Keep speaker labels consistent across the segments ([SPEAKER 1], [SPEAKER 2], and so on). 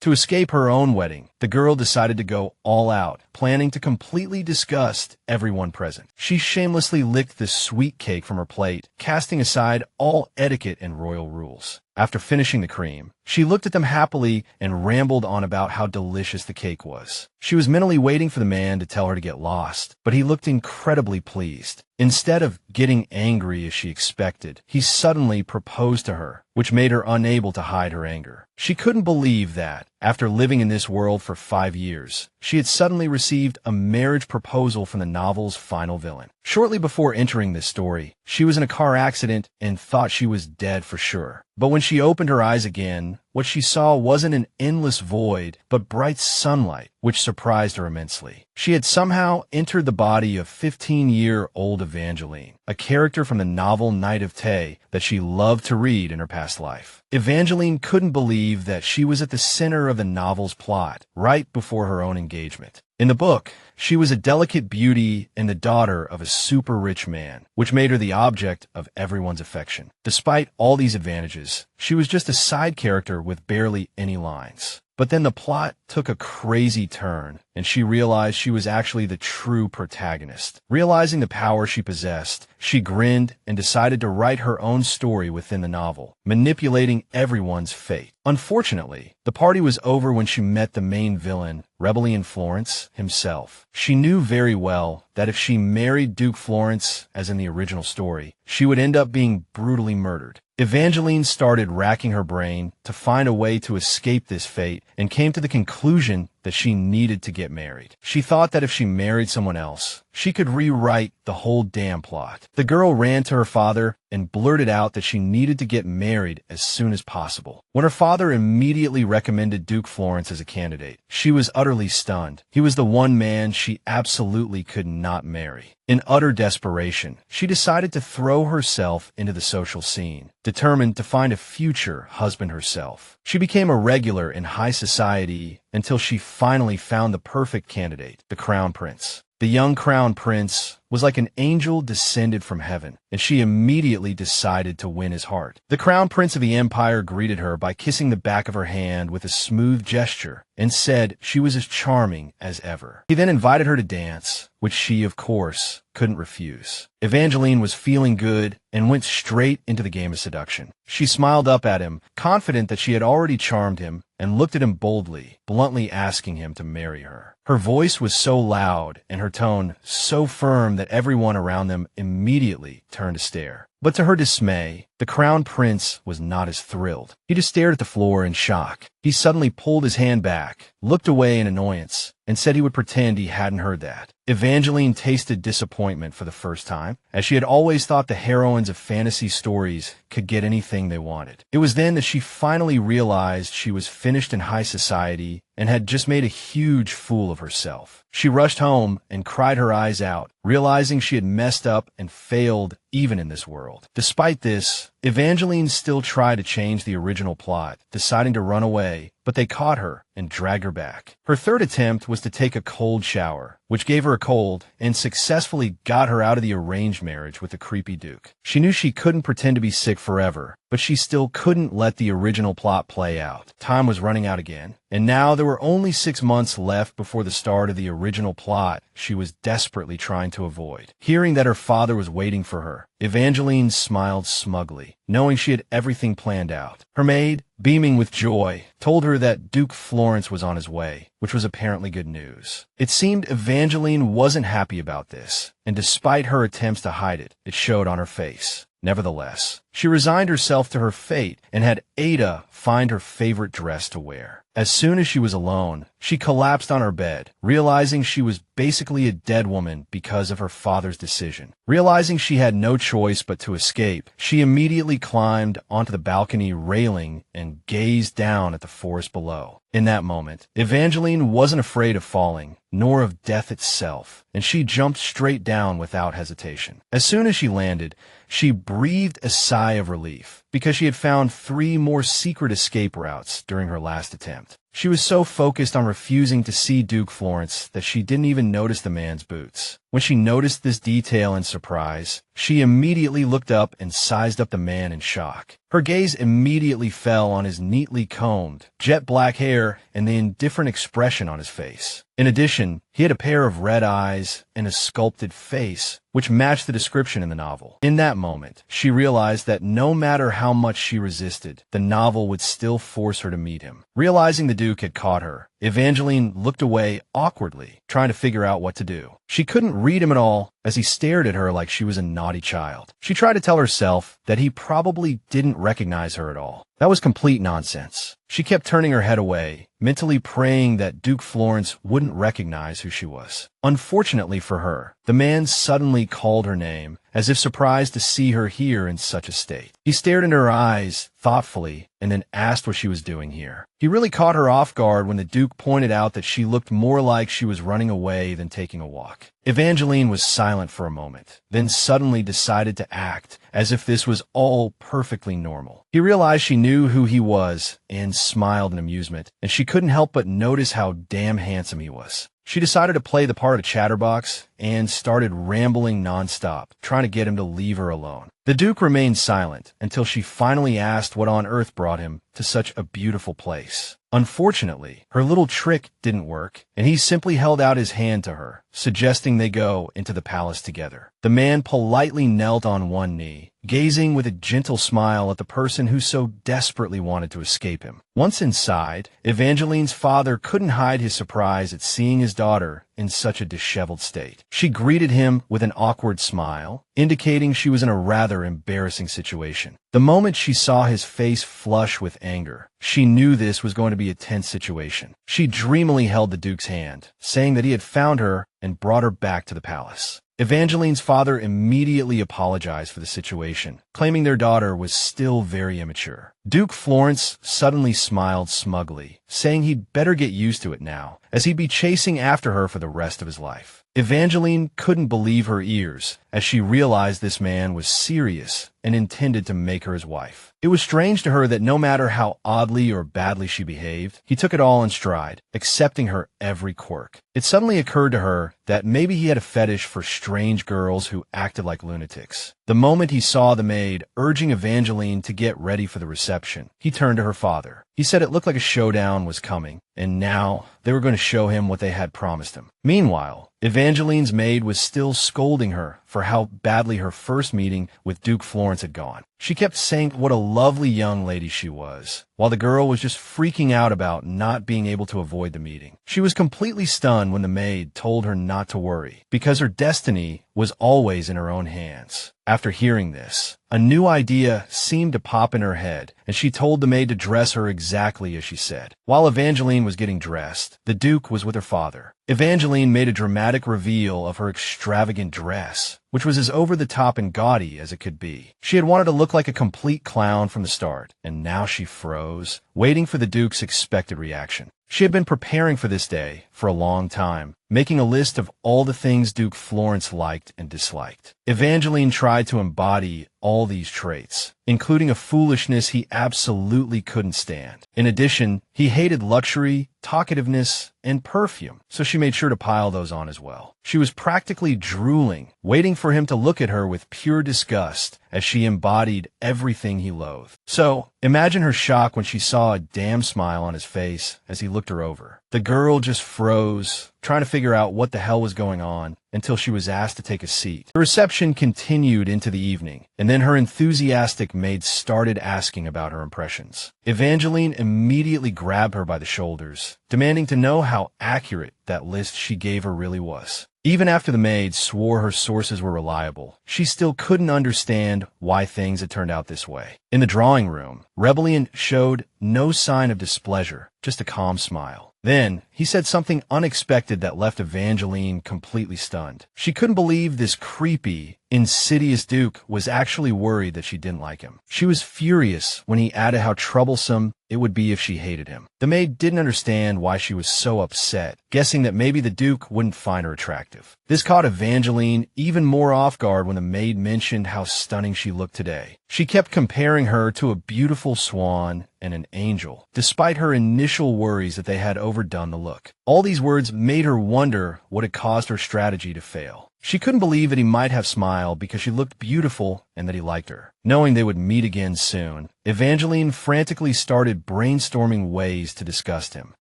[SPEAKER 1] To escape her own wedding, the girl decided to go all out, planning to completely disgust everyone present. She shamelessly licked the sweet cake from her plate, casting aside all etiquette and royal rules. After finishing the cream, she looked at them happily and rambled on about how delicious the cake was. She was mentally waiting for the man to tell her to get lost, but he looked incredibly pleased. Instead of getting angry as she expected, he suddenly proposed to her, which made her unable to hide her anger. She couldn't believe that, after living in this world for 5 years, she had suddenly received a marriage proposal from the novel's final villain. Shortly before entering this story, she was in a car accident and thought she was dead for sure. But when she opened her eyes again, what she saw wasn't an endless void, but bright sunlight, which surprised her immensely. She had somehow entered the body of 15-year-old Evangeline, a character from the novel Night of Tay that she loved to read in her past life. Evangeline couldn't believe that she was at the center of the novel's plot, right before her own engagement. In the book, she was a delicate beauty and the daughter of a super rich man, which made her the object of everyone's affection. Despite all these advantages, she was just a side character with barely any lines. But then the plot took a crazy turn, and she realized she was actually the true protagonist. Realizing the power she possessed, she grinned and decided to write her own story within the novel, manipulating everyone's fate. Unfortunately, the party was over when she met the main villain, Rebellion Florence, himself. She knew very well that if she married Duke Florence, as in the original story, she would end up being brutally murdered. Evangeline started racking her brain to find a way to escape this fate and came to the conclusion that she needed to get married. She thought that if she married someone else, she could rewrite the whole damn plot. The girl ran to her father and blurted out that she needed to get married as soon as possible. When her father immediately recommended Duke Florence as a candidate, she was utterly stunned. He was the one man she absolutely could not marry. In utter desperation, she decided to throw herself into the social scene, determined to find a future husband herself. She became a regular in high society until she finally found the perfect candidate, the Crown Prince. The young Crown Prince was like an angel descended from heaven, and she immediately decided to win his heart. The Crown Prince of the Empire greeted her by kissing the back of her hand with a smooth gesture and said she was as charming as ever. He then invited her to dance, which she, of course, couldn't refuse. Evangeline was feeling good and went straight into the game of seduction. She smiled up at him, confident that she had already charmed him, and looked at him boldly, bluntly asking him to marry her. Her voice was so loud and her tone so firm that everyone around them immediately turned to stare. But to her dismay, the Crown Prince was not as thrilled. He just stared at the floor in shock. He suddenly pulled his hand back, looked away in annoyance, and said he would pretend he hadn't heard that. Evangeline tasted disappointment for the first time, as she had always thought the heroines of fantasy stories could get anything they wanted. It was then that she finally realized she was finished in high society and had just made a huge fool of herself. She rushed home and cried her eyes out, realizing she had messed up and failed even in this world. Despite this, Evangeline still tried to change the original plot, deciding to run away, but they caught her and dragged her back. Her third attempt was to take a cold shower, which gave her a cold and successfully got her out of the arranged marriage with the creepy Duke. She knew she couldn't pretend to be sick forever, but she still couldn't let the original plot play out. Time was running out again, and now there were only 6 months left before the start of the original plot she was desperately trying to avoid. Hearing that her father was waiting for her, Evangeline smiled smugly, knowing she had everything planned out. Her maid, beaming with joy, told her that Duke Florence was on his way, which was apparently good news. It seemed Evangeline wasn't happy about this, and despite her attempts to hide it, it showed on her face. Nevertheless, she resigned herself to her fate and had Ada find her favorite dress to wear. As soon as she was alone, she collapsed on her bed, realizing she was basically a dead woman because of her father's decision. Realizing she had no choice but to escape, she immediately climbed onto the balcony railing and gazed down at the forest below. In that moment, Evangeline wasn't afraid of falling, nor of death itself, and she jumped straight down without hesitation. As soon as she landed, she breathed a sigh of relief, because she had found 3 more secret escape routes during her last attempt. She was so focused on refusing to see Duke Florence that she didn't even notice the man's boots. When she noticed this detail in surprise, she immediately looked up and sized up the man in shock. Her gaze immediately fell on his neatly combed, jet-black hair and the indifferent expression on his face. In addition, he had a pair of red eyes and a sculpted face, which matched the description in the novel. In that moment, she realized that no matter how much she resisted, the novel would still force her to meet him. Realizing the Duke had caught her, Evangeline looked away awkwardly, trying to figure out what to do. She couldn't read him at all as he stared at her like she was a naughty child. She tried to tell herself that he probably didn't recognize her at all. That was complete nonsense. She kept turning her head away, mentally praying that Duke Florence wouldn't recognize who she was. Unfortunately for her, the man suddenly called her name, as if surprised to see her here in such a state. He stared into her eyes thoughtfully and then asked what she was doing here. He really caught her off guard when the Duke pointed out that she looked more like she was running away than taking a walk. Evangeline was silent for a moment, then suddenly decided to act as if this was all perfectly normal. He realized she knew who he was and smiled in amusement, and she couldn't help but notice how damn handsome he was. She decided to play the part of chatterbox and started rambling nonstop, trying to get him to leave her alone. The Duke remained silent until she finally asked what on earth brought him to such a beautiful place. Unfortunately, her little trick didn't work, and he simply held out his hand to her, suggesting they go into the palace together. The man politely knelt on one knee, gazing with a gentle smile at the person who so desperately wanted to escape him. Once inside, Evangeline's father couldn't hide his surprise at seeing his daughter in such a disheveled state. She greeted him with an awkward smile, indicating she was in a rather embarrassing situation. The moment she saw his face flush with anger, she knew this was going to be a tense situation. She dreamily held the Duke's hand, saying that he had found her and brought her back to the palace. Evangeline's father immediately apologized for the situation, claiming their daughter was still very immature. Duke Florence suddenly smiled smugly, saying he'd better get used to it now, as he'd be chasing after her for the rest of his life. Evangeline couldn't believe her ears as she realized this man was serious and intended to make her his wife. It was strange to her that no matter how oddly or badly she behaved, he took it all in stride, accepting her every quirk. It suddenly occurred to her that maybe he had a fetish for strange girls who acted like lunatics. The moment he saw the maid urging Evangeline to get ready for the reception, he turned to her father. He said it looked like a showdown was coming, and now they were going to show him what they had promised him. Meanwhile, Evangeline's maid was still scolding her for how badly her first meeting with Duke Florence had gone. She kept saying what a lovely young lady she was, while the girl was just freaking out about not being able to avoid the meeting. She was completely stunned when the maid told her not to worry, because her destiny was always in her own hands. After hearing this, a new idea seemed to pop in her head, and she told the maid to dress her exactly as she said. While Evangeline was getting dressed, the Duke was with her father. Evangeline made a dramatic reveal of her extravagant dress, which was as over-the-top and gaudy as it could be. She had wanted to look like a complete clown from the start, and now she froze, waiting for the Duke's expected reaction. She had been preparing for this day for a long time, making a list of all the things Duke Florence liked and disliked. Evangeline tried to embody all these traits, including a foolishness he absolutely couldn't stand. In addition, he hated luxury, talkativeness, and perfume, so she made sure to pile those on as well. She was practically drooling, waiting for him to look at her with pure disgust as she embodied everything he loathed. So, imagine her shock when she saw a damn smile on his face as he looked her over. The girl just froze, trying to figure out what the hell was going on, until she was asked to take a seat. The reception continued into the evening, and then her enthusiastic maid started asking about her impressions. Evangeline immediately grabbed her by the shoulders, demanding to know how accurate that list she gave her really was. Even after the maid swore her sources were reliable, she still couldn't understand why things had turned out this way. In the drawing room, Reborn showed no sign of displeasure, just a calm smile. Then, he said something unexpected that left Evangeline completely stunned. She couldn't believe this creepy, insidious Duke was actually worried that she didn't like him. She was furious when he added how troublesome it would be if she hated him. The maid didn't understand why she was so upset, guessing that maybe the Duke wouldn't find her attractive. attractive. This caught Evangeline even more off guard when the maid mentioned how stunning she looked today. She kept comparing her to a beautiful swan and an angel, despite her initial worries that they had overdone the look. All these words made her wonder what had caused her strategy to fail. She couldn't believe that he might have smiled because she looked beautiful and that he liked her. Knowing they would meet again soon, Evangeline frantically started brainstorming ways to disgust him.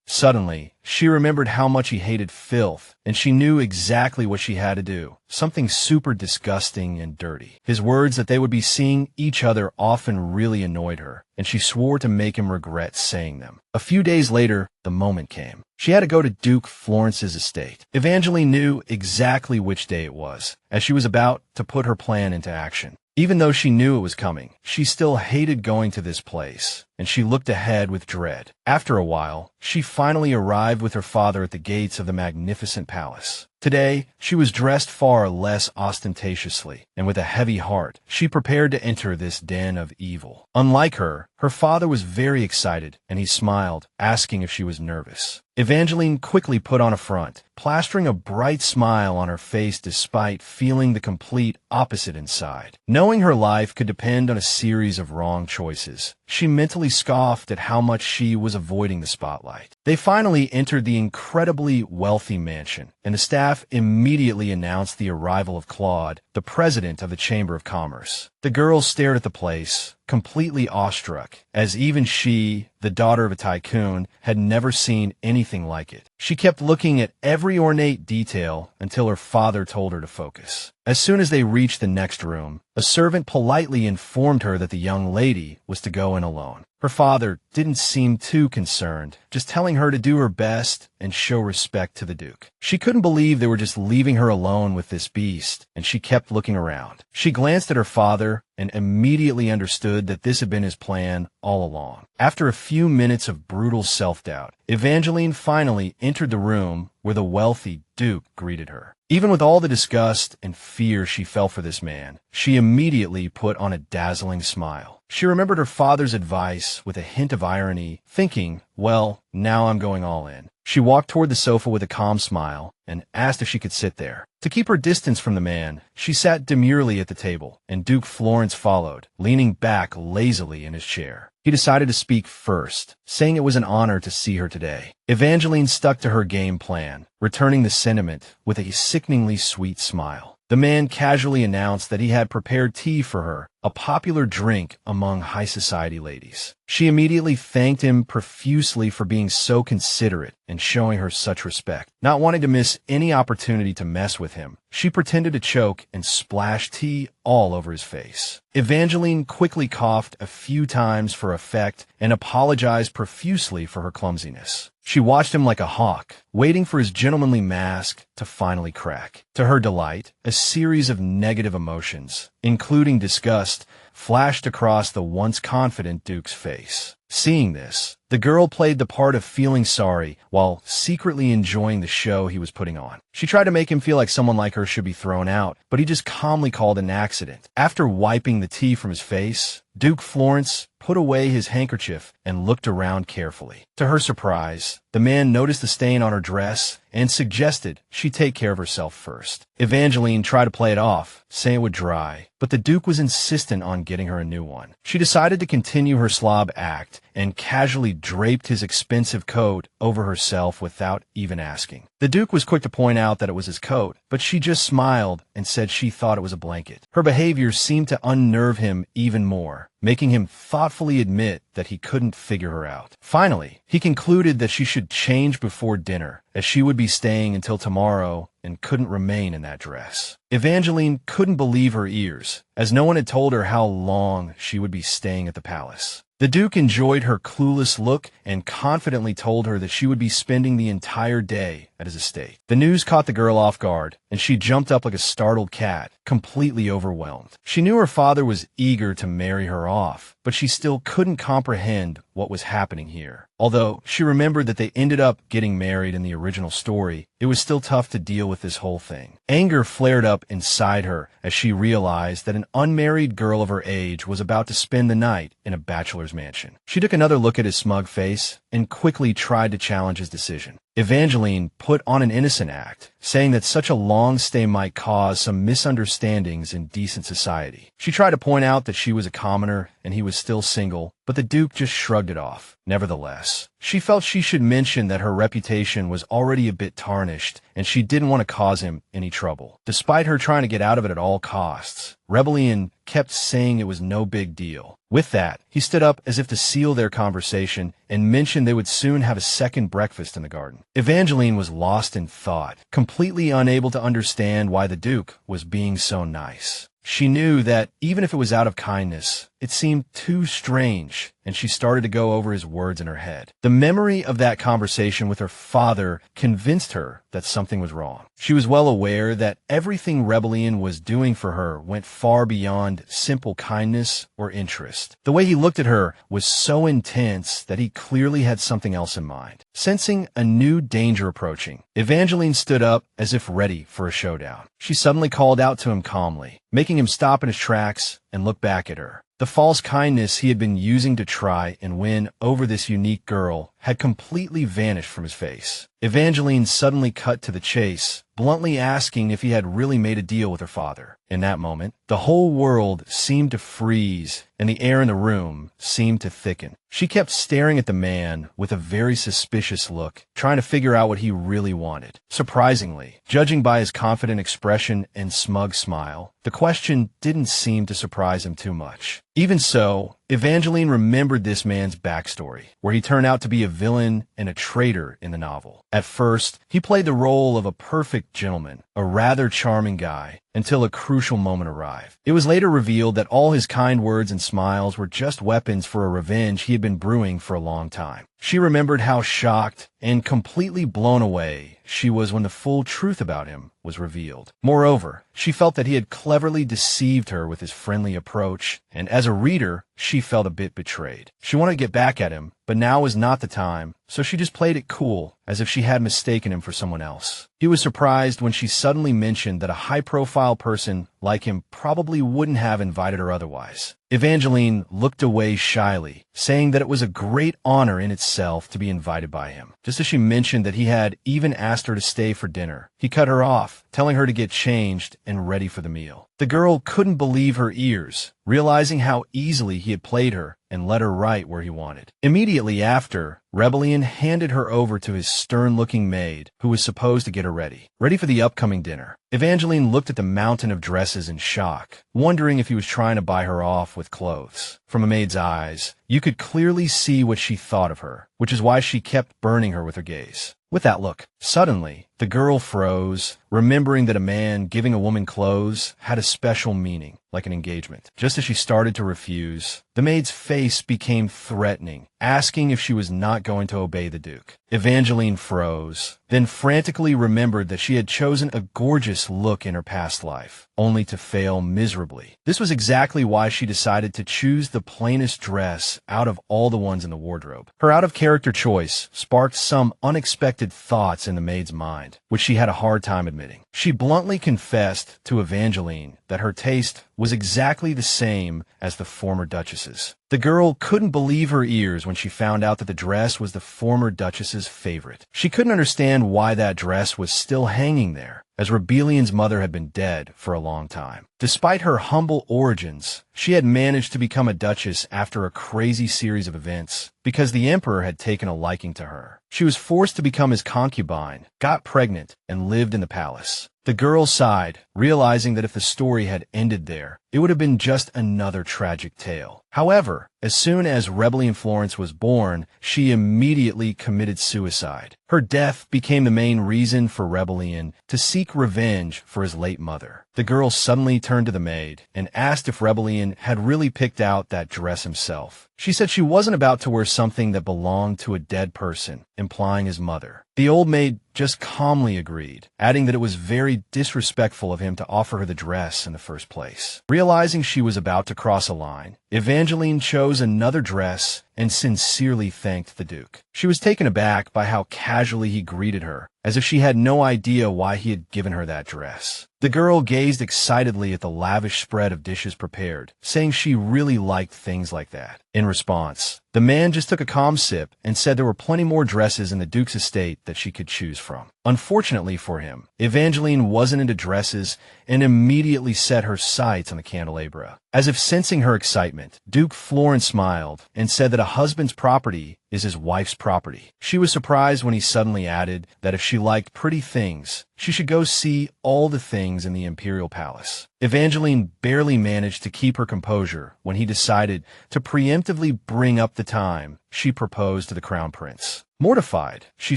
[SPEAKER 1] Suddenly, she remembered how much he hated filth, and she knew exactly what she had to do. Something super disgusting and dirty. His words that they would be seeing each other often really annoyed her, and she swore to make him regret saying them. A few days later, the moment came. She had to go to Duke Florence's estate. Evangeline knew exactly which day it was, as she was about to put her plan into action. Even though she knew it was coming, she still hated going to this place, and she looked ahead with dread. After a while, she finally arrived with her father at the gates of the magnificent palace. Today, she was dressed far less ostentatiously, and with a heavy heart, she prepared to enter this den of evil. Unlike her father was very excited, and he smiled, asking if she was nervous. Evangeline quickly put on a front, plastering a bright smile on her face despite feeling the complete opposite inside. Knowing her life could depend on a series of wrong choices, she mentally scoffed at how much she was avoiding the spotlight. They finally entered the incredibly wealthy mansion, and the staff immediately announced the arrival of Claude, the president of the Chamber of Commerce. The girls stared at the place, completely awestruck, as even she, the daughter of a tycoon, had never seen anything like it. She kept looking at every ornate detail until her father told her to focus. As soon as they reached the next room, a servant politely informed her that the young lady was to go in alone. Her father didn't seem too concerned, just telling her to do her best and show respect to the Duke. She couldn't believe they were just leaving her alone with this beast, and she kept looking around. She glanced at her father and immediately understood that this had been his plan all along. After a few minutes of brutal self-doubt, Evangeline finally entered the room where the wealthy Duke greeted her. Even with all the disgust and fear she felt for this man, she immediately put on a dazzling smile. She remembered her father's advice with a hint of irony, thinking, well, now I'm going all in. She walked toward the sofa with a calm smile and asked if she could sit there. To keep her distance from the man, she sat demurely at the table, and Duke Florence followed, leaning back lazily in his chair. He decided to speak first, saying it was an honor to see her today. Evangeline stuck to her game plan, returning the sentiment with a sickeningly sweet smile. The man casually announced that he had prepared tea for her, a popular drink among high society ladies. She immediately thanked him profusely for being so considerate and showing her such respect. Not wanting to miss any opportunity to mess with him, she pretended to choke and splash tea all over his face. Evangeline quickly coughed a few times for effect and apologized profusely for her clumsiness. She watched him like a hawk, waiting for his gentlemanly mask to finally crack. To her delight, a series of negative emotions, including disgust, flashed across the once confident Duke's face. Seeing this, the girl played the part of feeling sorry while secretly enjoying the show he was putting on. She tried to make him feel like someone like her should be thrown out, but he just calmly called it an accident. After wiping the tea from his face, Duke Florence put away his handkerchief and looked around carefully. To her surprise, the man noticed the stain on her dress and suggested she take care of herself first. Evangeline tried to play it off, saying it would dry, but the Duke was insistent on getting her a new one. She decided to continue her slob act and casually draped his expensive coat over herself without even asking. The Duke was quick to point out that it was his coat, but she just smiled and said she thought it was a blanket. Her behavior seemed to unnerve him even more, making him thoughtfully admit that he couldn't figure her out. Finally, he concluded that she should change before dinner, as she would be staying until tomorrow and couldn't remain in that dress. Evangeline couldn't believe her ears, as no one had told her how long she would be staying at the palace. The Duke enjoyed her clueless look and confidently told her that she would be spending the entire day at his estate. The news caught the girl off guard, and she jumped up like a startled cat, completely overwhelmed. She knew her father was eager to marry her off, but she still couldn't comprehend what was happening here. Although she remembered that they ended up getting married in the original story, it was still tough to deal with this whole thing. Anger flared up inside her as she realized that an unmarried girl of her age was about to spend the night in a bachelor's mansion. She took another look at his smug face and quickly tried to challenge his decision. Evangeline put on an innocent act, saying that such a long stay might cause some misunderstandings in decent society. She tried to point out that she was a commoner and he was still single, but the Duke just shrugged it off. Nevertheless, she felt she should mention that her reputation was already a bit tarnished and she didn't want to cause him any trouble. Despite her trying to get out of it at all costs, Reborn kept saying it was no big deal. With that, he stood up as if to seal their conversation and mentioned they would soon have a second breakfast in the garden. Evangeline was lost in thought, completely unable to understand why the Duke was being so nice. She knew that even if it was out of kindness, it seemed too strange, and she started to go over his words in her head. The memory of that conversation with her father convinced her that something was wrong. She was well aware that everything Reborn was doing for her went far beyond simple kindness or interest. The way he looked at her was so intense that he clearly had something else in mind. Sensing a new danger approaching, Evangeline stood up as if ready for a showdown. She suddenly called out to him calmly, making him stop in his tracks and look back at her. The false kindness he had been using to try and win over this unique girl had completely vanished from his face. Evangeline suddenly cut to the chase, bluntly asking if he had really made a deal with her father. In that moment, the whole world seemed to freeze, and the air in the room seemed to thicken. She kept staring at the man with a very suspicious look, trying to figure out what he really wanted. Surprisingly, judging by his confident expression and smug smile, the question didn't seem to surprise him too much. Even so, Evangeline remembered this man's backstory, where he turned out to be a villain and a traitor in the novel. At first, he played the role of a perfect gentleman, a rather charming guy, until a crucial moment arrived. It was later revealed that all his kind words and smiles were just weapons for a revenge he had been brewing for a long time. She remembered how shocked and completely blown away she was when the full truth about him was revealed. Moreover, she felt that he had cleverly deceived her with his friendly approach, and as a reader, she felt a bit betrayed. She wanted to get back at him, but now was not the time, so she just played it cool, as if she had mistaken him for someone else. He was surprised when she suddenly mentioned that a high-profile person like him probably wouldn't have invited her otherwise. Evangeline looked away shyly, saying that it was a great honor in itself to be invited by him. Just as she mentioned that he had even asked her to stay for dinner, he cut her off, telling her to get changed and ready for the meal. The girl couldn't believe her ears, realizing how easily he had played her and led her right where he wanted. Immediately after, Reborn handed her over to his stern-looking maid, who was supposed to get her ready for the upcoming dinner. Evangeline looked at the mountain of dresses in shock, wondering if he was trying to buy her off with clothes. From a maid's eyes, you could clearly see what she thought of her, which is why she kept burning her with her gaze. With that look, suddenly, the girl froze, remembering that a man giving a woman clothes had a special meaning, like an engagement. Just as she started to refuse, the maid's face became threatening, asking if she was not going to obey the Duke. Evangeline froze, then frantically remembered that she had chosen a gorgeous look in her past life, only to fail miserably. This was exactly why she decided to choose the plainest dress out of all the ones in the wardrobe. Her out-of-character choice sparked some unexpected thoughts in the maid's mind, which she had a hard time admitting. She bluntly confessed to Evangeline that her taste was exactly the same as the former Duchess's. The girl couldn't believe her ears when she found out that the dress was the former Duchess's favorite. She couldn't understand why that dress was still hanging there, as Rebellion's mother had been dead for a long time. Despite her humble origins, she had managed to become a duchess after a crazy series of events, because the emperor had taken a liking to her. She was forced to become his concubine, got pregnant, and lived in the palace. The girl sighed, realizing that if the story had ended there, it would have been just another tragic tale. However, as soon as Rebellion Florence was born, she immediately committed suicide. Her death became the main reason for Rebellion to seek revenge for his late mother. The girl suddenly turned to the maid and asked if Rebellion had really picked out that dress himself. She said she wasn't about to wear something that belonged to a dead person, implying his mother. The old maid just calmly agreed, adding that it was very disrespectful of him to offer her the dress in the first place. Realizing she was about to cross a line, Evangeline chose another dress and sincerely thanked the Duke. She was taken aback by how casually he greeted her, as if she had no idea why he had given her that dress. The girl gazed excitedly at the lavish spread of dishes prepared, saying she really liked things like that. In response, The man just took a calm sip and said there were plenty more dresses in the Duke's estate that she could choose from. Unfortunately for him, Evangeline wasn't into dresses and immediately set her sights on the candelabra. As if sensing her excitement, Duke Florence smiled and said that a husband's property is his wife's property. She was surprised when he suddenly added that if she liked pretty things, she should go see all the things in the imperial palace. Evangeline barely managed to keep her composure when he decided to preemptively bring up the time she proposed to the crown prince. Mortified, she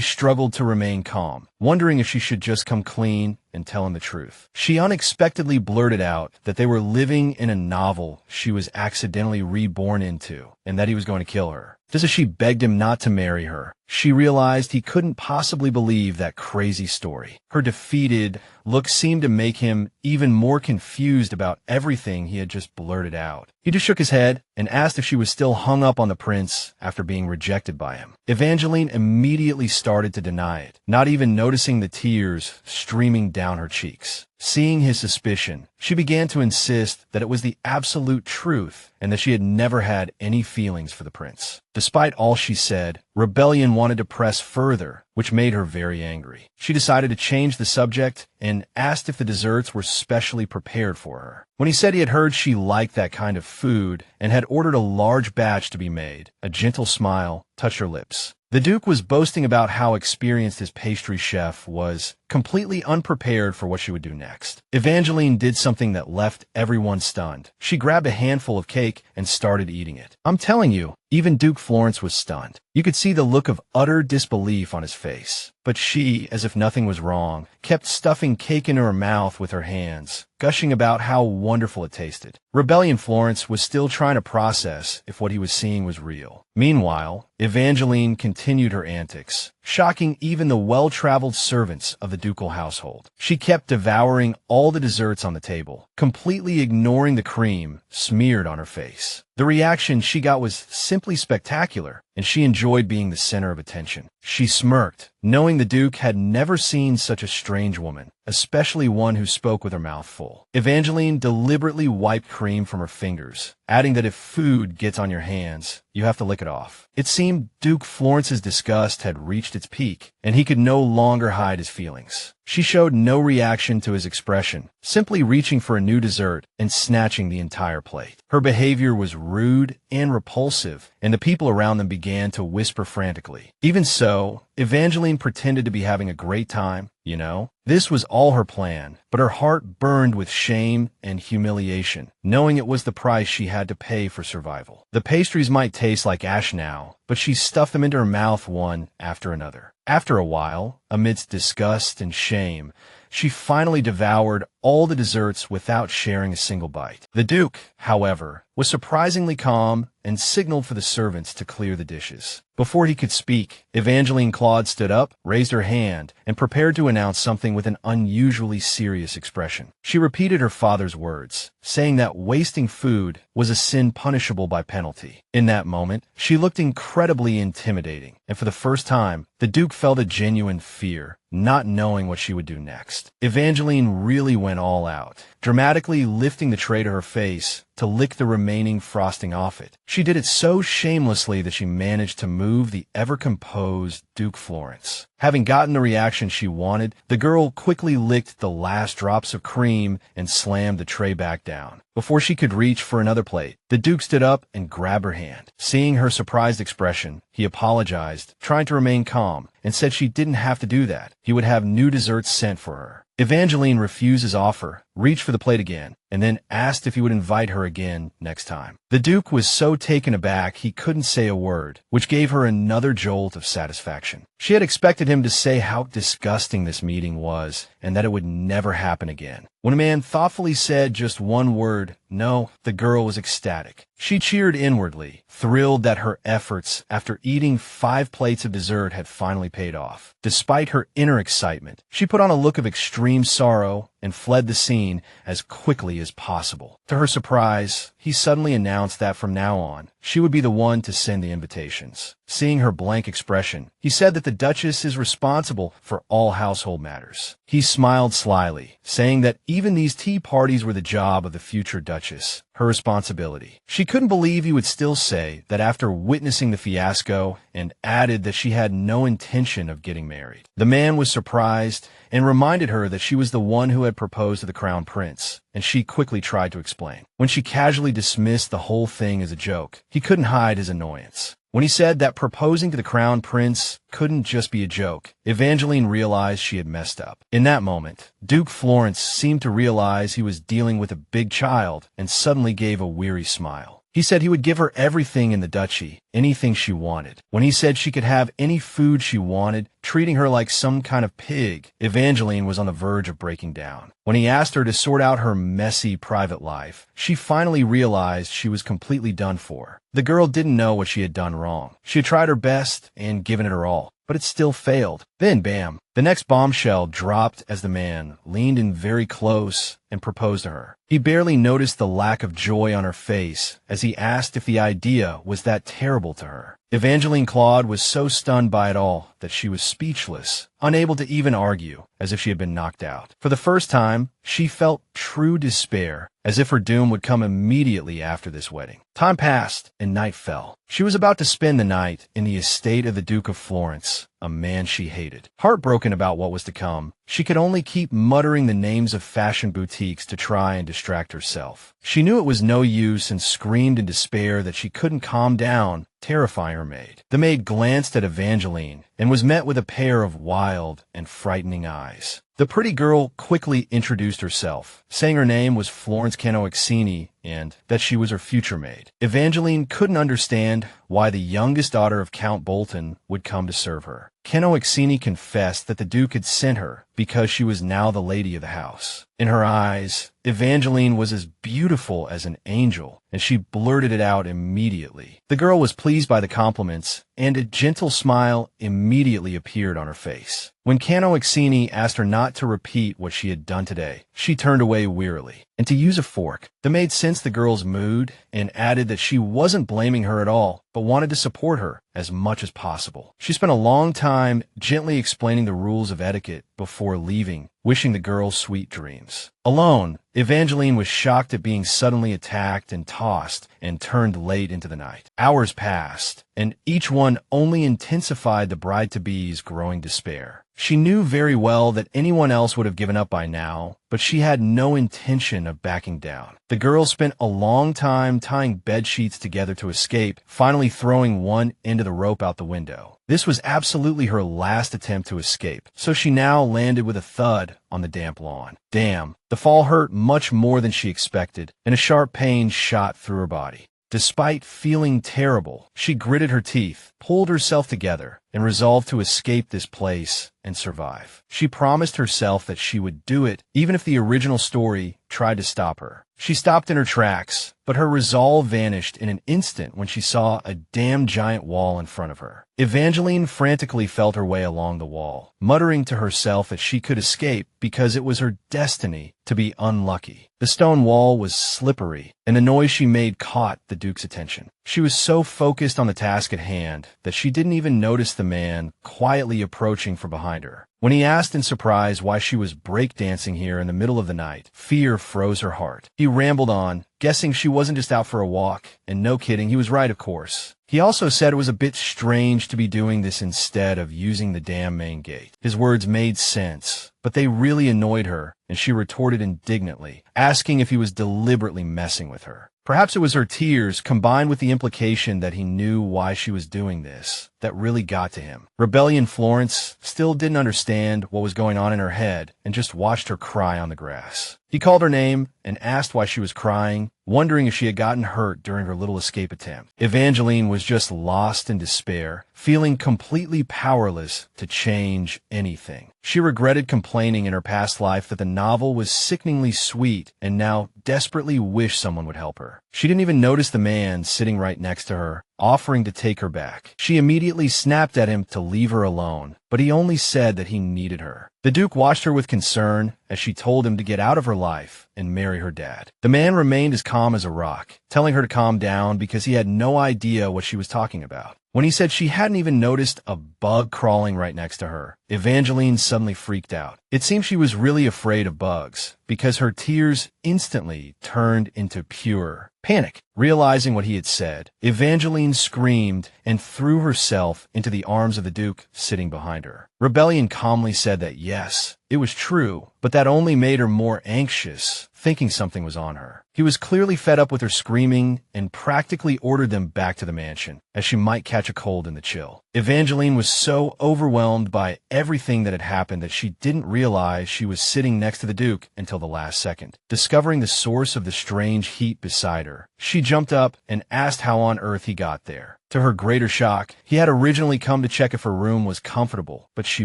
[SPEAKER 1] struggled to remain calm, wondering if she should just come clean and tell him the truth. She unexpectedly blurted out that they were living in a novel she was accidentally reborn into, and that he was going to kill her. Just as she begged him not to marry her, she realized he couldn't possibly believe that crazy story. Her defeated look seemed to make him even more confused about everything he had just blurted out. He just shook his head and asked if she was still hung up on the prince after being rejected by him. Evangeline immediately started to deny it, not even noticing the tears streaming down her cheeks. Seeing his suspicion, she began to insist that it was the absolute truth and that she had never had any feelings for the prince. Despite all she said, rebellion wanted to press further, which made her very angry. She decided to change the subject and asked if the desserts were specially prepared for her. When he said he had heard she liked that kind of food and had ordered a large batch to be made, a gentle smile touched her lips. The Duke was boasting about how experienced his pastry chef was, completely unprepared for what she would do next. Evangeline did something that left everyone stunned. She grabbed a handful of cake and started eating it. I'm telling you, even Duke Florence was stunned. You could see the look of utter disbelief on his face. But she, as if nothing was wrong, kept stuffing cake into her mouth with her hands, gushing about how wonderful it tasted. Rebellion Florence was still trying to process if what he was seeing was real. Meanwhile, Evangeline continued her antics, shocking even the well-traveled servants of the ducal household. She kept devouring all the desserts on the table, completely ignoring the cream smeared on her face. The reaction she got was simply spectacular, and she enjoyed being the center of attention. She smirked, knowing the Duke had never seen such a strange woman, especially one who spoke with her mouth full. Evangeline deliberately wiped cream from her fingers, adding that if food gets on your hands, you have to lick it off. It seemed Duke Florence's disgust had reached its peak, and he could no longer hide his feelings. She showed no reaction to his expression, simply reaching for a new dessert and snatching the entire plate. Her behavior was rude and repulsive, and the people around them began to whisper frantically. Even so, Evangeline pretended to be having a great time, you know? This was all her plan, but her heart burned with shame and humiliation, knowing it was the price she had to pay for survival. The pastries might taste like ash now, but she stuffed them into her mouth one after another. After a while, amidst disgust and shame, she finally devoured all the desserts without sharing a single bite. The Duke, however, was surprisingly calm and signaled for the servants to clear the dishes. Before he could speak, Evangeline Claude stood up, raised her hand, and prepared to announce something with an unusually serious expression. She repeated her father's words, saying that wasting food was a sin punishable by penalty. In that moment, she looked incredibly intimidating, and for the first time, the Duke felt a genuine fear, not knowing what she would do next. Evangeline really went all out, dramatically lifting the tray to her face to lick the remaining frosting off it. She did it so shamelessly that she managed to move the ever-composed Duke Florence. Having gotten the reaction she wanted, the girl quickly licked the last drops of cream and slammed the tray back down. Before she could reach for another plate, the Duke stood up and grabbed her hand. Seeing her surprised expression, he apologized, trying to remain calm, and said she didn't have to do that. He would have new desserts sent for her. Evangeline refused his offer, reached for the plate again, and then asked if he would invite her again next time. The Duke was so taken aback he couldn't say a word, which gave her another jolt of satisfaction. She had expected him to say how disgusting this meeting was, and that it would never happen again. When a man thoughtfully said just one word, no, the girl was ecstatic. She cheered inwardly, thrilled that her efforts after eating 5 plates of dessert had finally paid off. Despite her inner excitement, she put on a look of extreme sorrow and fled the scene as quickly as possible. To her surprise, he suddenly announced that from now on, she would be the one to send the invitations. Seeing her blank expression, he said that the Duchess is responsible for all household matters. He smiled slyly, saying that even these tea parties were the job of the future Duchess, her responsibility. She couldn't believe he would still say that after witnessing the fiasco, and added that she had no intention of getting married. The man was surprised and reminded her that she was the one who had proposed to the crown prince, and she quickly tried to explain. When she casually dismissed the whole thing as a joke, he couldn't hide his annoyance. When he said that proposing to the crown prince couldn't just be a joke, Evangeline realized she had messed up. In that moment, Duke Florence seemed to realize he was dealing with a big child and suddenly gave a weary smile. He said he would give her everything in the duchy, anything she wanted. When he said she could have any food she wanted, treating her like some kind of pig, Evangeline was on the verge of breaking down. When he asked her to sort out her messy private life, she finally realized she was completely done for. The girl didn't know what she had done wrong. She had tried her best and given it her all, but it still failed. Then, bam, the next bombshell dropped as the man leaned in very close and proposed to her. He barely noticed the lack of joy on her face as he asked if the idea was that terrible to her. Evangeline Claude was so stunned by it all that she was speechless, unable to even argue, as if she had been knocked out. For the first time, she felt true despair, as if her doom would come immediately after this wedding. Time passed, and night fell. She was about to spend the night in the estate of the Duke of Florence, a man she hated. Heartbroken about what was to come, she could only keep muttering the names of fashion boutiques to try and distract herself. She knew it was no use and screamed in despair that she couldn't calm down, terrifying her maid. The maid glanced at Evangeline and was met with a pair of wild and frightening eyes. The pretty girl quickly introduced herself, saying her name was Florence Canoixini and that she was her future maid. Evangeline couldn't understand why the youngest daughter of Count Bolton would come to serve her. Canoixini confessed that the Duke had sent her because she was now the lady of the house. In her eyes, Evangeline was as beautiful as an angel, and she blurted it out immediately. The girl was pleased by the compliments, and a gentle smile immediately appeared on her face. When Canoixini asked her not to repeat what she had done today, she turned away wearily. And to use a fork, the maid sensed the girl's mood and added that she wasn't blaming her at all, but wanted to support her as much as possible. She spent a long time gently explaining the rules of etiquette before leaving, wishing the girl sweet dreams. Alone, Evangeline was shocked at being suddenly attacked and tossed and turned late into the night. Hours passed, and each one only intensified the bride-to-be's growing despair. She knew very well that anyone else would have given up by now, but she had no intention of backing down. The girl spent a long time tying bed sheets together to escape, finally throwing one end of the rope out the window. This was absolutely her last attempt to escape, so she now landed with a thud on the damp lawn. Damn, the fall hurt much more than she expected, and a sharp pain shot through her body. Despite feeling terrible, she gritted her teeth, pulled herself together, and resolved to escape this place and survive. She promised herself that she would do it, even if the original story tried to stop her. She stopped in her tracks, but her resolve vanished in an instant when she saw a damn giant wall in front of her. Evangeline frantically felt her way along the wall, muttering to herself that she could escape because it was her destiny to be unlucky. The stone wall was slippery, and the noise she made caught the Duke's attention. She was so focused on the task at hand that she didn't even notice the man quietly approaching from behind her. When he asked in surprise why she was breakdancing here in the middle of the night, fear froze her heart. He rambled on, guessing she wasn't just out for a walk, and no kidding, he was right, of course. He also said it was a bit strange to be doing this instead of using the damn main gate. His words made sense, but they really annoyed her, and she retorted indignantly, asking if he was deliberately messing with her. Perhaps it was her tears, combined with the implication that he knew why she was doing this, that really got to him. Rebellion Florence still didn't understand what was going on in her head and just watched her cry on the grass. He called her name and asked why she was crying, wondering if she had gotten hurt during her little escape attempt. Evangeline was just lost in despair, feeling completely powerless to change anything. She regretted complaining in her past life that the novel was sickeningly sweet and now desperately wished someone would help her. She didn't even notice the man sitting right next to her offering to take her back. She immediately snapped at him to leave her alone, but he only said that he needed her. The Duke watched her with concern as she told him to get out of her life and marry her dad. The man remained as calm as a rock, telling her to calm down because he had no idea what she was talking about. When he said she hadn't even noticed a bug crawling right next to her, Evangeline suddenly freaked out. It seemed she was really afraid of bugs, because her tears instantly turned into pure panic. Realizing what he had said, Evangeline screamed and threw herself into the arms of the Duke sitting behind her. Rebellion calmly said that yes, it was true, but that only made her more anxious, thinking something was on her. He was clearly fed up with her screaming and practically ordered them back to the mansion, as she might catch a cold in the chill. Evangeline was so overwhelmed by everything that had happened that she didn't realize she was sitting next to the Duke until the last second. Discovering the source of the strange heat beside her, she jumped up and asked how on earth he got there. To her greater shock, he had originally come to check if her room was comfortable, but she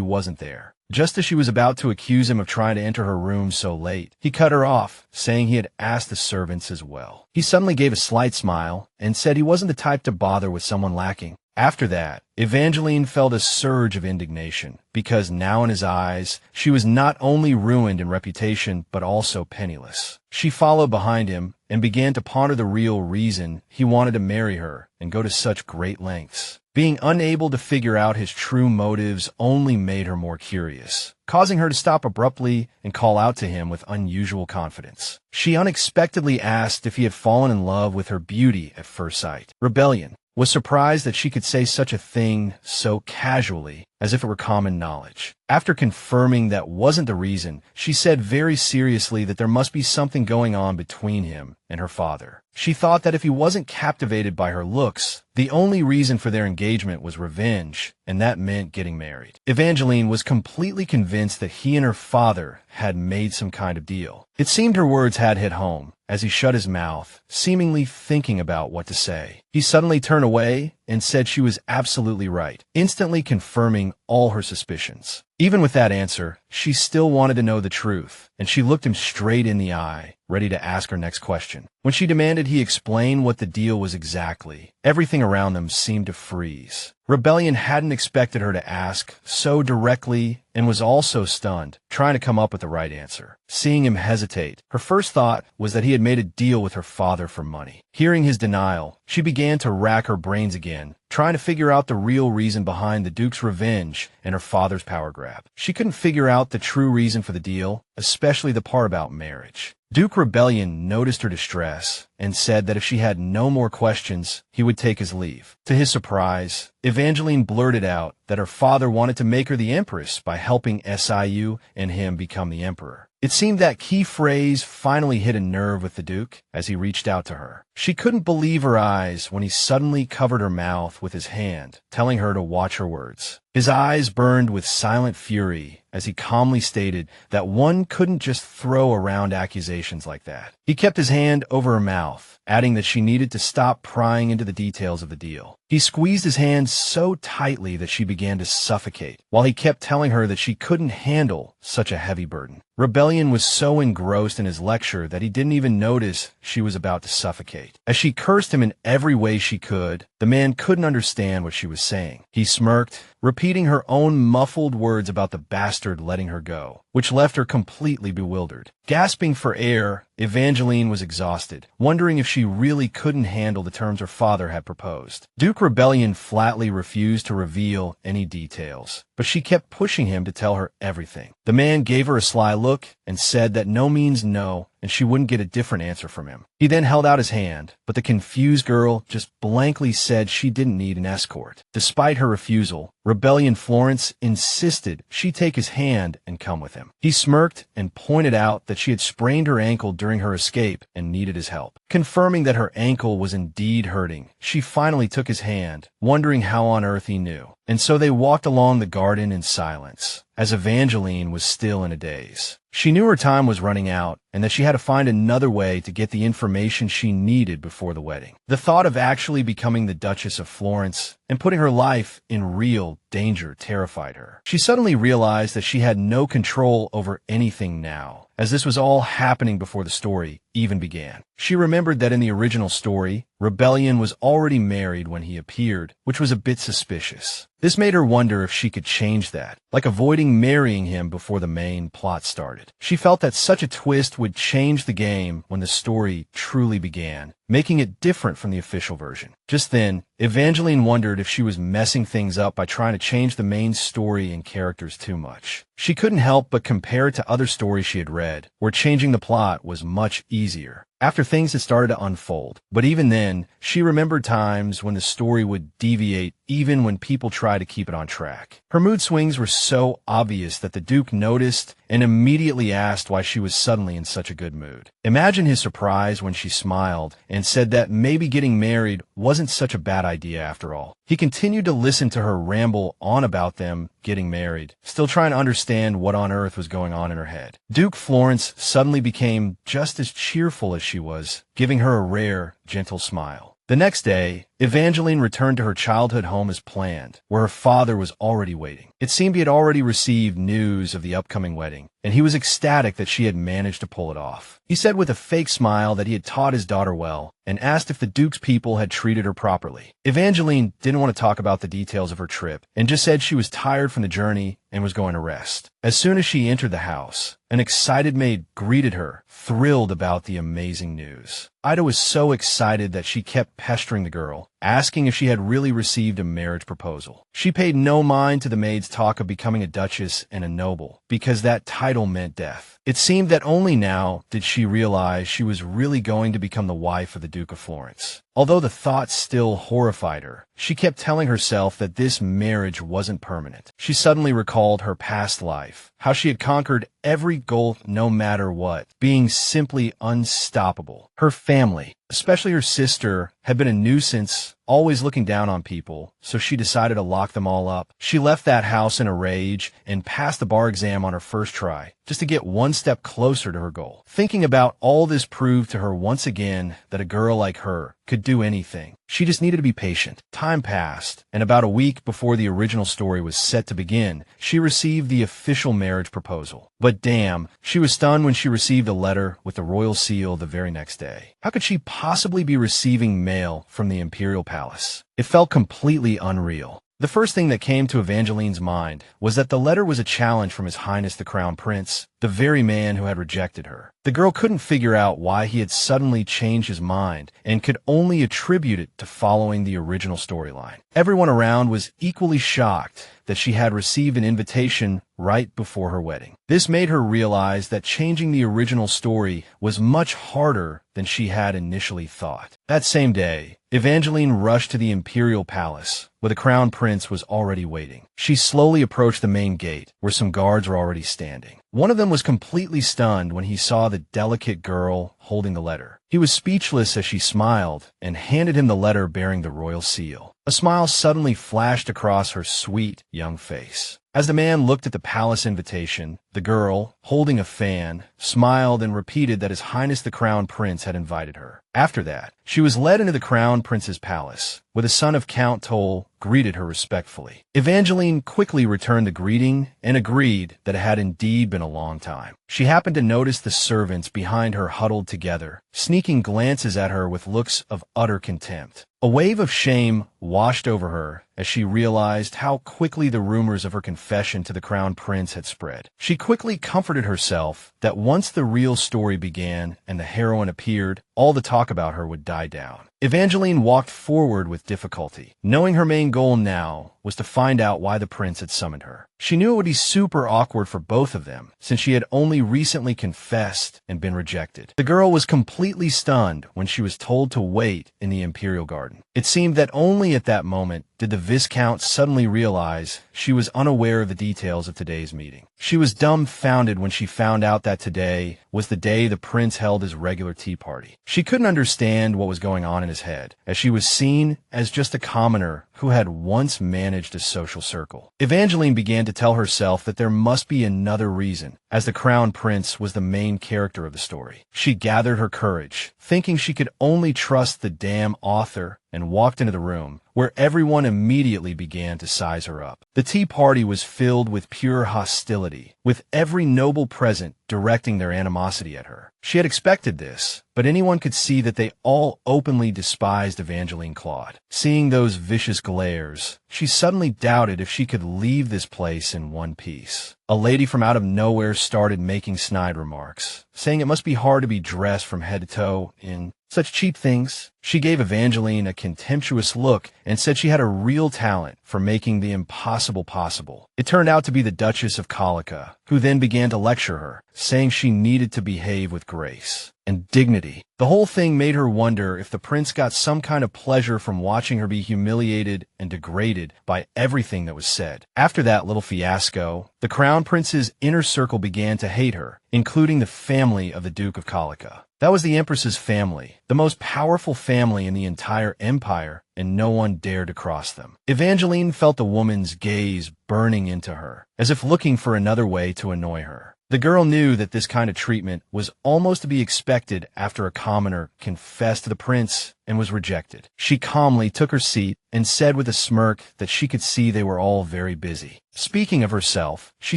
[SPEAKER 1] wasn't there. Just as she was about to accuse him of trying to enter her room so late, he cut her off, saying he had asked the servants as well. He suddenly gave a slight smile and said he wasn't the type to bother with someone lacking. After that, Evangeline felt a surge of indignation, because now in his eyes, she was not only ruined in reputation, but also penniless. She followed behind him and began to ponder the real reason he wanted to marry her and go to such great lengths. Being unable to figure out his true motives only made her more curious, causing her to stop abruptly and call out to him with unusual confidence. She unexpectedly asked if he had fallen in love with her beauty at first sight. Rebellion was surprised that she could say such a thing so casually, as if it were common knowledge. After confirming that wasn't the reason, she said very seriously that there must be something going on between him and her father. She thought that if he wasn't captivated by her looks, the only reason for their engagement was revenge, and that meant getting married. Evangeline was completely convinced that he and her father had made some kind of deal. It seemed her words had hit home, as he shut his mouth, seemingly thinking about what to say. He suddenly turned away and said she was absolutely right, instantly confirming all her suspicions. Even with that answer, she still wanted to know the truth, and she looked him straight in the eye, ready to ask her next question. When she demanded he explain what the deal was exactly, everything around them seemed to freeze. Rebellion hadn't expected her to ask so directly and was also stunned, trying to come up with the right answer. Seeing him hesitate, her first thought was that he had made a deal with her father for money. Hearing his denial, she began to rack her brains again, trying to figure out the real reason behind the Duke's revenge and her father's power grab. She couldn't figure out the true reason for the deal, especially the part about marriage. Duke Rebellion noticed her distress and said that if she had no more questions, he would take his leave. To his surprise, Evangeline blurted out that her father wanted to make her the empress by helping SIU and him become the emperor. It seemed that key phrase finally hit a nerve with the Duke as he reached out to her. She couldn't believe her eyes when he suddenly covered her mouth with his hand, telling her to watch her words. His eyes burned with silent fury as he calmly stated that one couldn't just throw around accusations like that. He kept his hand over her mouth, adding that she needed to stop prying into the details of the deal. He squeezed his hand so tightly that she began to suffocate, while he kept telling her that she couldn't handle such a heavy burden. Rebellion was so engrossed in his lecture that he didn't even notice she was about to suffocate. As she cursed him in every way she could, the man couldn't understand what she was saying. He smirked, repeating her own muffled words about the bastard letting her go, which left her completely bewildered. Gasping for air, Evangeline was exhausted, wondering if she really couldn't handle the terms her father had proposed. Duke Rebellion flatly refused to reveal any details, but she kept pushing him to tell her everything. The man gave her a sly look and said that no means no, and she wouldn't get a different answer from him. He then held out his hand, but the confused girl just blankly said she didn't need an escort. Despite her refusal, Rebellion Florence insisted she take his hand and come with him. He smirked and pointed out that she had sprained her ankle during her escape and needed his help. Confirming that her ankle was indeed hurting, she finally took his hand, wondering how on earth he knew. And so they walked along the garden in silence, as Evangeline was still in a daze. She knew her time was running out and that she had to find another way to get the information she needed before the wedding. The thought of actually becoming the Duchess of Florence and putting her life in real danger terrified her. She suddenly realized that she had no control over anything now, as this was all happening before the story even began. She remembered that in the original story, Rebellion was already married when he appeared, which was a bit suspicious. This made her wonder if she could change that, like avoiding marrying him before the main plot started. She felt that such a twist would change the game when the story truly began, making it different from the official version. Just then, Evangeline wondered if she was messing things up by trying to change the main story and characters too much. She couldn't help but compare it to other stories she had read, where changing the plot was much easier after things had started to unfold. But even then, she remembered times when the story would deviate even when people tried to keep it on track. Her mood swings were so obvious that the Duke noticed and immediately asked why she was suddenly in such a good mood. Imagine his surprise when she smiled and said that maybe getting married wasn't such a bad idea after all. He continued to listen to her ramble on about them getting married, still trying to understand what on earth was going on in her head. Duke Florence suddenly became just as cheerful as she was, giving her a rare, gentle smile. The next day, Evangeline returned to her childhood home as planned, where her father was already waiting. It seemed he had already received news of the upcoming wedding, and he was ecstatic that she had managed to pull it off. He said with a fake smile that he had taught his daughter well, and asked if the Duke's people had treated her properly. Evangeline didn't want to talk about the details of her trip, and just said she was tired from the journey and was going to rest. As soon as she entered the house, an excited maid greeted her, thrilled about the amazing news. Ida was so excited that she kept pestering the girl, asking if she had really received a marriage proposal. She paid no mind to the maid's talk of becoming a duchess and a noble, because that title meant death. It seemed that only now did she realize she was really going to become the wife of the Duke of Florence. Although the thought still horrified her, she kept telling herself that this marriage wasn't permanent. She suddenly recalled her past life, how she had conquered every goal no matter what, being simply unstoppable. Her family, especially her sister, had been a nuisance, always looking down on people, so she decided to lock them all up. She left that house in a rage and passed the bar exam on her first try, just to get one step closer to her goal. Thinking about all this proved to her once again that a girl like her could do anything. She just needed to be patient. Time passed, and about a week before the original story was set to begin, she received the official marriage proposal. But damn, she was stunned when she received a letter with the royal seal the very next day. How could she possibly be receiving mail from the imperial palace? It felt completely unreal. The first thing that came to Evangeline's mind was that the letter was a challenge from His Highness the Crown Prince, the very man who had rejected her. The girl couldn't figure out why he had suddenly changed his mind and could only attribute it to following the original storyline. Everyone around was equally shocked that she had received an invitation right before her wedding. This made her realize that changing the original story was much harder than she had initially thought. That same day, Evangeline rushed to the imperial palace, where the crown prince was already waiting. She slowly approached the main gate, where some guards were already standing. One of them was completely stunned when he saw the delicate girl holding the letter. He was speechless as she smiled and handed him the letter bearing the royal seal. A smile suddenly flashed across her sweet, young face. As the man looked at the palace invitation, the girl, holding a fan, smiled and repeated that His Highness the Crown Prince had invited her. After that, she was led into the Crown Prince's palace, where the son of Count Toll greeted her respectfully. Evangeline quickly returned the greeting and agreed that it had indeed been a long time. She happened to notice the servants behind her huddled together, sneaking glances at her with looks of utter contempt. A wave of shame washed over her as she realized how quickly the rumors of her confession to the Crown Prince had spread. She quickly comforted herself that once the real story began and the heroine appeared, all the talk about her would die down. Evangeline walked forward with difficulty, knowing her main goal now was to find out why the prince had summoned her. She knew it would be super awkward for both of them, since she had only recently confessed and been rejected. The girl was completely stunned when she was told to wait in the imperial garden. It seemed that only at that moment did the Viscount suddenly realize she was unaware of the details of today's meeting. She was dumbfounded when she found out that today was the day the prince held his regular tea party. She couldn't understand what was going on in his head, as she was seen as just a commoner who had once managed a social circle. Evangeline began to tell herself that there must be another reason, as the Crown Prince was the main character of the story. She gathered her courage, thinking she could only trust the damn author, and walked into the room, where everyone immediately began to size her up. The tea party was filled with pure hostility, with every noble present directing their animosity at her. She had expected this, but anyone could see that they all openly despised Evangeline Claude. Seeing those vicious glares, she suddenly doubted if she could leave this place in one piece. A lady from out of nowhere started making snide remarks, saying it must be hard to be dressed from head to toe in such cheap things. She gave Evangeline a contemptuous look and said she had a real talent for making the impossible possible. It turned out to be the Duchess of Colica, who then began to lecture her, saying she needed to behave with grace and dignity. The whole thing made her wonder if the prince got some kind of pleasure from watching her be humiliated and degraded by everything that was said. After that little fiasco, the Crown Prince's inner circle began to hate her, including the family of the Duke of Colica. That was the Empress's family, the most powerful family in the entire empire, and no one dared to cross them. Evangeline felt the woman's gaze burning into her, as if looking for another way to annoy her. The girl knew that this kind of treatment was almost to be expected after a commoner confessed to the prince and was rejected. She calmly took her seat and said with a smirk that she could see they were all very busy. Speaking of herself, she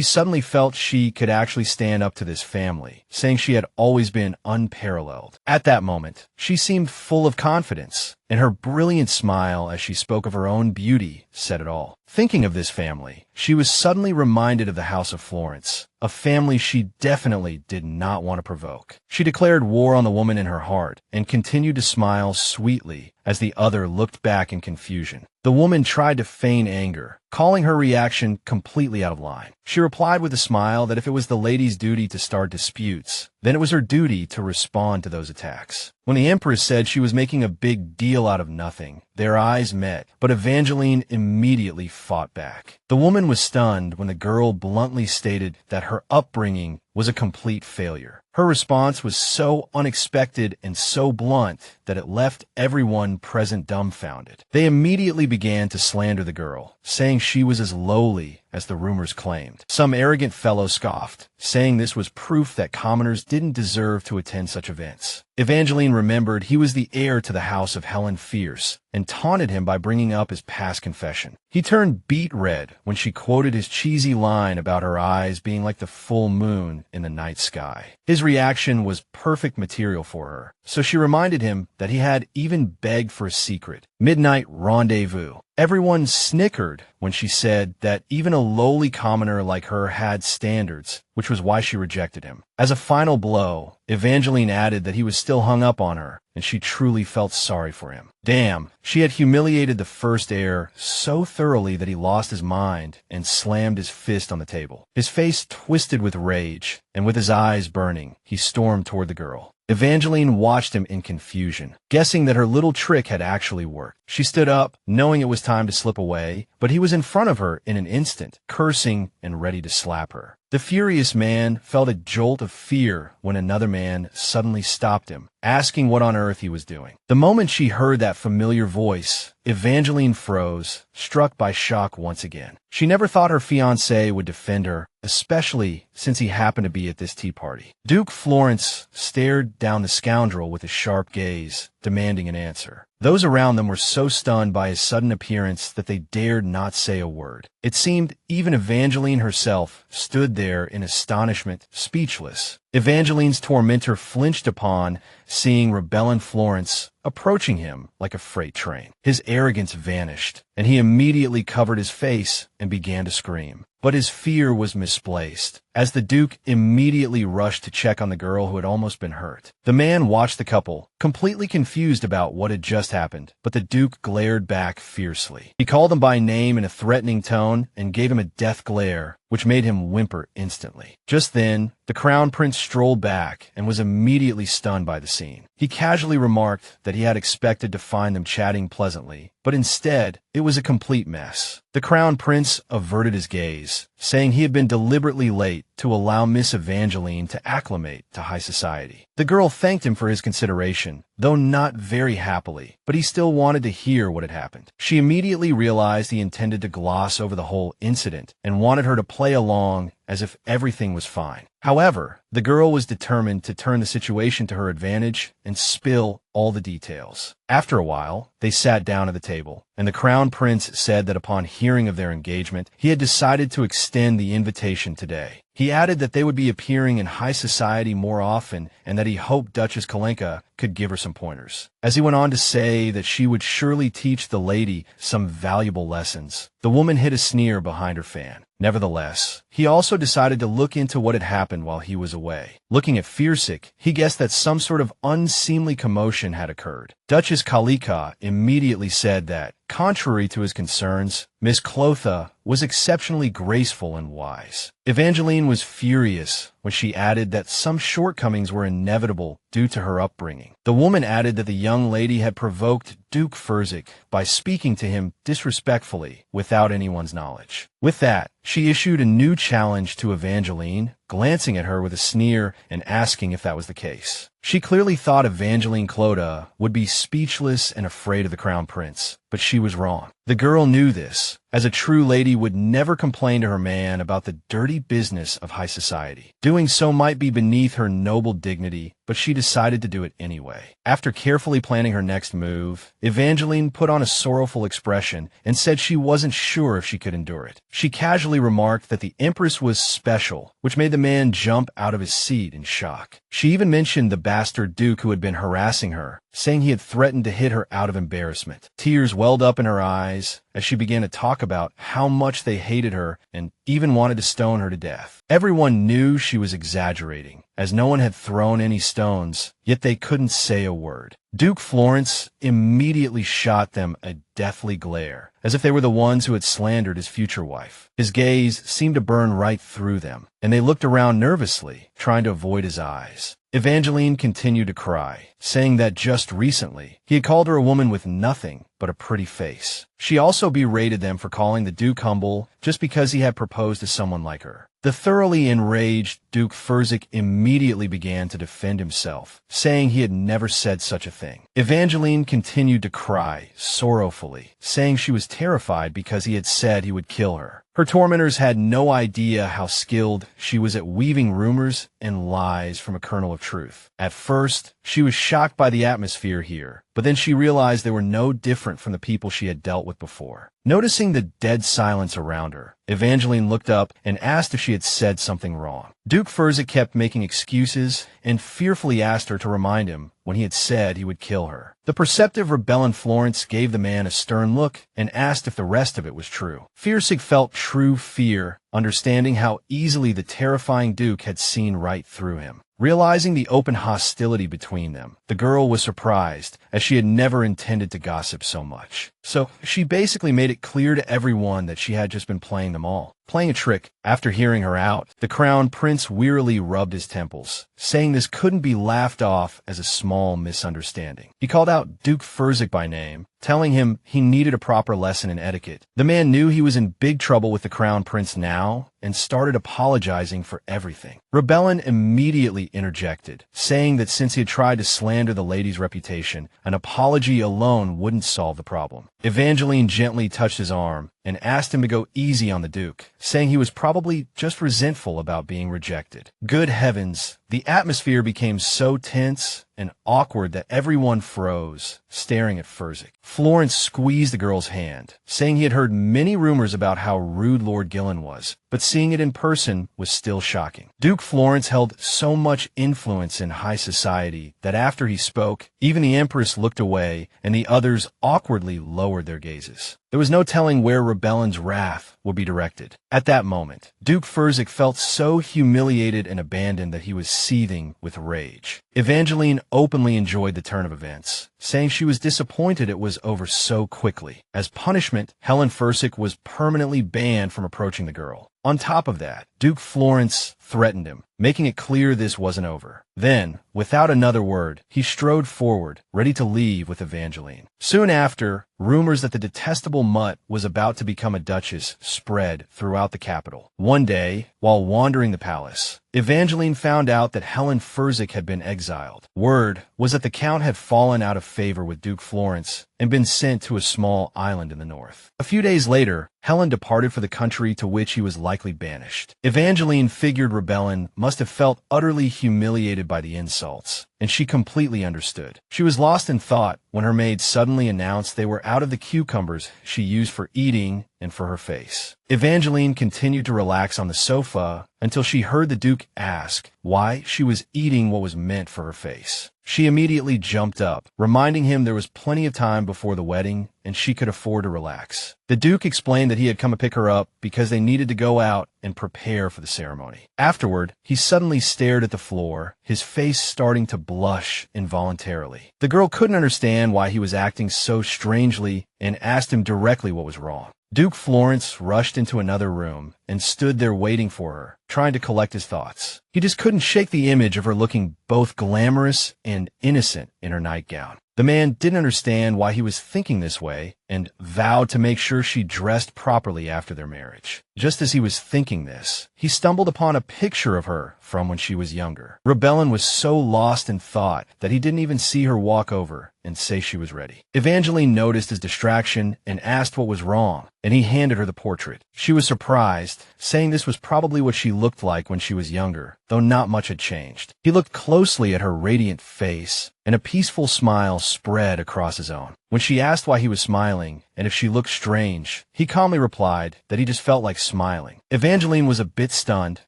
[SPEAKER 1] suddenly felt she could actually stand up to this family, saying she had always been unparalleled. At that moment, she seemed full of confidence, and her brilliant smile as she spoke of her own beauty said it all. Thinking of this family, she was suddenly reminded of the House of Florence, a family she definitely did not want to provoke. She declared war on the woman in her heart and continued to smile sweetly as the other looked back in confusion. The woman tried to feign anger, calling her reaction completely out of line. She replied with a smile that if it was the lady's duty to start disputes, then it was her duty to respond to those attacks. When the Empress said she was making a big deal out of nothing, their eyes met, but Evangeline immediately fought back. The woman was stunned when the girl bluntly stated that her upbringing was a complete failure. Her response was so unexpected and so blunt that it left everyone present dumbfounded. They immediately began to slander the girl, saying she was as lowly as the rumors claimed. Some arrogant fellow scoffed, saying this was proof that commoners didn't deserve to attend such events. Evangeline remembered he was the heir to the house of Helen Fierce, and taunted him by bringing up his past confession. He turned beet red when she quoted his cheesy line about her eyes being like the full moon in the night sky. His reaction was perfect material for her, so she reminded him that he had even begged for a secret midnight rendezvous. Everyone snickered when she said that even a lowly commoner like her had standards, which was why she rejected him. As a final blow, Evangeline added that he was still hung up on her, and she truly felt sorry for him. Damn, she had humiliated the first heir so thoroughly that he lost his mind and slammed his fist on the table. His face twisted with rage, and with his eyes burning, he stormed toward the girl. Evangeline watched him in confusion, guessing that her little trick had actually worked. She stood up, knowing it was time to slip away, but he was in front of her in an instant, cursing and ready to slap her. The furious man felt a jolt of fear when another man suddenly stopped him, asking what on earth he was doing. The moment she heard that familiar voice, Evangeline froze, struck by shock once again. She never thought her fiancé would defend her, especially since he happened to be at this tea party. Duke Florence stared down the scoundrel with a sharp gaze, demanding an answer. Those around them were so stunned by his sudden appearance that they dared not say a word. It seemed even Evangeline herself stood there in astonishment, speechless. Evangeline's tormentor flinched upon seeing rebellion Florence approaching him like a freight train. His arrogance vanished, and he immediately covered his face and began to scream. But his fear was misplaced, as the Duke immediately rushed to check on the girl who had almost been hurt. The man watched the couple, completely confused about what had just happened, but the Duke glared back fiercely. He called him by name in a threatening tone and gave him a death glare, which made him whimper instantly. Just then, the Crown Prince strolled back and was immediately stunned by the scene. He He casually remarked that he had expected to find them chatting pleasantly, but instead, it was a complete mess. The Crown Prince averted his gaze, saying he had been deliberately late to allow Miss Evangeline to acclimate to high society. The girl thanked him for his consideration, though not very happily, but he still wanted to hear what had happened. She immediately realized he intended to gloss over the whole incident and wanted her to play along as if everything was fine. However, the girl was determined to turn the situation to her advantage and spill all the details. After a while, they sat down at the table, and the Crown Prince said that upon hearing of their engagement, he had decided to extend the invitation today. He added that they would be appearing in high society more often and that he hoped Duchess Kalinka could give her some pointers. As he went on to say that she would surely teach the lady some valuable lessons, the woman hid a sneer behind her fan. Nevertheless, he also decided to look into what had happened while he was away. Looking at Fiersick, he guessed that some sort of unseemly commotion had occurred. Duchess Kalika immediately said that, contrary to his concerns, Miss Clotha was exceptionally graceful and wise. Evangeline was furious when she added that some shortcomings were inevitable due to her upbringing. The woman added that the young lady had provoked Duke Furzik by speaking to him disrespectfully without anyone's knowledge. With that, she issued a new challenge to Evangeline, glancing at her with a sneer and asking if that was the case. She clearly thought Evangeline Clota would be speechless and afraid of the Crown Prince, but she was wrong. The girl knew this, as a true lady would never complain to her man about the dirty business of high society. Doing so might be beneath her noble dignity, but she decided to do it anyway. After carefully planning her next move, Evangeline put on a sorrowful expression and said she wasn't sure if she could endure it. She casually remarked that the Empress was special, which made the man jump out of his seat in shock. She even mentioned the bastard Duke who had been harassing her, saying he had threatened to hit her out of embarrassment. Tears welled up in her eyes as she began to talk about how much they hated her and even wanted to stone her to death. Everyone knew she was exaggerating, as no one had thrown any stones, yet they couldn't say a word. Duke Florence immediately shot them a deathly glare, as if they were the ones who had slandered his future wife. His gaze seemed to burn right through them, and they looked around nervously, trying to avoid his eyes. Evangeline continued to cry, saying that just recently, he had called her a woman with nothing but a pretty face. She also berated them for calling the Duke humble just because he had proposed to someone like her. The thoroughly enraged Duke Furzik immediately began to defend himself, saying he had never said such a thing. Evangeline continued to cry sorrowfully, saying she was terrified because he had said he would kill her. Her tormentors had no idea how skilled she was at weaving rumors and lies from a kernel of truth. At first, she was shocked by the atmosphere here, but then she realized they were no different from the people she had dealt with before. Noticing the dead silence around her, Evangeline looked up and asked if she had said something wrong. Duke Furzik kept making excuses and fearfully asked her to remind him when he had said he would kill her. The perceptive rebellion Florence gave the man a stern look and asked if the rest of it was true. Fiersick felt true fear, understanding how easily the terrifying Duke had seen right through him. Realizing the open hostility between them, the girl was surprised, as she had never intended to gossip so much. So she basically made it clear to everyone that she had just been playing them all. Playing a trick. After hearing her out, the Crown Prince wearily rubbed his temples, saying this couldn't be laughed off as a small misunderstanding. He called out Duke Furzik by name, telling him he needed a proper lesson in etiquette. The man knew he was in big trouble with the Crown Prince now and started apologizing for everything. Rebellin immediately interjected, saying that since he had tried to slander the lady's reputation, an apology alone wouldn't solve the problem. Evangeline gently touched his arm and asked him to go easy on the Duke, saying he was probably just resentful about being rejected. Good heavens, the atmosphere became so tense and awkward that everyone froze, staring at Furzik. Florence squeezed the girl's hand, saying he had heard many rumors about how rude Lord Gillen was, but seeing it in person was still shocking. Duke Florence held so much influence in high society that after he spoke, even the Empress looked away and the others awkwardly lowered their gazes. There was no telling where Rebellin's wrath would be directed. At that moment, Duke Furzik felt so humiliated and abandoned that he was seething with rage. Evangeline openly enjoyed the turn of events, saying she was disappointed it was over so quickly. As punishment, Helen Furzik was permanently banned from approaching the girl. On top of that, Duke Florence threatened him, making it clear this wasn't over. Then, without another word, he strode forward, ready to leave with Evangeline. Soon after, rumors that the detestable mutt was about to become a duchess spread throughout the capital. One day, while wandering the palace, Evangeline found out that Helen Furzik had been exiled. Word was that the count had fallen out of favor with Duke Florence and been sent to a small island in the north. A few days later, Helen departed for the country to which he was likely banished. Evangeline figured Rebellion must have felt utterly humiliated by the insults, and she completely understood. She was lost in thought when her maid suddenly announced they were out of the cucumbers she used for eating and for her face. Evangeline continued to relax on the sofa until she heard the Duke ask why she was eating what was meant for her face. She immediately jumped up, reminding him there was plenty of time before the wedding and she could afford to relax. The Duke explained that he had come to pick her up because they needed to go out and prepare for the ceremony. Afterward, he suddenly stared at the floor, his face starting to blush involuntarily. The girl couldn't understand why he was acting so strangely and asked him directly what was wrong. Duke Florence rushed into another room and stood there waiting for her, trying to collect his thoughts. He just couldn't shake the image of her looking both glamorous and innocent in her nightgown. The man didn't understand why he was thinking this way and vowed to make sure she dressed properly after their marriage. Just as he was thinking this, he stumbled upon a picture of her from when she was younger. Rebellion was so lost in thought that he didn't even see her walk over and say she was ready. Evangeline noticed his distraction and asked what was wrong, and he handed her the portrait. She was surprised, saying this was probably what she looked like when she was younger, though not much had changed. He looked closely at her radiant face, and a peaceful smile spread across his own. When she asked why he was smiling and if she looked strange, he calmly replied that he just felt like smiling. Evangeline was a bit stunned,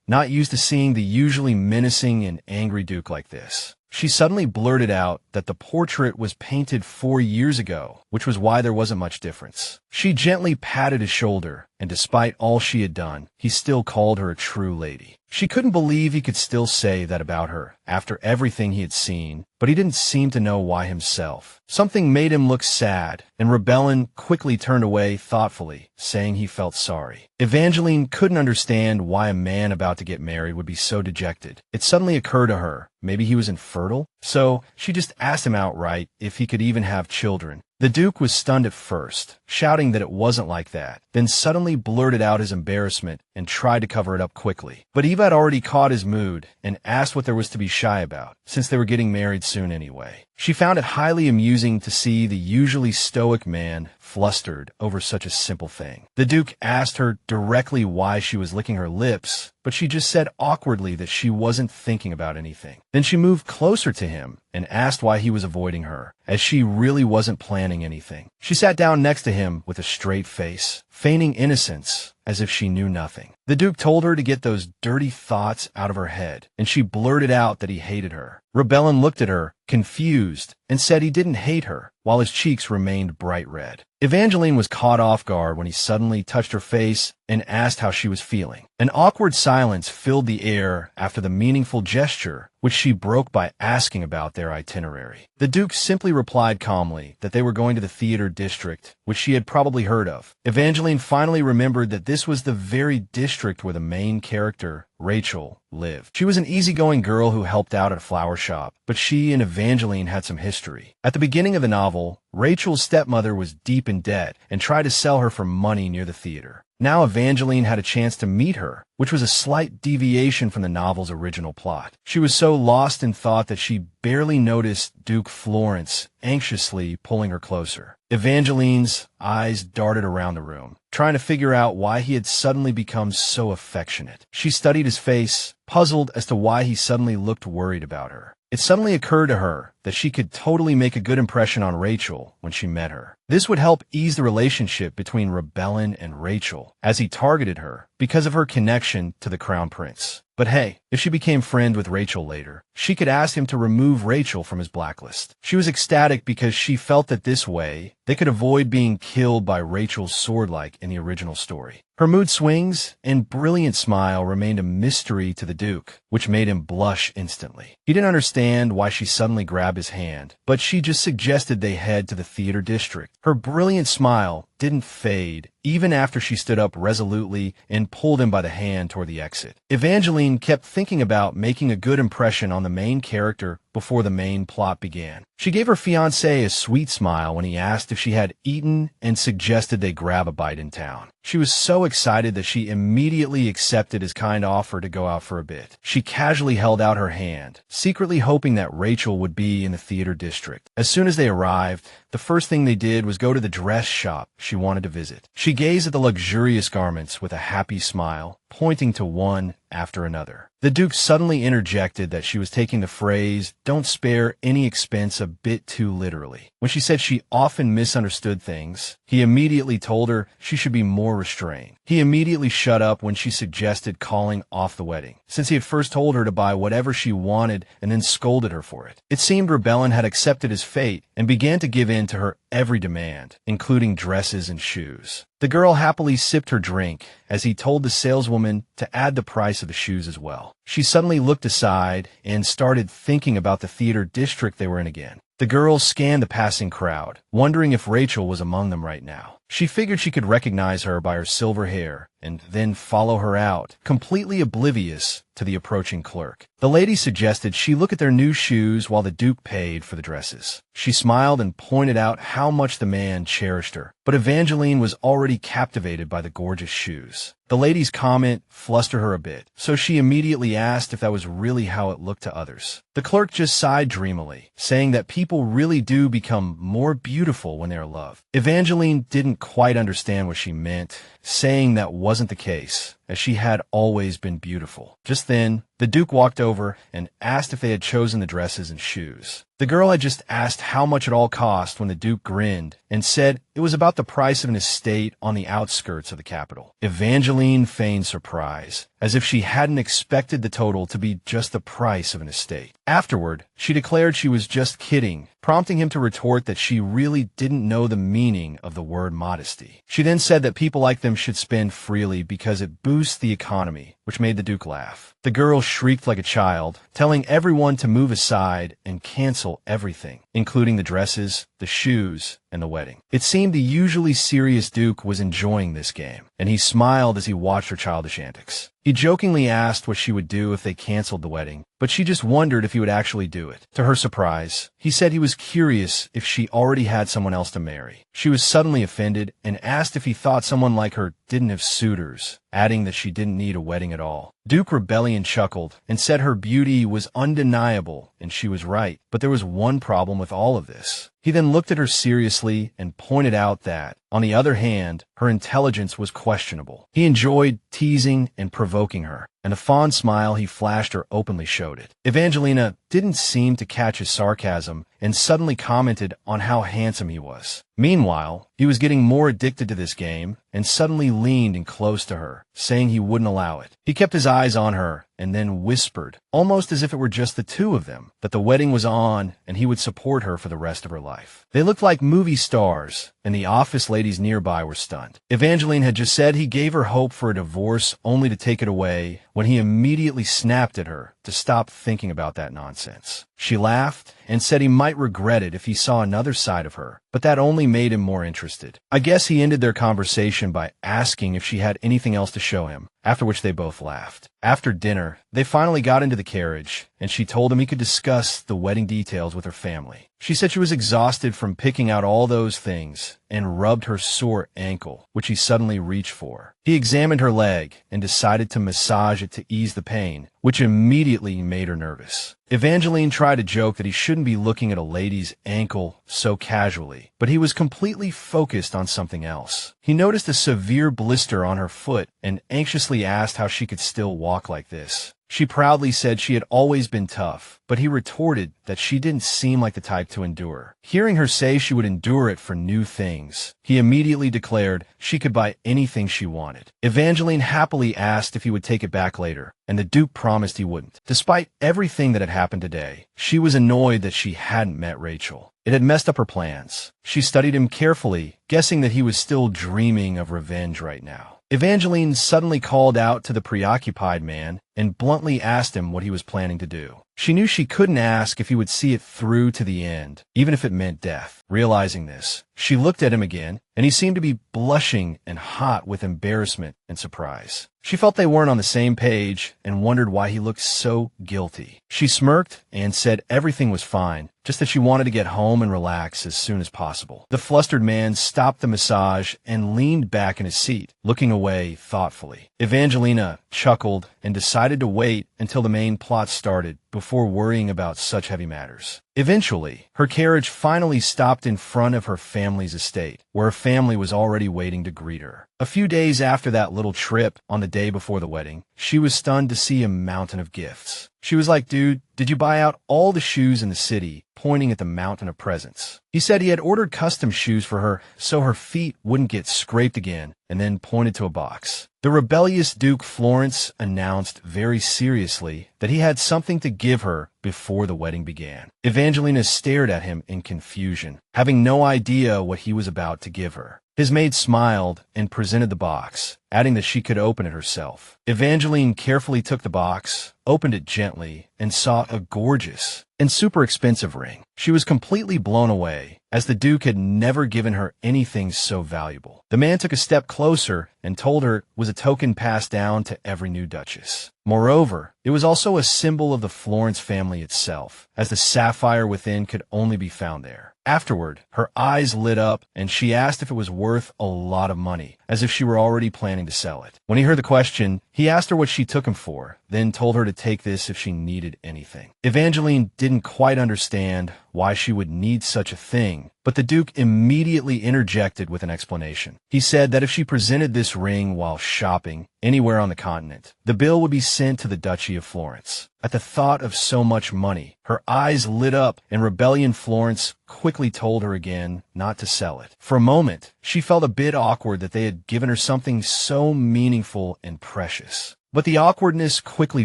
[SPEAKER 1] not used to seeing the usually menacing and angry Duke like this. She suddenly blurted out that the portrait was painted 4 years ago, which was why there wasn't much difference. She gently patted his shoulder, and despite all she had done, he still called her a true lady. She couldn't believe he could still say that about her after everything he had seen, but he didn't seem to know why himself. Something made him look sad, and Rebellion quickly turned away thoughtfully, saying he felt sorry. Evangeline couldn't understand why a man about to get married would be so dejected. It suddenly occurred to her, maybe he was infertile? So she just asked him outright if he could even have children. The Duke was stunned at first, shouting that it wasn't like that, then suddenly blurted out his embarrassment and tried to cover it up quickly. But Eva had already caught his mood and asked what there was to be shy about, since they were getting married soon anyway. She found it highly amusing to see the usually stoic man flustered over such a simple thing. The Duke asked her directly why she was licking her lips, but she just said awkwardly that she wasn't thinking about anything. Then she moved closer to him and asked why he was avoiding her, as she really wasn't planning anything. She sat down next to him with a straight face, feigning innocence, as if she knew nothing. The Duke told her to get those dirty thoughts out of her head, and she blurted out that he hated her. Rebellion looked at her, confused, and said he didn't hate her, while his cheeks remained bright red. Evangeline was caught off guard when he suddenly touched her face and asked how she was feeling. An awkward silence filled the air after the meaningful gesture, which she broke by asking about their itinerary. The Duke simply replied calmly that they were going to the theater district, which she had probably heard of. Evangeline finally remembered that this was the very district where the main character, Rachel, lived. She was an easygoing girl who helped out at a flower shop, but she and Evangeline had some history. At the beginning of the novel, Rachel's stepmother was deep in debt and tried to sell her for money near the theater. Now Evangeline had a chance to meet her, which was a slight deviation from the novel's original plot. She was so lost in thought that she barely noticed Duke Florence anxiously pulling her closer. Evangeline's eyes darted around the room, trying to figure out why he had suddenly become so affectionate. She studied his face, puzzled as to why he suddenly looked worried about her. It suddenly occurred to her that she could totally make a good impression on Rachel when she met her. This would help ease the relationship between Rebellion and Rachel, as he targeted her because of her connection to the Crown Prince. But hey, if she became friends with Rachel later, she could ask him to remove Rachel from his blacklist. She was ecstatic because she felt that this way, they could avoid being killed by Rachel's sword like in the original story. Her mood swings and brilliant smile remained a mystery to the Duke, which made him blush instantly. He didn't understand why she suddenly grabbed his hand, but she just suggested they head to the theater district. Her brilliant smile didn't fade, even after she stood up resolutely and pulled him by the hand toward the exit. Evangeline kept thinking about making a good impression on the main character before the main plot began. She gave her fiancé a sweet smile when he asked if she had eaten and suggested they grab a bite in town. She was so excited that she immediately accepted his kind offer to go out for a bit. She casually held out her hand, secretly hoping that Rachel would be in the theater district. As soon as they arrived, the first thing they did was go to the dress shop she wanted to visit. She gazed at the luxurious garments with a happy smile, pointing to one after another. The Duke suddenly interjected that she was taking the phrase, "don't spare any expense," a bit too literally. When she said she often misunderstood things, he immediately told her she should be more restrained. He immediately shut up when she suggested calling off the wedding, since he had first told her to buy whatever she wanted and then scolded her for it. It seemed Rebellion had accepted his fate and began to give in to her every demand, including dresses and shoes. The girl happily sipped her drink as he told the saleswoman to add the price of the shoes as well. She suddenly looked aside and started thinking about the theater district they were in again. The girl scanned the passing crowd, wondering if Rachel was among them right now. She figured she could recognize her by her silver hair and then follow her out, completely oblivious to the approaching clerk. The lady suggested she look at their new shoes while the Duke paid for the dresses. She smiled and pointed out how much the man cherished her, but Evangeline was already captivated by the gorgeous shoes. The lady's comment flustered her a bit, so she immediately asked if that was really how it looked to others. The clerk just sighed dreamily, saying that people really do become more beautiful when they are loved. Evangeline didn't quite understand what she meant, saying that wasn't the case, as she had always been beautiful. Just then, the Duke walked over and asked if they had chosen the dresses and shoes. The girl had just asked how much it all cost when the Duke grinned and said it was about the price of an estate on the outskirts of the capital. Evangeline feigned surprise, as if she hadn't expected the total to be just the price of an estate. Afterward, she declared she was just kidding, prompting him to retort that she really didn't know the meaning of the word modesty. She then said that people like them should spend freely because it boosts the economy, which made the Duke laugh. The girl shrieked like a child, telling everyone to move aside and cancel everything, including the dresses, the shoes, and the wedding. It seemed the usually serious Duke was enjoying this game, and he smiled as he watched her childish antics. He jokingly asked what she would do if they canceled the wedding, but she just wondered if he would actually do it. To her surprise, he said he was curious if she already had someone else to marry. She was suddenly offended and asked if he thought someone like her didn't have suitors, adding that she didn't need a wedding at all. Duke Rebellion chuckled and said her beauty was undeniable, and she was right, but there was one problem with all of this. He then looked at her seriously and pointed out that, on the other hand, her intelligence was questionable. He enjoyed teasing and provoking her, and the fond smile he flashed her openly showed it. Evangelina didn't seem to catch his sarcasm and suddenly commented on how handsome he was. Meanwhile, he was getting more addicted to this game and suddenly leaned in close to her, saying he wouldn't allow it. He kept his eyes on her and then whispered, almost as if it were just the two of them, that the wedding was on and he would support her for the rest of her life. They looked like movie stars, and the office ladies nearby were stunned. Evangeline had just said he gave her hope for a divorce only to take it away when he immediately snapped at her to stop thinking about that nonsense. She laughed and said he might regret it if he saw another side of her, but that only made him more interested. I guess he ended their conversation by asking if she had anything else to show him, after which they both laughed. After dinner, they finally got into the carriage, and she told him he could discuss the wedding details with her family. She said she was exhausted from picking out all those things and rubbed her sore ankle, which he suddenly reached for. He examined her leg and decided to massage it to ease the pain, which immediately made her nervous. Evangeline tried to joke that he shouldn't be looking at a lady's ankle so casually, but he was completely focused on something else. He noticed a severe blister on her foot and anxiously asked how she could still walk like this. She proudly said she had always been tough, but he retorted that she didn't seem like the type to endure. Hearing her say she would endure it for new things, he immediately declared she could buy anything she wanted. Evangeline happily asked if he would take it back later, and the Duke promised he wouldn't. Despite everything that had happened today, she was annoyed that she hadn't met Rachel. It had messed up her plans. She studied him carefully, guessing that he was still dreaming of revenge right now. Evangeline suddenly called out to the preoccupied man and bluntly asked him what he was planning to do. She knew she couldn't ask if he would see it through to the end, even if it meant death. Realizing this, she looked at him again, and he seemed to be blushing and hot with embarrassment and surprise. She felt they weren't on the same page and wondered why he looked so guilty. She smirked and said everything was fine, just that she wanted to get home and relax as soon as possible. The flustered man stopped the massage and leaned back in his seat, looking away thoughtfully. Evangelina chuckled and decided to wait until the main plot started before worrying about such heavy matters. Eventually, her carriage finally stopped in front of her family's estate, where her family was already waiting to greet her. A few days after that little trip, on the day before the wedding, she was stunned to see a mountain of gifts. She was like, "Dude, did you buy out all the shoes in the city?" pointing at the mountain of presents. He said he had ordered custom shoes for her so her feet wouldn't get scraped again, and then pointed to a box. The rebellious Duke Florence announced very seriously that he had something to give her before the wedding began. Evangelina stared at him in confusion, having no idea what he was about to give her. His maid smiled and presented the box, adding that she could open it herself. Evangeline carefully took the box, opened it gently, and saw a gorgeous and super expensive ring. She was completely blown away, as the Duke had never given her anything so valuable. The man took a step closer and told her it was a token passed down to every new duchess. Moreover, it was also a symbol of the Florence family itself, as the sapphire within could only be found there. Afterward, her eyes lit up, and she asked if it was worth a lot of money, as if she were already planning to sell it. When he heard the question, he asked her what she took him for, then told her to take this if she needed anything. Evangeline didn't quite understand why she would need such a thing, but the Duke immediately interjected with an explanation. He said that if she presented this ring while shopping anywhere on the continent, the bill would be sent to the Duchy of Florence. At the thought of so much money, her eyes lit up, and rebellion Florence quickly told her again not to sell it. For a moment, she felt a bit awkward that they had given her something so meaningful and precious. But the awkwardness quickly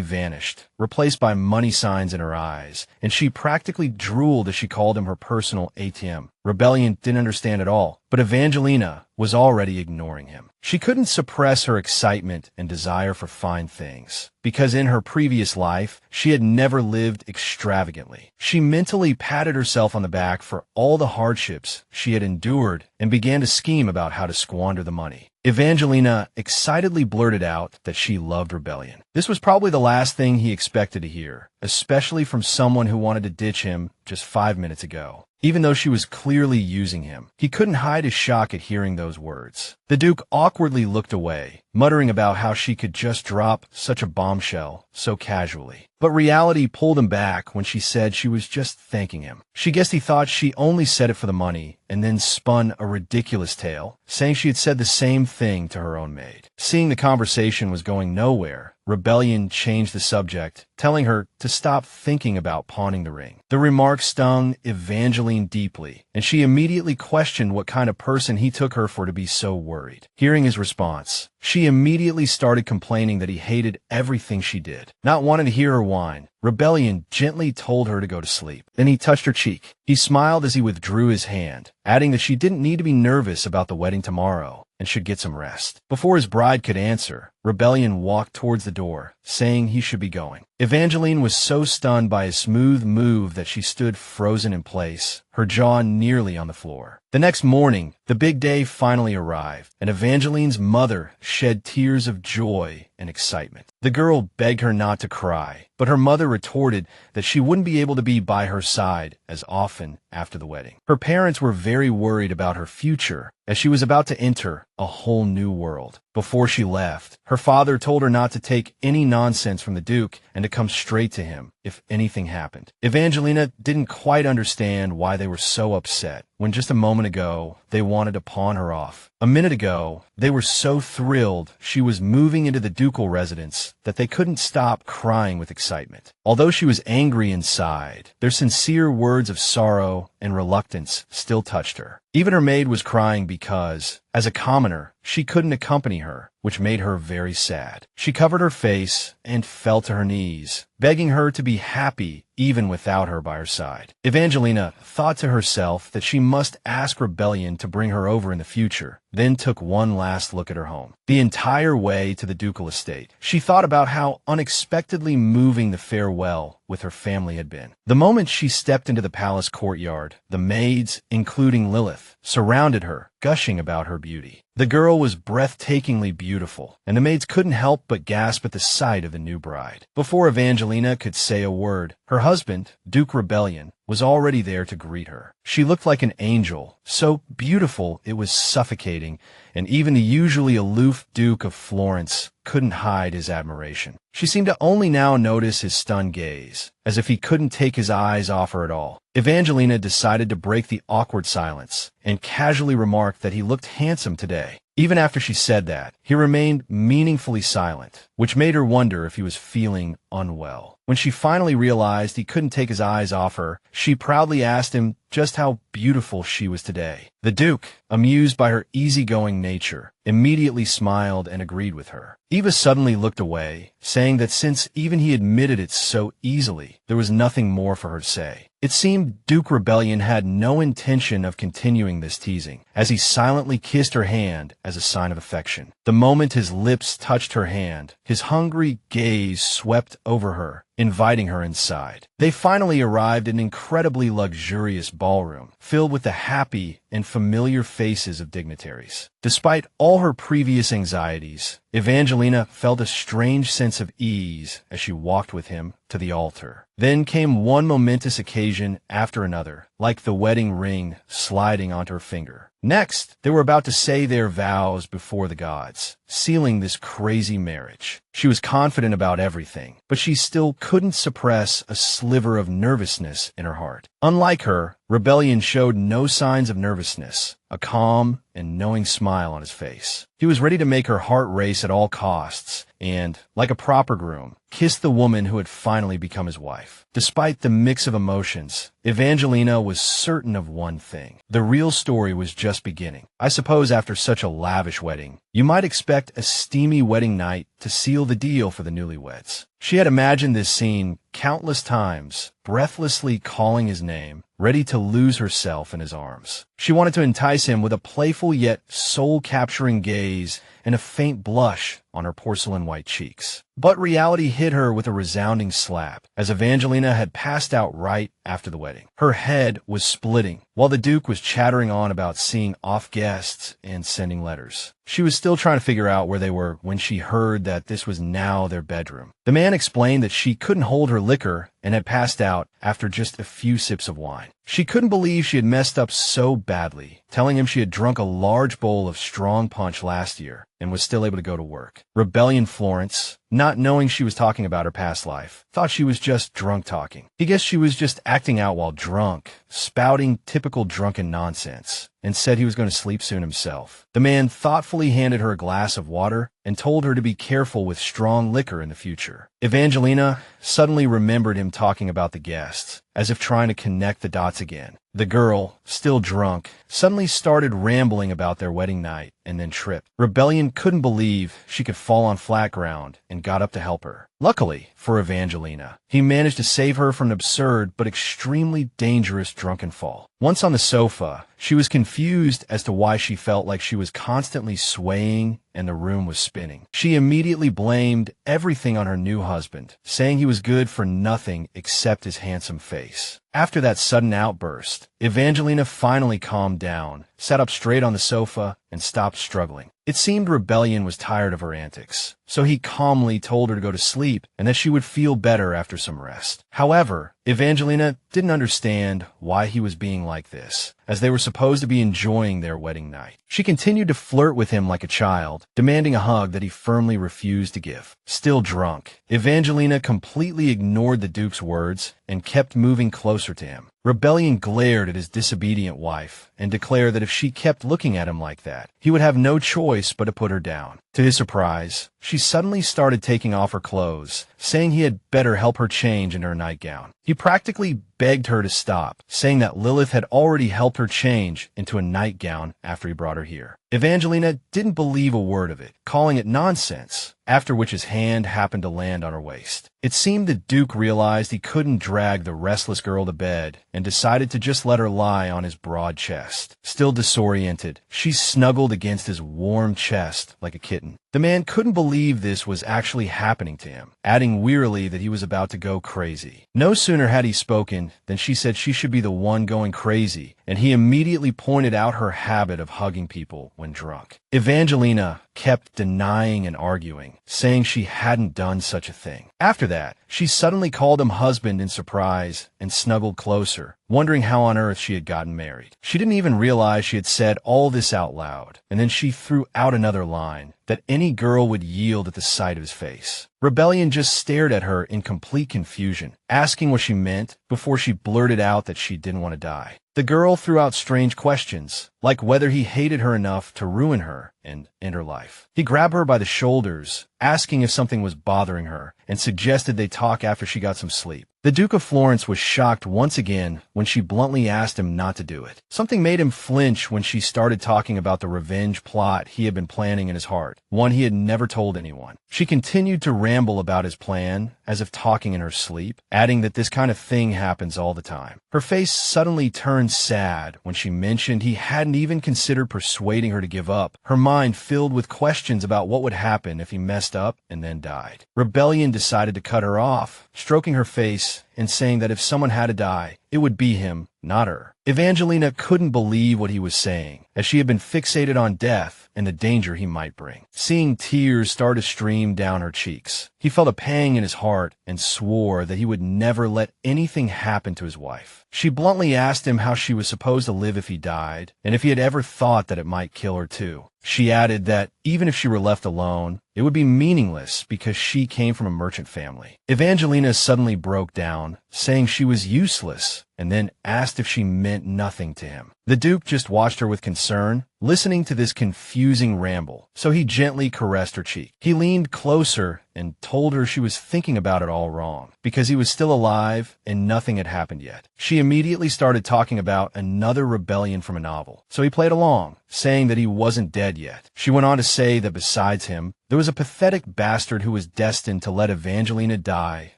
[SPEAKER 1] vanished, replaced by money signs in her eyes, and she practically drooled as she called him her personal ATM. Rebellion didn't understand at all, but Evangelina was already ignoring him. She couldn't suppress her excitement and desire for fine things, because in her previous life, she had never lived extravagantly. She mentally patted herself on the back for all the hardships she had endured and began to scheme about how to squander the money. Evangelina excitedly blurted out that she loved rebellion. This was probably the last thing he expected to hear, especially from someone who wanted to ditch him just 5 minutes ago. Even though she was clearly using him, he couldn't hide his shock at hearing those words. The Duke awkwardly looked away, muttering about how she could just drop such a bombshell so casually. But reality pulled him back when she said she was just thanking him. She guessed he thought she only said it for the money, and then spun a ridiculous tale, saying she had said the same thing to her own maid. Seeing the conversation was going nowhere, Rebellion changed the subject, telling her to stop thinking about pawning the ring. The remark stung Evangeline deeply, and she immediately questioned what kind of person he took her for to be so worried. Hearing his response, she immediately started complaining that he hated everything she did. Not wanting to hear her whine, Rebellion gently told her to go to sleep. Then he touched her cheek. He smiled as he withdrew his hand, adding that she didn't need to be nervous about the wedding tomorrow and should get some rest. Before his bride could answer, Rebellion walked towards the door, saying he should be going. Evangeline was so stunned by his smooth move that she stood frozen in place, her jaw nearly on the floor. The next morning, the big day finally arrived, and Evangeline's mother shed tears of joy and excitement. The girl begged her not to cry, but her mother retorted that she wouldn't be able to be by her side as often after the wedding. Her parents were very worried about her future, as she was about to enter a whole new world. Before she left, her father told her not to take any nonsense from the Duke and to come straight to him, if anything happened. Evangelina didn't quite understand why they were so upset when just a moment ago they wanted to pawn her off. A minute ago, they were so thrilled she was moving into the ducal residence that they couldn't stop crying with excitement. Although she was angry inside, their sincere words of sorrow and reluctance still touched her. Even her maid was crying because, as a commoner, she couldn't accompany her, which made her very sad. She covered her face and fell to her knees, begging her to be happy even without her by her side. Evangelina thought to herself that she must ask Rebellion to bring her over in the future, then took one last look at her home. The entire way to the ducal estate, she thought about how unexpectedly moving the farewell with her family had been. The moment she stepped into the palace courtyard, the maids, including Lilith, surrounded her, gushing about her beauty. The girl was breathtakingly beautiful, and the maids couldn't help but gasp at the sight of the new bride. Before Evangelina could say a word, her husband, Duke Rebellion, was already there to greet her. She looked like an angel, so beautiful it was suffocating, and even the usually aloof Duke of Florence couldn't hide his admiration. She seemed to only now notice his stunned gaze, as if he couldn't take his eyes off her at all. Evangelina decided to break the awkward silence and casually remarked that he looked handsome today. Even after she said that, he remained meaningfully silent, which made her wonder if he was feeling unwell. When she finally realized he couldn't take his eyes off her, she proudly asked him just how beautiful she was today. The Duke, amused by her easygoing nature, immediately smiled and agreed with her. Eva suddenly looked away, saying that since even he admitted it so easily, there was nothing more for her to say. It seemed Duke Rebellion had no intention of continuing this teasing, as he silently kissed her hand as a sign of affection. The moment his lips touched her hand, his hungry gaze swept over her, inviting her inside. They finally arrived in an incredibly luxurious ballroom, filled with the happy and familiar faces of dignitaries. Despite all her previous anxieties, Evangelina felt a strange sense of ease as she walked with him to the altar. Then came one momentous occasion after another, like the wedding ring sliding onto her finger. Next, they were about to say their vows before the gods, sealing this crazy marriage. She was confident about everything, but she still couldn't suppress a sliver of nervousness in her heart. Unlike her, Rebellion showed no signs of nervousness, a calm and knowing smile on his face. He was ready to make her heart race at all costs and, like a proper groom, kiss the woman who had finally become his wife. Despite the mix of emotions, Evangelina was certain of one thing. The real story was just beginning. I suppose after such a lavish wedding, you might expect a steamy wedding night to seal the deal for the newlyweds. She had imagined this scene countless times, breathlessly calling his name, ready to lose herself in his arms. She wanted to entice him with a playful yet soul-capturing gaze and a faint blush on her porcelain-white cheeks. But reality hit her with a resounding slap, as Evangelina had passed out right after the wedding. Her head was splitting, while the Duke was chattering on about seeing off guests and sending letters. She was still trying to figure out where they were when she heard that this was now their bedroom. The man explained that she couldn't hold her liquor and had passed out after just a few sips of wine. She couldn't believe she had messed up so badly, telling him she had drunk a large bowl of strong punch last year and was still able to go to work. Rebellion Florence, not knowing she was talking about her past life, thought she was just drunk talking. He guessed she was just acting out while drunk, spouting typical drunken nonsense, and said he was going to sleep soon himself. The man thoughtfully handed her a glass of water and told her to be careful with strong liquor in the future. Evangelina suddenly remembered him talking about the guests, as if trying to connect the dots again. The girl, still drunk, suddenly started rambling about their wedding night and then tripped. Rebellion couldn't believe she could fall on flat ground and got up to help her. Luckily for Evangelina, he managed to save her from an absurd but extremely dangerous drunken fall. Once on the sofa, she was confused as to why she felt like she was constantly swaying and the room was spinning. She immediately blamed everything on her new husband, saying he was good for nothing except his handsome face. After that sudden outburst, Evangelina finally calmed down, sat up straight on the sofa, and stopped struggling. It seemed Rebellion was tired of her antics, so he calmly told her to go to sleep and that she would feel better after some rest. However, Evangelina didn't understand why he was being like this, as they were supposed to be enjoying their wedding night. She continued to flirt with him like a child, demanding a hug that he firmly refused to give. Still drunk, Evangelina completely ignored the Duke's words and kept moving closer to him. Rebellion glared at his disobedient wife and declared that if she kept looking at him like that, he would have no choice but to put her down. To his surprise, she suddenly started taking off her clothes, saying he had better help her change into her nightgown. He practically begged her to stop, saying that Lilith had already helped her change into a nightgown after he brought her here. Evangelina didn't believe a word of it, calling it nonsense, after which his hand happened to land on her waist. It seemed the Duke realized he couldn't drag the restless girl to bed and decided to just let her lie on his broad chest. Still disoriented, she snuggled against his warm chest like a kitten. The man couldn't believe this was actually happening to him, adding wearily that he was about to go crazy. No sooner had he spoken than she said she should be the one going crazy, and he immediately pointed out her habit of hugging people when drunk. Evangelina kept denying and arguing, saying she hadn't done such a thing. After that, she suddenly called him husband in surprise and snuggled closer, wondering how on earth she had gotten married. She didn't even realize she had said all this out loud, and then she threw out another line, that any girl would yield at the sight of his face. Rebellion just stared at her in complete confusion, asking what she meant before she blurted out that she didn't want to die. The girl threw out strange questions, like whether he hated her enough to ruin her and end her life. He grabbed her by the shoulders, asking if something was bothering her, and suggested they talk after she got some sleep. The Duke of Florence was shocked once again when she bluntly asked him not to do it. Something made him flinch when she started talking about the revenge plot he had been planning in his heart, one he had never told anyone. She continued to ramble about his plan, as if talking in her sleep, adding that this kind of thing happens all the time. Her face suddenly turned sad when she mentioned he hadn't even considered persuading her to give up, her mind filled with questions about what would happen if he messed up and then died. Rebellion decided to cut her off, stroking her face and saying that if someone had to die, it would be him, not her. Evangelina couldn't believe what he was saying, as she had been fixated on death and the danger he might bring. Seeing tears start to stream down her cheeks, he felt a pang in his heart and swore that he would never let anything happen to his wife. She bluntly asked him how she was supposed to live if he died, and if he had ever thought that it might kill her too. She added that even if she were left alone, it would be meaningless because she came from a merchant family. Evangelina suddenly broke down, saying she was useless, and then asked if she meant nothing to him. The Duke just watched her with concern, listening to this confusing ramble, so he gently caressed her cheek. He leaned closer and told her she was thinking about it all wrong, because he was still alive and nothing had happened yet. She immediately started talking about another rebellion from a novel, so he played along, saying that he wasn't dead yet. She went on to say that besides him, there was a pathetic bastard who was destined to let Evangelina die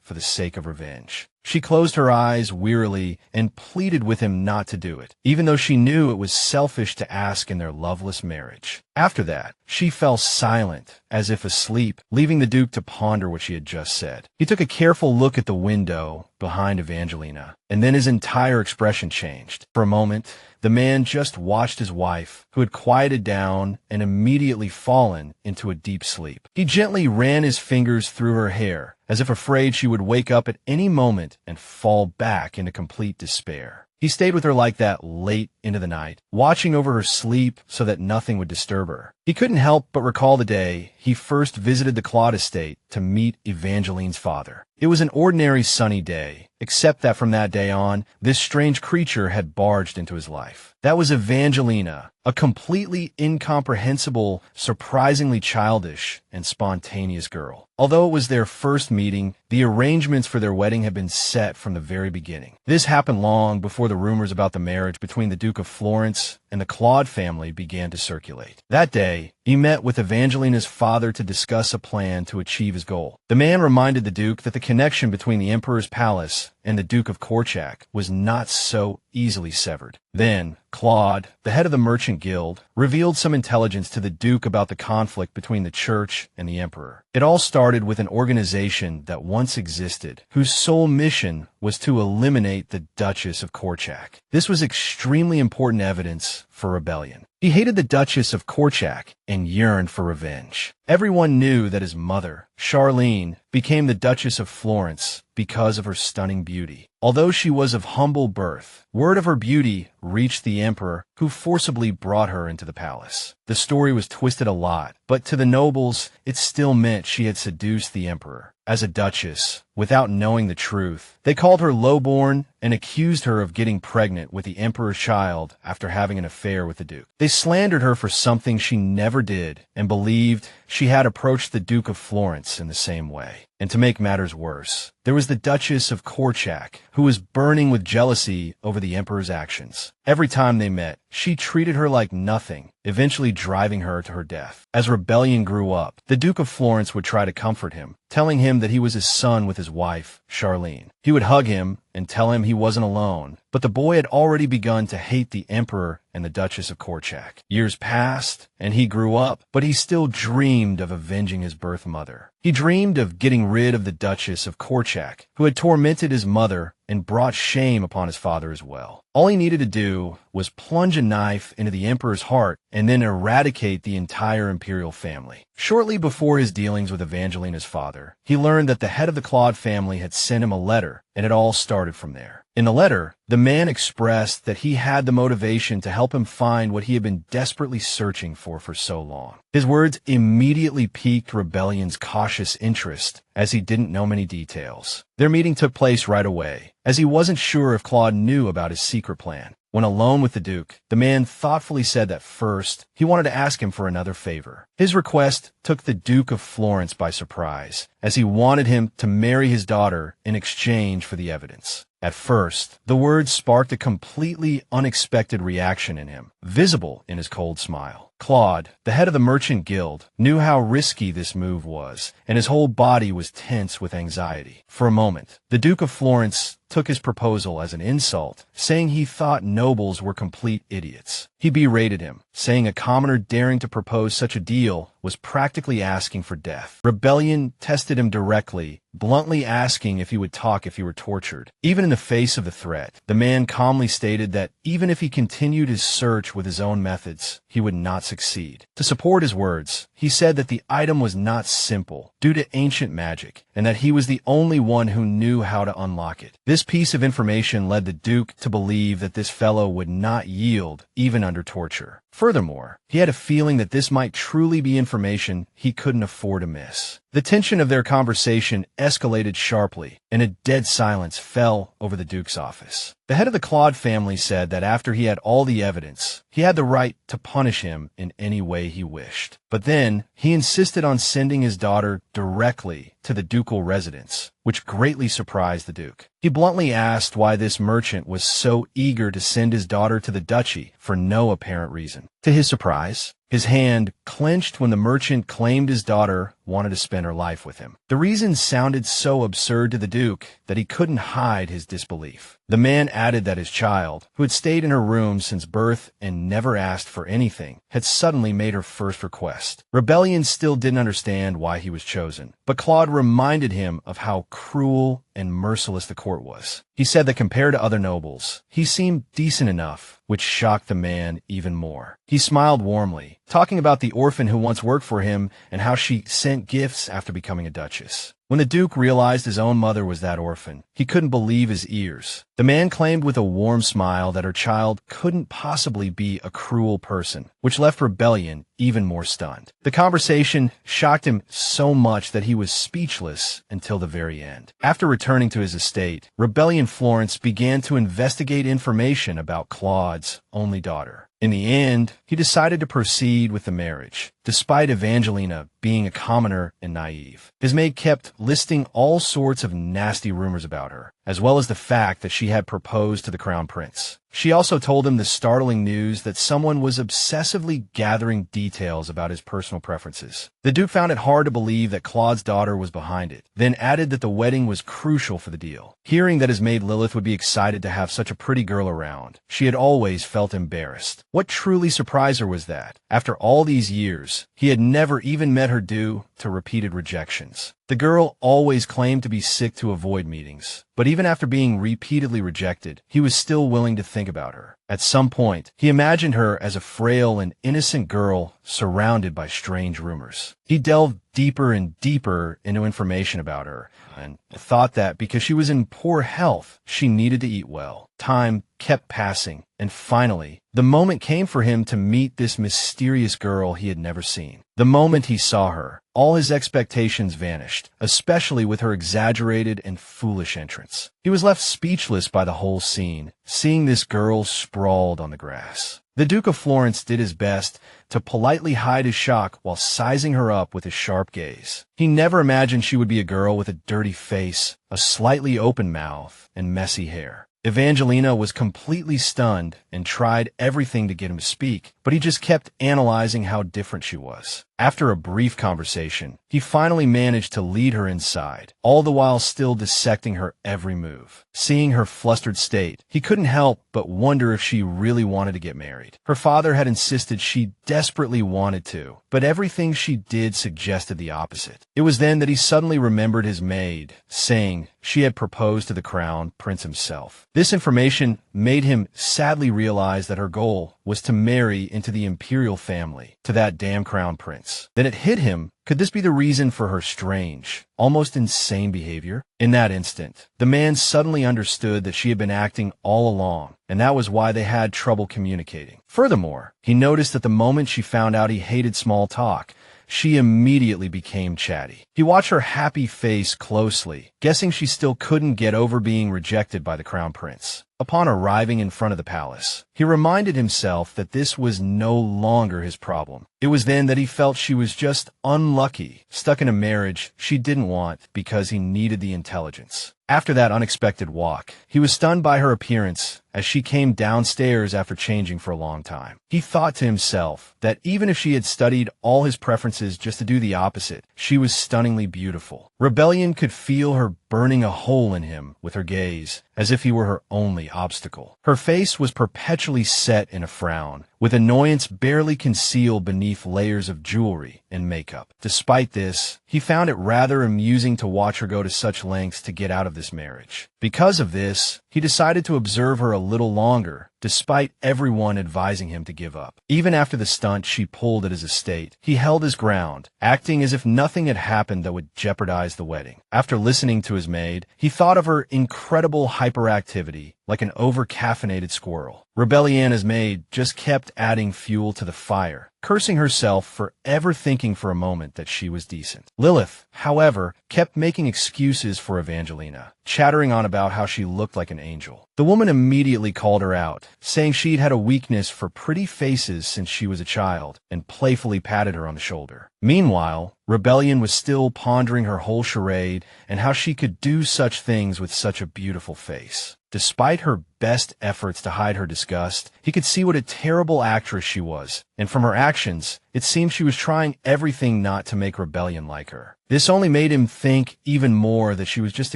[SPEAKER 1] for the sake of revenge. She closed her eyes wearily and pleaded with him not to do it, even though she knew it was selfish to ask in their loveless marriage. After that, she fell silent, as if asleep, leaving the Duke to ponder what she had just said. He took a careful look at the window behind Evangelina, and then his entire expression changed. For a moment, the man just watched his wife, who had quieted down and immediately fallen into a deep sleep. He gently ran his fingers through her hair, as if afraid she would wake up at any moment and fall back into complete despair. He stayed with her like that late into the night, watching over her sleep so that nothing would disturb her. He couldn't help but recall the day he first visited the Claude estate to meet Evangeline's father. It was an ordinary sunny day, except that from that day on, this strange creature had barged into his life. That was Evangelina, a completely incomprehensible, surprisingly childish, and spontaneous girl. Although it was their first meeting, the arrangements for their wedding had been set from the very beginning. This happened long before the rumors about the marriage between the Duke of Florence and the Claude family began to circulate. That day, he met with Evangelina's father to discuss a plan to achieve his goal. The man reminded the Duke that the connection between the Emperor's palace and the Duke of Korchak was not so easily severed. Then, Claude, the head of the merchant guild, revealed some intelligence to the Duke about the conflict between the church and the Emperor. It all started with an organization that once existed, whose sole mission was to eliminate the Duchess of Korchak. This was extremely important evidence for rebellion. He hated the Duchess of Korchak and yearned for revenge. Everyone knew that his mother, Charlene, became the Duchess of Florence because of her stunning beauty. Although she was of humble birth, word of her beauty reached the emperor, who forcibly brought her into the palace. The story was twisted a lot, but to the nobles, it still meant she had seduced the emperor. As a duchess, without knowing the truth, they called her lowborn and accused her of getting pregnant with the emperor's child after having an affair with the duke. They slandered her for something she never did and believed she had approached the Duke of Florence in the same way. And to make matters worse, there was the Duchess of Korchak, who was burning with jealousy over the emperor's actions. Every time they met, she treated her like nothing, eventually driving her to her death. As rebellion grew up, the Duke of Florence would try to comfort him, telling him that he was his son with his wife, Charlene. He would hug him and tell him he wasn't alone, but the boy had already begun to hate the emperor and the Duchess of Korchak. Years passed, and he grew up, but he still dreamed of avenging his birth mother. He dreamed of getting rid of the Duchess of Korchak, who had tormented his mother and brought shame upon his father as well. All he needed to do was plunge a knife into the emperor's heart and then eradicate the entire imperial family. Shortly before his dealings with Evangeline, his father, he learned that the head of the Claude family had sent him a letter, and it all started from there. In the letter, the man expressed that he had the motivation to help him find what he had been desperately searching for so long. His words immediately piqued Rebellion's cautious interest, as he didn't know many details. Their meeting took place right away, as he wasn't sure if Claude knew about his secret plan. When alone with the Duke, the man thoughtfully said that first, he wanted to ask him for another favor. His request took the Duke of Florence by surprise, as he wanted him to marry his daughter in exchange for the evidence. At first, the words sparked a completely unexpected reaction in him, visible in his cold smile. Claude, the head of the merchant guild, knew how risky this move was, and his whole body was tense with anxiety. For a moment, the Duke of Florence took his proposal as an insult, saying he thought nobles were complete idiots. He berated him, saying a commoner daring to propose such a deal was practically asking for death. Rebellion tested him directly, bluntly asking if he would talk if he were tortured. Even in the face of the threat, the man calmly stated that even if he continued his search with his own methods, he would not succeed. To support his words, he said that the item was not simple, due to ancient magic, and that he was the only one who knew how to unlock it. This piece of information led the Duke to believe that this fellow would not yield, even under torture. Furthermore, he had a feeling that this might truly be information he couldn't afford to miss. The tension of their conversation escalated sharply, and a dead silence fell over the Duke's office. The head of the Claude family said that after he had all the evidence, he had the right to punish him in any way he wished. But then, he insisted on sending his daughter directly to the ducal residence, which greatly surprised the Duke. He bluntly asked why this merchant was so eager to send his daughter to the duchy for no apparent reason. To his surprise, his hand clenched when the merchant claimed his daughter wanted to spend her life with him. The reason sounded so absurd to the Duke that he couldn't hide his disbelief. The man added that his child, who had stayed in her room since birth and never asked for anything, had suddenly made her first request. Rebellion still didn't understand why he was chosen, but Claude reminded him of how cruel and merciless the court was. He said that compared to other nobles, he seemed decent enough, which shocked the man even more. He smiled warmly, talking about the orphan who once worked for him and how she sent gifts after becoming a duchess. When the Duke realized his own mother was that orphan, he couldn't believe his ears. The man claimed with a warm smile that her child couldn't possibly be a cruel person, which left Rebellion even more stunned. The conversation shocked him so much that he was speechless until the very end. After returning to his estate, Rebellion Florence began to investigate information about Claude's only daughter. In the end, he decided to proceed with the marriage, despite Evangelina being a commoner and naive. His maid kept listing all sorts of nasty rumors about her, as well as the fact that she had proposed to the crown prince. She also told him the startling news that someone was obsessively gathering details about his personal preferences. The Duke found it hard to believe that Claude's daughter was behind it, then added that the wedding was crucial for the deal. Hearing that his maid Lilith would be excited to have such a pretty girl around, she had always felt embarrassed. What truly surprised her was that, after all these years, he had never even met her due to repeated rejections. The girl always claimed to be sick to avoid meetings, but even after being repeatedly rejected, he was still willing to think about her. At some point, he imagined her as a frail and innocent girl surrounded by strange rumors. He delved deeper and deeper into information about her, and thought that because she was in poor health, she needed to eat well. Time kept passing, and finally, the moment came for him to meet this mysterious girl he had never seen. The moment he saw her, all his expectations vanished, especially with her exaggerated and foolish entrance. He was left speechless by the whole scene, seeing this girl sprawled on the grass. The Duke of Florence did his best to politely hide his shock while sizing her up with his sharp gaze. He never imagined she would be a girl with a dirty face, a slightly open mouth, and messy hair. Evangelina was completely stunned and tried everything to get him to speak, but he just kept analyzing how different she was. After a brief conversation, he finally managed to lead her inside, all the while still dissecting her every move. Seeing her flustered state, he couldn't help but wonder if she really wanted to get married. Her father had insisted she desperately wanted to, but everything she did suggested the opposite. It was then that he suddenly remembered his maid, saying she had proposed to the crown prince himself. This information made him sadly realize that her goal was to marry into the imperial family, to that damn crown prince. Then it hit him, could this be the reason for her strange, almost insane behavior? In that instant, the man suddenly understood that she had been acting all along, and that was why they had trouble communicating. Furthermore, he noticed that the moment she found out he hated small talk, she immediately became chatty. He watched her happy face closely, guessing she still couldn't get over being rejected by the crown prince. Upon arriving in front of the palace, he reminded himself that this was no longer his problem. It was then that he felt she was just unlucky, stuck in a marriage she didn't want because he needed the intelligence. After that unexpected walk, he was stunned by her appearance as she came downstairs after changing for a long time. He thought to himself that even if she had studied all his preferences just to do the opposite, she was stunningly beautiful. Rebellion could feel her burning a hole in him with her gaze, as if he were her only obstacle. Her face was perpetually set in a frown, with annoyance barely concealed beneath layers of jewelry and makeup. Despite this, he found it rather amusing to watch her go to such lengths to get out of this marriage. Because of this, he decided to observe her a little longer, despite everyone advising him to give up. Even after the stunt she pulled at his estate, he held his ground, acting as if nothing had happened that would jeopardize the wedding. After listening to his maid, he thought of her incredible hyperactivity, like an over-caffeinated squirrel. Rebelliona's maid just kept adding fuel to the fire, cursing herself for ever thinking for a moment that she was decent. Lilith, however, kept making excuses for Evangelina, chattering on about how she looked like an angel. The woman immediately called her out, saying she'd had a weakness for pretty faces since she was a child, and playfully patted her on the shoulder. Meanwhile, Rebellion was still pondering her whole charade and how she could do such things with such a beautiful face. Despite her best efforts to hide her disgust, he could see what a terrible actress she was, and from her actions, it seemed she was trying everything not to make Rebellion like her. This only made him think even more that she was just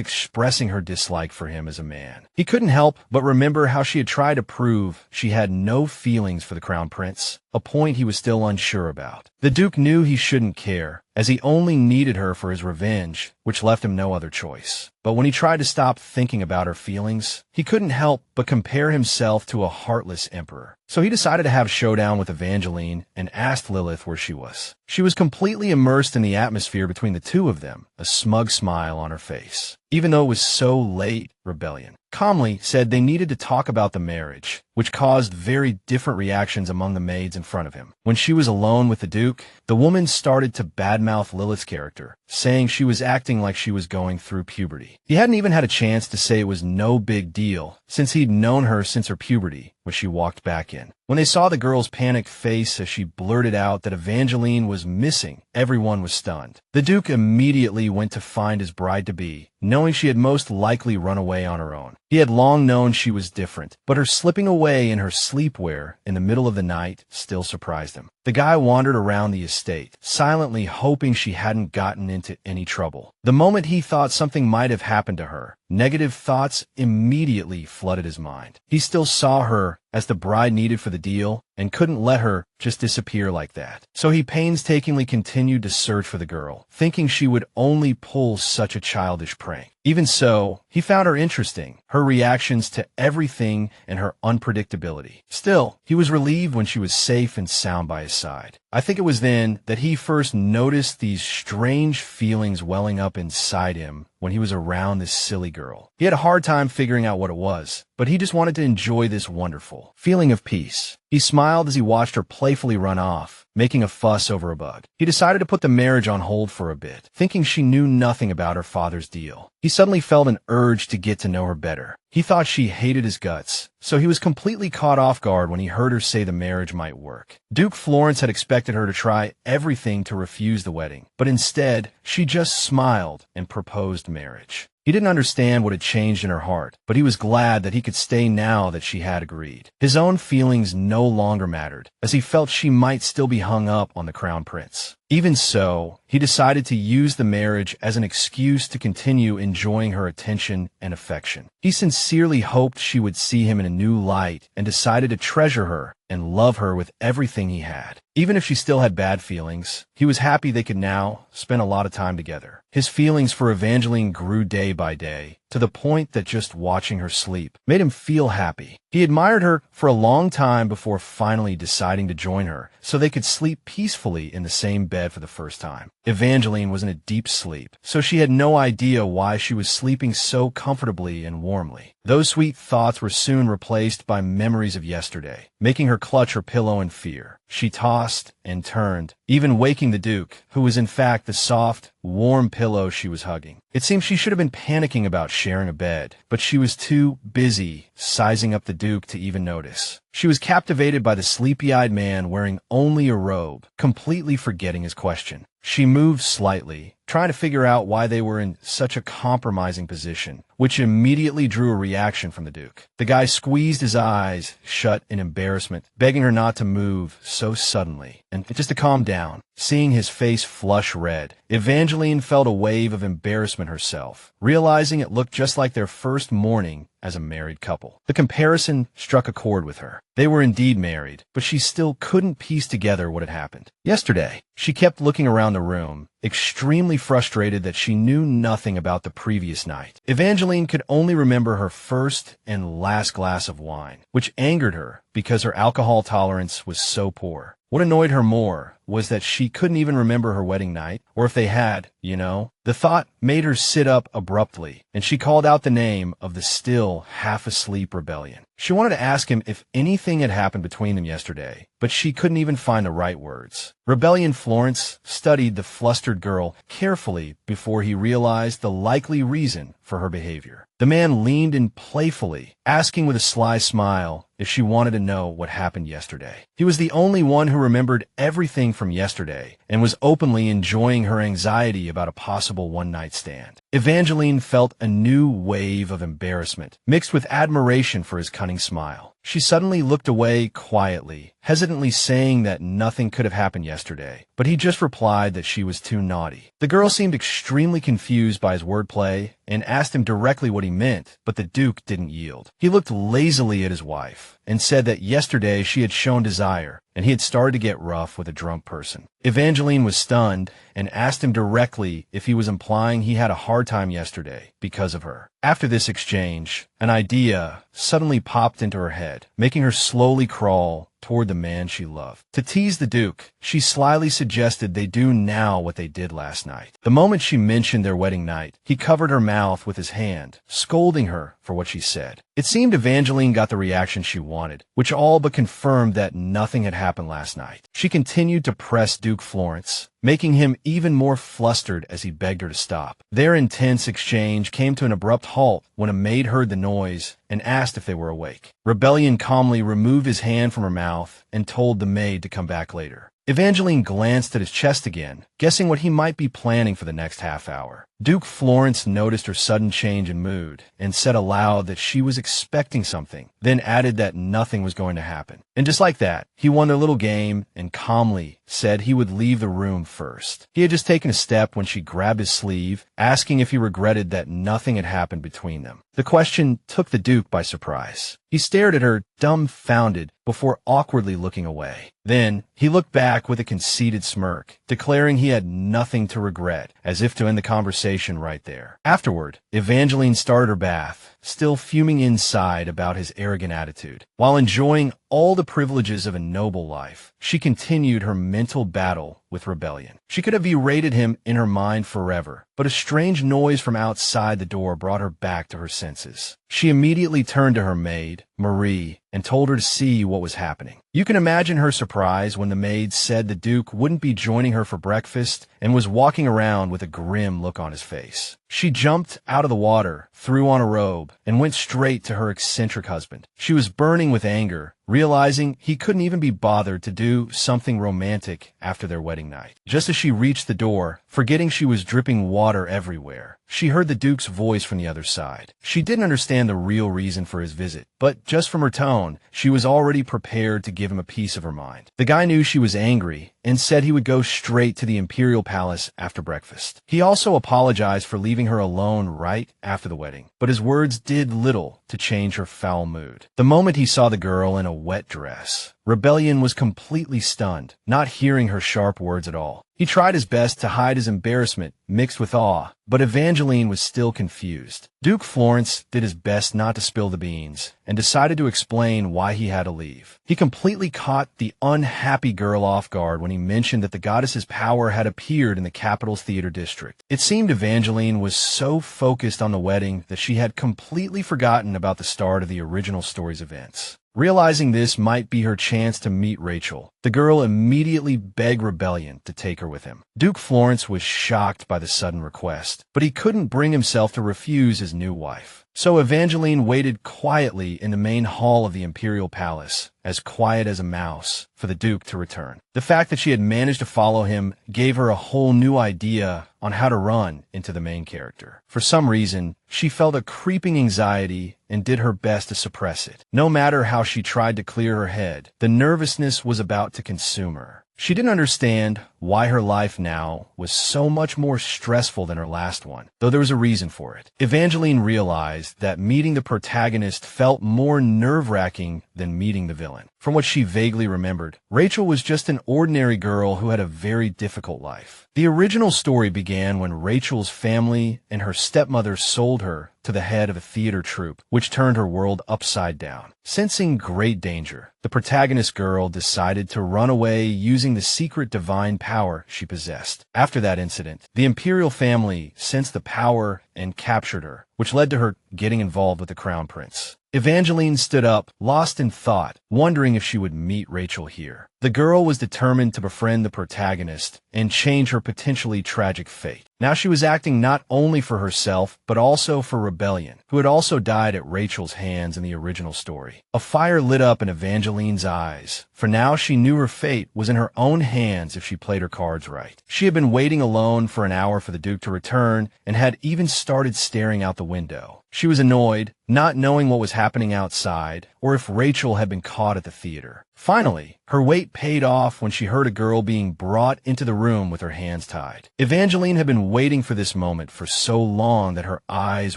[SPEAKER 1] expressing her dislike for him as a man. He couldn't help but remember how she had tried to prove she had no feelings for the crown prince, a point he was still unsure about. The Duke knew he shouldn't care, as he only needed her for his revenge, which left him no other choice. But when he tried to stop thinking about her feelings, he couldn't help but compare himself to a heartless emperor. So he decided to have a showdown with Evangeline and asked Lilith where she was. She was completely immersed in the atmosphere between the two of them, a smug smile on her face. Even though it was so late, Rebellion calmly said they needed to talk about the marriage, which caused very different reactions among the maids in front of him. When she was alone with the Duke, the woman started to badmouth Lilith's character, saying she was acting like she was going through puberty. He hadn't even had a chance to say it was no big deal, since he'd known her since her puberty, when she walked back in. When they saw the girl's panicked face as she blurted out that Evangeline was missing, everyone was stunned. The Duke immediately went to find his bride-to-be, knowing she had most likely run away on her own. He had long known she was different, but her slipping away in her sleepwear in the middle of the night still surprised him. The guy wandered around the estate, silently hoping she hadn't gotten into any trouble. The moment he thought something might have happened to her, negative thoughts immediately flooded his mind. He still saw her as the bride needed for the deal and couldn't let her just disappear like that. So he painstakingly continued to search for the girl, thinking she would only pull such a childish prank. Even so, he found her interesting, her reactions to everything and her unpredictability. Still, he was relieved when she was safe and sound by his side. I think it was then that he first noticed these strange feelings welling up inside him when he was around this silly girl. He had a hard time figuring out what it was, but he just wanted to enjoy this wonderful feeling of peace. He smiled as he watched her playfully run off, making a fuss over a bug. He decided to put the marriage on hold for a bit, thinking she knew nothing about her father's deal. He suddenly felt an urge to get to know her better. He thought she hated his guts, so he was completely caught off guard when he heard her say the marriage might work. Duke Florence had expected her to try everything to refuse the wedding, but instead, she just smiled and proposed marriage. He didn't understand what had changed in her heart, but he was glad that he could stay now that she had agreed. His own feelings no longer mattered, as he felt she might still be hung up on the crown prince. Even so, he decided to use the marriage as an excuse to continue enjoying her attention and affection. He sincerely hoped she would see him in a new light and decided to treasure her and love her with everything he had. Even if she still had bad feelings, he was happy they could now spend a lot of time together. His feelings for Evangeline grew day by day, to the point that just watching her sleep made him feel happy. He admired her for a long time before finally deciding to join her so they could sleep peacefully in the same bed for the first time. Evangeline was in a deep sleep, so she had no idea why she was sleeping so comfortably and warmly. Those sweet thoughts were soon replaced by memories of yesterday, making her clutch her pillow in fear. She tossed and turned, even waking the Duke, who was in fact the soft, warm pillow she was hugging. It seemed she should have been panicking about sharing a bed, but she was too busy sizing up the Duke to even notice. She was captivated by the sleepy-eyed man wearing only a robe, completely forgetting his question. She moved slightly, trying to figure out why they were in such a compromising position, which immediately drew a reaction from the Duke. The guy squeezed his eyes shut in embarrassment, begging her not to move so suddenly, and just to calm down. Seeing his face flush red, Evangeline felt a wave of embarrassment herself, realizing it looked just like their first morning as a married couple. The comparison struck a chord with her. They were indeed married, but she still couldn't piece together what had happened. Yesterday, she kept looking around the room, extremely frustrated that she knew nothing about the previous night. Evangeline could only remember her first and last glass of wine, which angered her because her alcohol tolerance was so poor. What annoyed her more was that she couldn't even remember her wedding night, or if they had, you know. The thought made her sit up abruptly, and she called out the name of the still half-asleep Rebellion. She wanted to ask him if anything had happened between them yesterday, but she couldn't even find the right words. Rebellion Florence studied the flustered girl carefully before he realized the likely reason for her behavior. The man leaned in playfully, asking with a sly smile if she wanted to know what happened yesterday. He was the only one who remembered everything from yesterday and was openly enjoying her anxiety about a possible one-night stand. Evangeline felt a new wave of embarrassment, mixed with admiration for his cunning smile. She suddenly looked away quietly, hesitantly saying that nothing could have happened yesterday, but he just replied that she was too naughty. The girl seemed extremely confused by his wordplay and asked him directly what he meant, but the Duke didn't yield. He looked lazily at his wife and said that yesterday she had shown desire, and he had started to get rough with a drunk person. Evangeline was stunned and asked him directly if he was implying he had a hard time yesterday because of her. After this exchange, an idea suddenly popped into her head, making her slowly crawl toward the man she loved. To tease the Duke, she slyly suggested they do now what they did last night. The moment she mentioned their wedding night, he covered her mouth with his hand, scolding her for what she said. It seemed Evangeline got the reaction she wanted, which all but confirmed that nothing had happened last night. She continued to press Duke Florence, making him even more flustered as he begged her to stop. Their intense exchange came to an abrupt halt when a maid heard the noise and asked if they were awake. Rebellion calmly removed his hand from her mouth and told the maid to come back later. Evangeline glanced at his chest again, guessing what he might be planning for the next half hour. Duke Florence noticed her sudden change in mood and said aloud that she was expecting something, then added that nothing was going to happen. And just like that, he won their little game and calmly said he would leave the room first. He had just taken a step when she grabbed his sleeve, asking if he regretted that nothing had happened between them. The question took the Duke by surprise. He stared at her, dumbfounded, before awkwardly looking away. Then, he looked back with a conceited smirk, declaring he had nothing to regret, as if to end the conversation right there. Afterward, Evangeline started her bath, still fuming inside about his arrogant attitude. While enjoying all the privileges of a noble life, she continued her mental battle with rebellion. She could have berated him in her mind forever, but a strange noise from outside the door brought her back to her senses. She immediately turned to her maid, Marie, and told her to see what was happening. You can imagine her surprise when the maid said the Duke wouldn't be joining her for breakfast and was walking around with a grim look on his face. She jumped out of the water, threw on a robe, and went straight to her eccentric husband. She was burning with anger, realizing he couldn't even be bothered to do something romantic after their wedding night. Just as she reached the door, forgetting she was dripping water everywhere, she heard the Duke's voice from the other side. She didn't understand the real reason for his visit, but just from her tone, she was already prepared to give him a piece of her mind. The guy knew she was angry and said he would go straight to the Imperial Palace after breakfast. He also apologized for leaving her alone right after the wedding, but his words did little to change her foul mood. The moment he saw the girl in a wet dress, Rebellion was completely stunned, not hearing her sharp words at all. He tried his best to hide his embarrassment mixed with awe, but Evangeline was still confused. Duke Florence did his best not to spill the beans and decided to explain why he had to leave. He completely caught the unhappy girl off guard when he mentioned that the goddess's power had appeared in the capital's theater district. It seemed Evangeline was so focused on the wedding that she had completely forgotten about the start of the original story's events. Realizing this might be her chance to meet Rachel, the girl immediately begged Rebellion to take her with him. Duke Florence was shocked by the sudden request, but he couldn't bring himself to refuse his new wife. So Evangeline waited quietly in the main hall of the Imperial Palace, as quiet as a mouse, for the Duke to return. The fact that she had managed to follow him gave her a whole new idea on how to run into the main character. For some reason, she felt a creeping anxiety and did her best to suppress it. No matter how she tried to clear her head, the nervousness was about to consume her. She didn't understand why her life now was so much more stressful than her last one, though there was a reason for it. Evangeline realized that meeting the protagonist felt more nerve-wracking than meeting the villain. From what she vaguely remembered, Rachel was just an ordinary girl who had a very difficult life. The original story began when Rachel's family and her stepmother sold her to the head of a theater troupe, which turned her world upside down. Sensing great danger, the protagonist girl decided to run away using the secret divine power she possessed. After that incident, the imperial family sensed the power and captured her, which led to her getting involved with the crown prince. Evangeline stood up, lost in thought, wondering if she would meet Rachel here. The girl was determined to befriend the protagonist and change her potentially tragic fate. Now she was acting not only for herself, but also for Rebellion, who had also died at Rachel's hands in the original story. A fire lit up in Evangeline's eyes, for now she knew her fate was in her own hands if she played her cards right. She had been waiting alone for an hour for the Duke to return and had even started staring out the window. She was annoyed, not knowing what was happening outside, or if Rachel had been caught at the theater. Finally, her wait paid off when she heard a girl being brought into the room with her hands tied. Evangeline had been waiting for this moment for so long that her eyes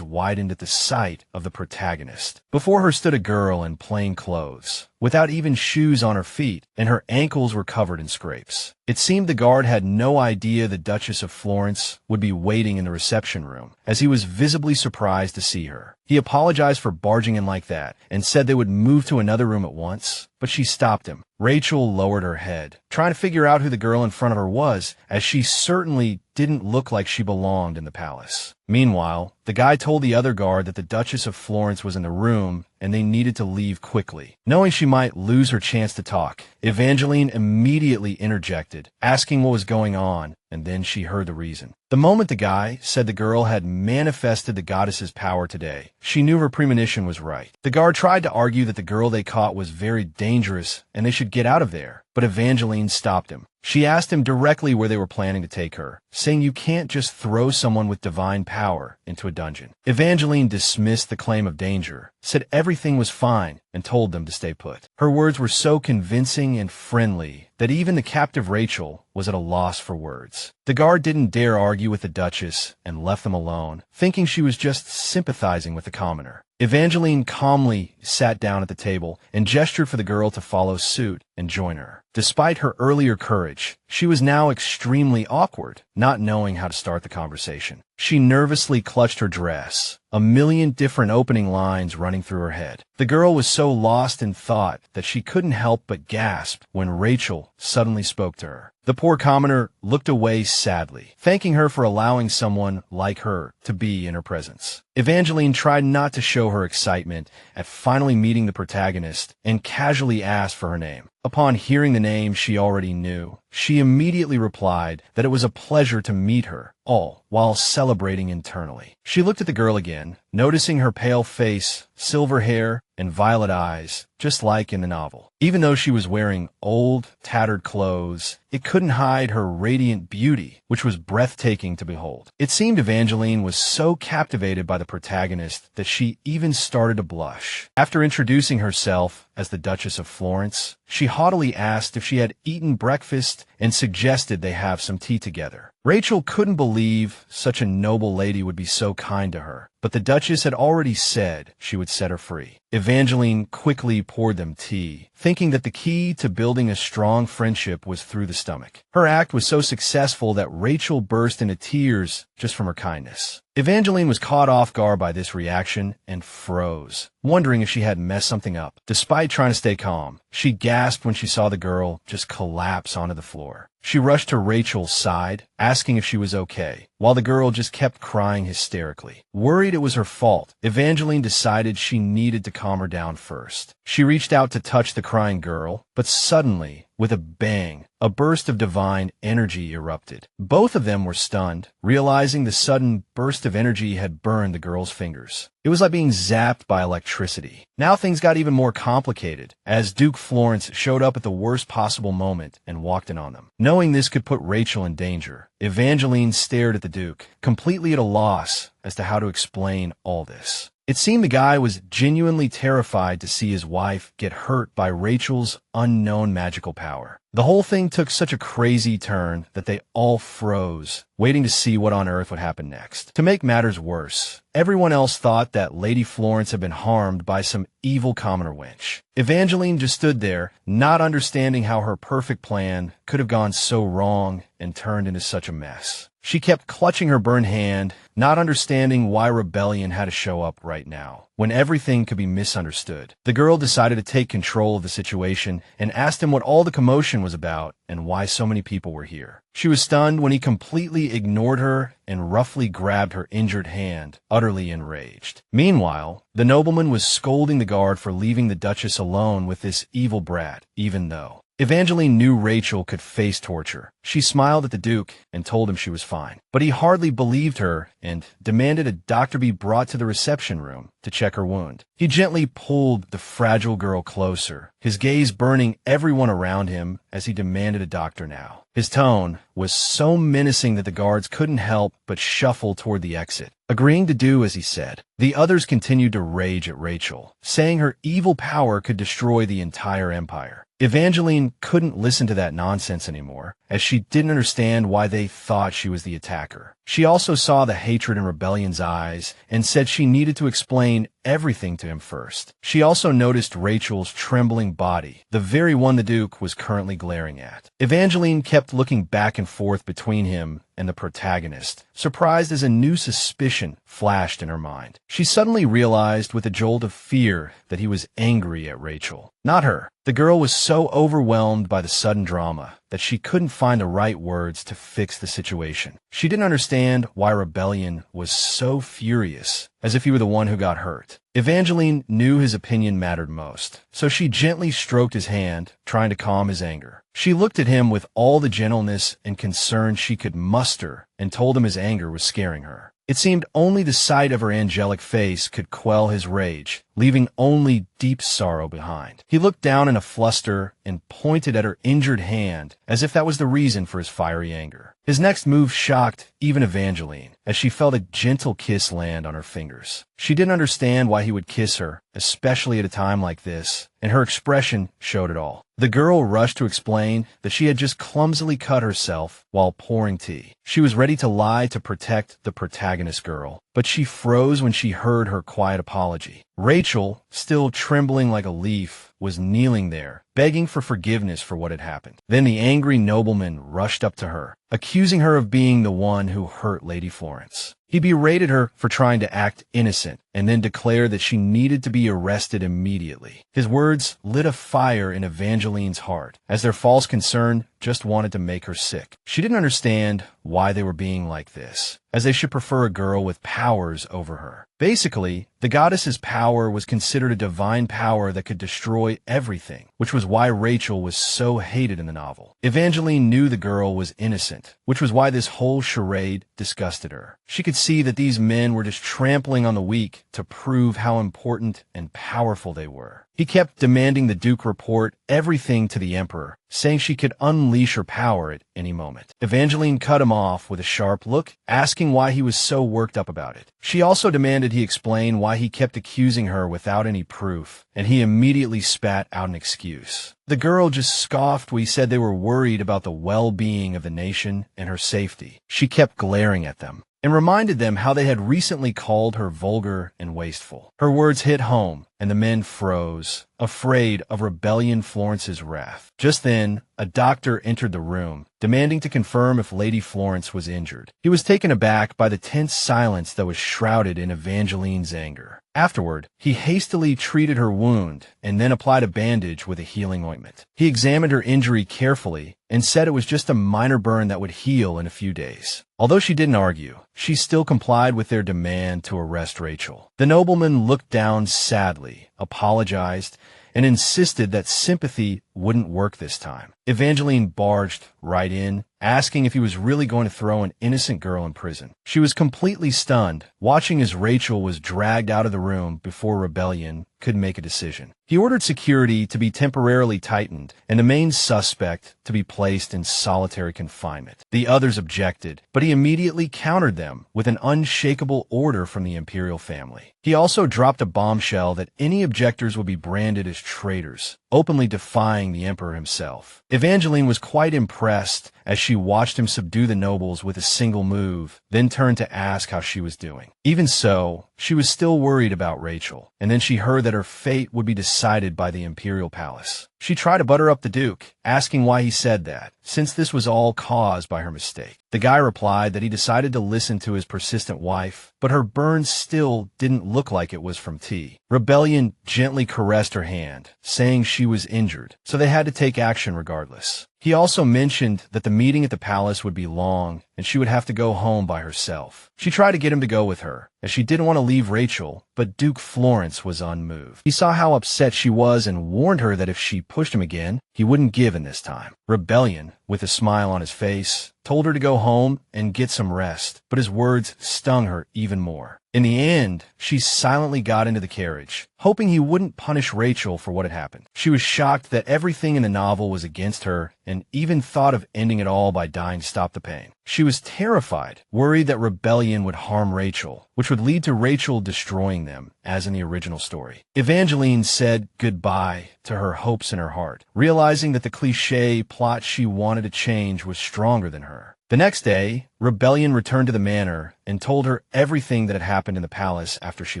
[SPEAKER 1] widened at the sight of the protagonist. Before her stood a girl in plain clothes, without even shoes on her feet, and her ankles were covered in scrapes. It seemed the guard had no idea the Duchess of Florence would be waiting in the reception room, as he was visibly surprised to see her. He apologized for barging in like that and said they would move to another room at once, but she stopped him. Rachel lowered her head, trying to figure out who the girl in front of her was, as she certainly didn't look like she belonged in the palace. Meanwhile, the guy told the other guard that the Duchess of Florence was in the room and they needed to leave quickly. Knowing she might lose her chance to talk, Evangeline immediately interjected, asking what was going on, and then she heard the reason. The moment the guy said the girl had manifested the goddess's power today, she knew her premonition was right. The guard tried to argue that the girl they caught was very dangerous and they should get out of there, but Evangeline stopped him. She asked him directly where they were planning to take her, saying you can't just throw someone with divine power into a dungeon. Evangeline dismissed the claim of danger, said everything was fine, and told them to stay put. Her words were so convincing and friendly that even the captive Rachel was at a loss for words. The guard didn't dare argue with the Duchess and left them alone, thinking she was just sympathizing with the commoner. Evangeline calmly sat down at the table and gestured for the girl to follow suit and join her. Despite her earlier courage, she was now extremely awkward, not knowing how to start the conversation. She nervously clutched her dress, a million different opening lines running through her head. The girl was so lost in thought that she couldn't help but gasp when Rachel suddenly spoke to her. The poor commoner looked away sadly, thanking her for allowing someone like her to be in her presence. Evangeline tried not to show her excitement at finally meeting the protagonist and casually asked for her name. Upon hearing the name she already knew, she immediately replied that it was a pleasure to meet her, all while celebrating internally. She looked at the girl again, noticing her pale face, silver hair, and violet eyes, just like in the novel. Even though she was wearing old, tattered clothes, it couldn't hide her radiant beauty, which was breathtaking to behold. It seemed Evangeline was so captivated by the protagonist that she even started to blush. After introducing herself as the Duchess of Florence, she haughtily asked if she had eaten breakfast and suggested they have some tea together. Rachel couldn't believe such a noble lady would be so kind to her, but the Duchess had already said she would set her free. Evangeline quickly poured them tea, thinking that the key to building a strong friendship was through the stomach. Her act was so successful that Rachel burst into tears just from her kindness. Evangeline was caught off guard by this reaction and froze, wondering if she had messed something up. Despite trying to stay calm, she gasped when she saw the girl just collapse onto the floor. She rushed to Rachel's side, asking if she was okay, while the girl just kept crying hysterically. Worried it was her fault, Evangeline decided she needed to calm her down first. She reached out to touch the crying girl, but suddenly, with a bang, a burst of divine energy erupted. Both of them were stunned, realizing the sudden burst of energy had burned the girl's fingers. It was like being zapped by electricity. Now things got even more complicated, as Duke Florence showed up at the worst possible moment and walked in on them. Knowing this could put Rachel in danger, Evangeline stared at the Duke, completely at a loss as to how to explain all this. It seemed the guy was genuinely terrified to see his wife get hurt by Rachel's unknown magical power. The whole thing took such a crazy turn that they all froze, waiting to see what on earth would happen next. To make matters worse, everyone else thought that Lady Florence had been harmed by some evil commoner wench. Evangeline just stood there, not understanding how her perfect plan could have gone so wrong and turned into such a mess. She kept clutching her burned hand, not understanding why rebellion had to show up right now, when everything could be misunderstood. The girl decided to take control of the situation and asked him what all the commotion was about and why so many people were here. She was stunned when he completely ignored her and roughly grabbed her injured hand, utterly enraged. Meanwhile, the nobleman was scolding the guard for leaving the Duchess alone with this evil brat, even though Evangeline knew Rachel could face torture. She smiled at the Duke and told him she was fine. But he hardly believed her and demanded a doctor be brought to the reception room to check her wound. He gently pulled the fragile girl closer, his gaze burning everyone around him as he demanded a doctor now. His tone was so menacing that the guards couldn't help but shuffle toward the exit, agreeing to do as he said. The others continued to rage at Rachel, saying her evil power could destroy the entire empire. Evangeline couldn't listen to that nonsense anymore, as she didn't understand why they thought she was the attacker. She also saw the hatred in Rebellion's eyes and said she needed to explain everything to him first. She also noticed Rachel's trembling body, the very one the Duke was currently glaring at. Evangeline kept looking back and forth between him and the protagonist, surprised as a new suspicion flashed in her mind. She suddenly realized with a jolt of fear that he was angry at Rachel, not her. The girl was so overwhelmed by the sudden drama that she couldn't find the right words to fix the situation. She didn't understand why Rebellion was so furious, as if he were the one who got hurt. Evangeline knew his opinion mattered most, so she gently stroked his hand, trying to calm his anger. She looked at him with all the gentleness and concern she could muster and told him his anger was scaring her. It seemed only the sight of her angelic face could quell his rage, leaving only deep sorrow behind. He looked down in a fluster and pointed at her injured hand as if that was the reason for his fiery anger. His next move shocked even Evangeline, as she felt a gentle kiss land on her fingers. She didn't understand why he would kiss her, especially at a time like this, and her expression showed it all. The girl rushed to explain that she had just clumsily cut herself while pouring tea. She was ready to lie to protect the protagonist girl, but she froze when she heard her quiet apology. Rachel, still trembling like a leaf, was kneeling there, begging for forgiveness for what had happened. Then the angry nobleman rushed up to her, accusing her of being the one who hurt Lady Florence. He berated her for trying to act innocent and then declared that she needed to be arrested immediately. His words lit a fire in Evangeline's heart, as their false concern just wanted to make her sick. She didn't understand why they were being like this, as they should prefer a girl with powers over her. Basically, the goddess's power was considered a divine power that could destroy everything, which was why Rachel was so hated in the novel. Evangeline knew the girl was innocent, which was why this whole charade disgusted her. She could see that these men were just trampling on the weak to prove how important and powerful they were. He kept demanding the Duke report everything to the Emperor, saying she could unleash her power at any moment. Evangeline cut him off with a sharp look, asking why he was so worked up about it. She also demanded he explain why he kept accusing her without any proof, and he immediately spat out an excuse. The girl just scoffed when he said they were worried about the well-being of the nation and her safety. She kept glaring at them and reminded them how they had recently called her vulgar and wasteful. Her words hit home, and the men froze, afraid of Rebellion Florence's wrath. Just then, a doctor entered the room, demanding to confirm if Lady Florence was injured. He was taken aback by the tense silence that was shrouded in Evangeline's anger. Afterward, he hastily treated her wound and then applied a bandage with a healing ointment. He examined her injury carefully and said it was just a minor burn that would heal in a few days. Although she didn't argue, she still complied with their demand to arrest Rachel. The nobleman looked down sadly, apologized, and insisted that sympathy wouldn't work this time. Evangeline barged right in, asking if he was really going to throw an innocent girl in prison. She was completely stunned, watching as Rachel was dragged out of the room before Rebellion could make a decision. He ordered security to be temporarily tightened and the main suspect to be placed in solitary confinement. The others objected, but he immediately countered them with an unshakable order from the imperial family. He also dropped a bombshell that any objectors would be branded as traitors, openly defying the emperor himself. Evangeline was quite impressed as she watched him subdue the nobles with a single move, then turned to ask how she was doing. Even so, she was still worried about Rachel, and then she heard that her fate would be decided by the imperial palace. She tried to butter up the Duke, asking why he said that, since this was all caused by her mistake. The guy replied that he decided to listen to his persistent wife, but her burn still didn't look like it was from tea. Rebellion gently caressed her hand, saying she was injured, so they had to take action regardless. He also mentioned that the meeting at the palace would be long and she would have to go home by herself. She tried to get him to go with her, as she didn't want to leave Rachel, but Duke Florence was unmoved. He saw how upset she was and warned her that if she pushed him again, he wouldn't give in this time. Rebellion, with a smile on his face, told her to go home and get some rest, but his words stung her even more. In the end, she silently got into the carriage, hoping he wouldn't punish Rachel for what had happened. She was shocked that everything in the novel was against her and even thought of ending it all by dying to stop the pain. She was terrified, worried that Rebellion would harm Rachel, which would lead to Rachel destroying them, as in the original story. Evangeline said goodbye to her hopes in her heart, realizing that the cliché plot she wanted to change was stronger than her. The next day, Rebellion returned to the manor and told her everything that had happened in the palace after she